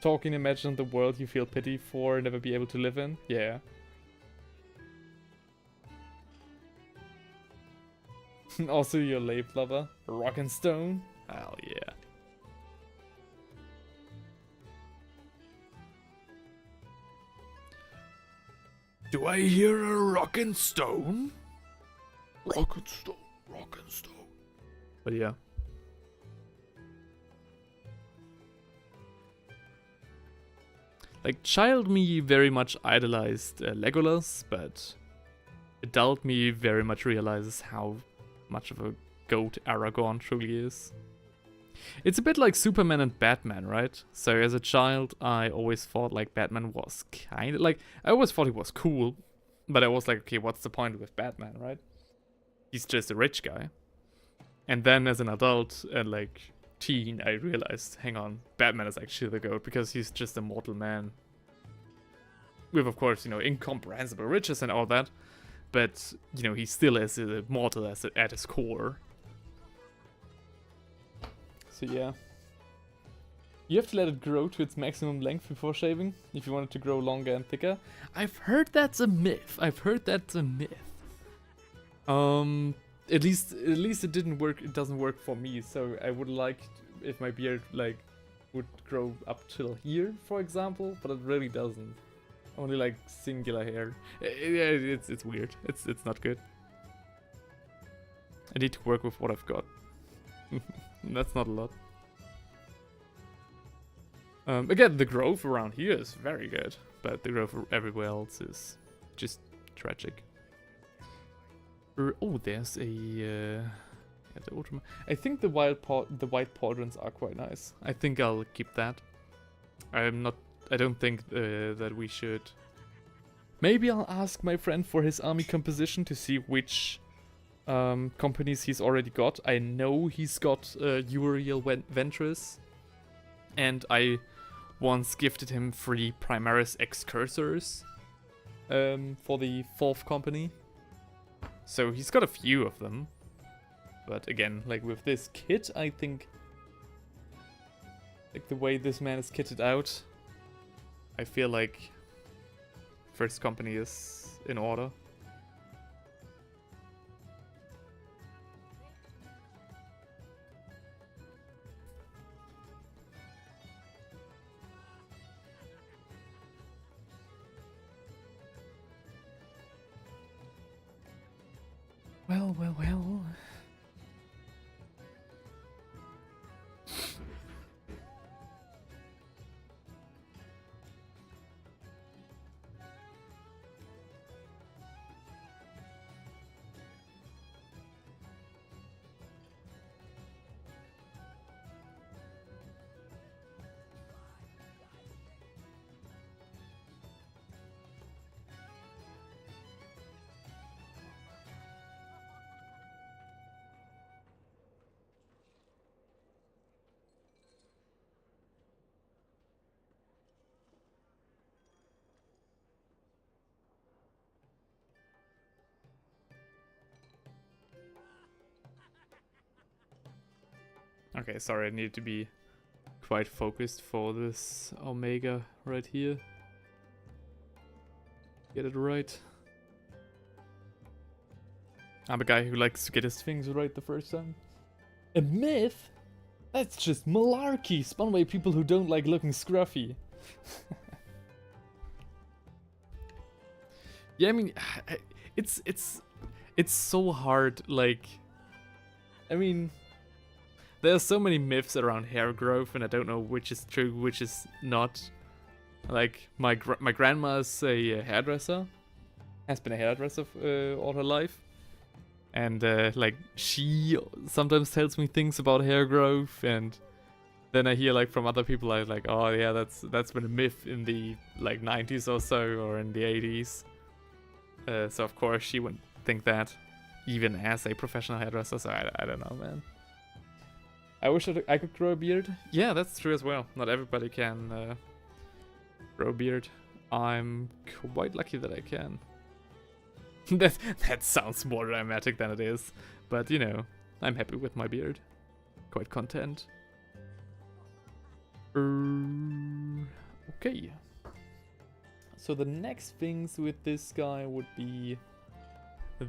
Talking, imagine the world you feel pity for and never be able to live in. Yeah. Also your lave lover, rock and stone. Hell yeah. Do I hear a rock and stone? Rock and stone, rock and stone. But yeah. Like, child me very much idolized Legolas, but adult me very much realizes how much of a goat Aragorn truly is. It's a bit like Superman and Batman, right? So as a child, I always thought like Batman was kind of like, I always thought he was cool, but I was like, okay, what's the point with Batman, right? He's just a rich guy. And then as an adult and like teen, I realized, hang on, Batman is actually the GOAT because he's just a mortal man. With, of course, you know, incomprehensible riches and all that. But, you know, he still is a mortal at his core. So yeah. You have to let it grow to its maximum length before shaving, if you want it to grow longer and thicker. I've heard that's a myth. At least it didn't work. It doesn't work for me. So I would like if my beard like would grow up till here, for example, but it really doesn't. Only like singular hair. It's weird. It's not good. I need to work with what I've got. That's not a lot. Again, the growth around here is very good, but the growth everywhere else is just tragic. Oh, there's a the Ultraman. I think the white pauldrons are quite nice. I think I'll keep that. I don't think that we should. Maybe I'll ask my friend for his army composition to see which companies he's already got. I know he's got Uriel Ventress, and I once gifted him 3 Primaris Excursors for the 4th company. So he's got a few of them. But again, like with this kit, I think like the way this man is kitted out, I feel like 1st company is in order. Well. Okay, sorry, I need to be quite focused for this Omega right here. Get it right. I'm a guy who likes to get his things right the first time. A myth? That's just malarkey, spun by people who don't like looking scruffy. Yeah, I mean, it's so hard, like, I mean, there are so many myths around hair growth, and I don't know which is true, which is not. Like, my grandma's a hairdresser, has been a hairdresser all her life, and like, she sometimes tells me things about hair growth, and then I hear like from other people like, oh yeah, that's been a myth in the like 90s or so, or in the 80s. So of course she wouldn't think that, even as a professional hairdresser. So I don't know, man. I wish I could grow a beard. Yeah, that's true as well. Not everybody can grow a beard. I'm quite lucky that I can. that sounds more dramatic than it is, but you know, I'm happy with my beard. Quite content. Okay. So the next things with this guy would be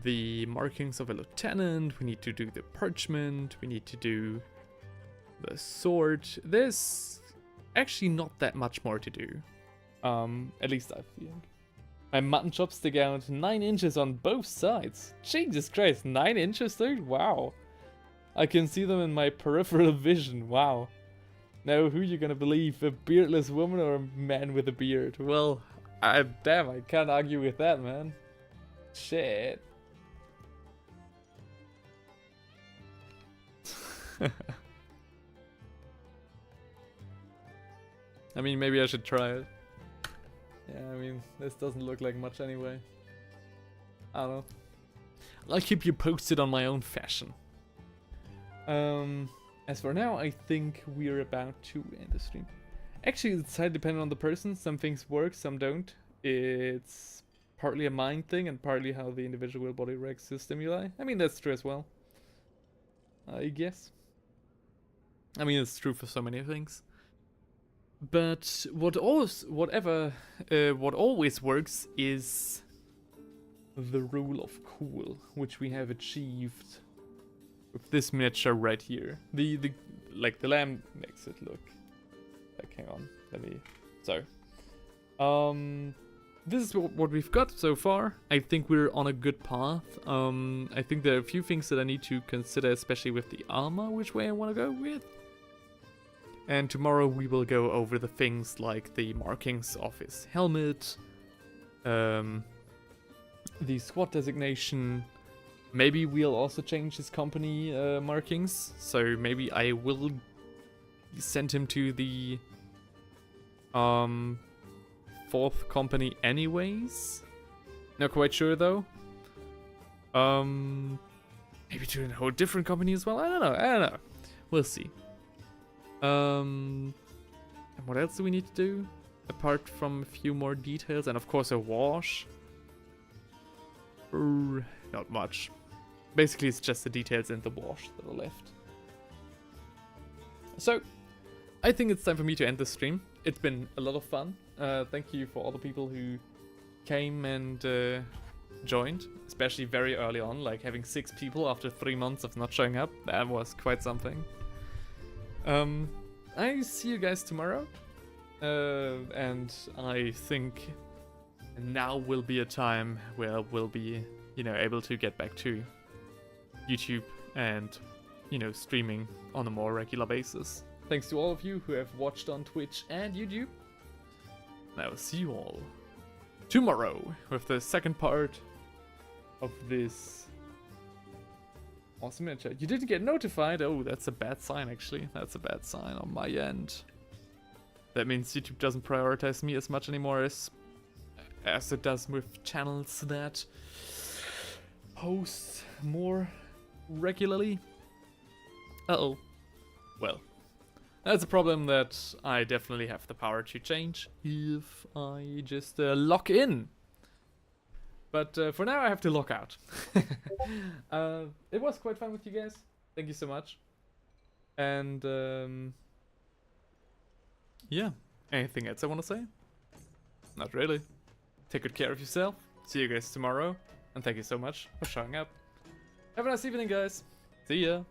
the markings of a lieutenant. We need to do the parchment. We need to do the sword. There's actually not that much more to do. At least I think. My mutton chops stick out 9 inches on both sides. Jesus Christ, 9 inches, dude? Wow. I can see them in my peripheral vision. Wow. Now, who you gonna believe? A beardless woman or a man with a beard? Well, damn, I can't argue with that, man. Shit. I mean, maybe I should try it. Yeah, I mean, this doesn't look like much anyway. I don't know. I'll keep you posted on my own fashion. As for now, I think we're about to end the stream. Actually, it's depending on the person. Some things work, some don't. It's partly a mind thing and partly how the individual body reacts to stimuli. I mean, that's true as well, I guess. I mean, it's true for so many things. But what always works is the rule of cool, which we have achieved with this miniature right here. The lamp makes it look like, hang on, this is what we've got so far. I think we're on a good path. I think there are a few things that I need to consider, especially with the armor, which way I want to go with. And tomorrow we will go over the things like the markings of his helmet, the squad designation. Maybe we'll also change his company markings. So maybe I will send him to the 4th company anyways. Not quite sure though. Maybe to a whole different company as well. I don't know. We'll see. And what else do we need to do? Apart from a few more details and of course a wash. Not much. Basically it's just the details and the wash that are left. So, I think it's time for me to end the stream. It's been a lot of fun. Thank you for all the people who came and joined, especially very early on, like having 6 people after 3 months of not showing up. That was quite something. I see you guys tomorrow, and I think now will be a time where we'll be, able to get back to YouTube and, streaming on a more regular basis. Thanks to all of you who have watched on Twitch and YouTube. And I will see you all tomorrow with the second part of this awesome miniature. You didn't get notified? Oh, that's a bad sign, actually. That's a bad sign on my end. That means YouTube doesn't prioritize me as much anymore as it does with channels that post more regularly. Uh-oh. Well, that's a problem that I definitely have the power to change if I just lock in. But for now, I have to lock out. It was quite fun with you guys. Thank you so much. And yeah, anything else I want to say? Not really. Take good care of yourself. See you guys tomorrow. And thank you so much for showing up. Have a nice evening, guys. See ya.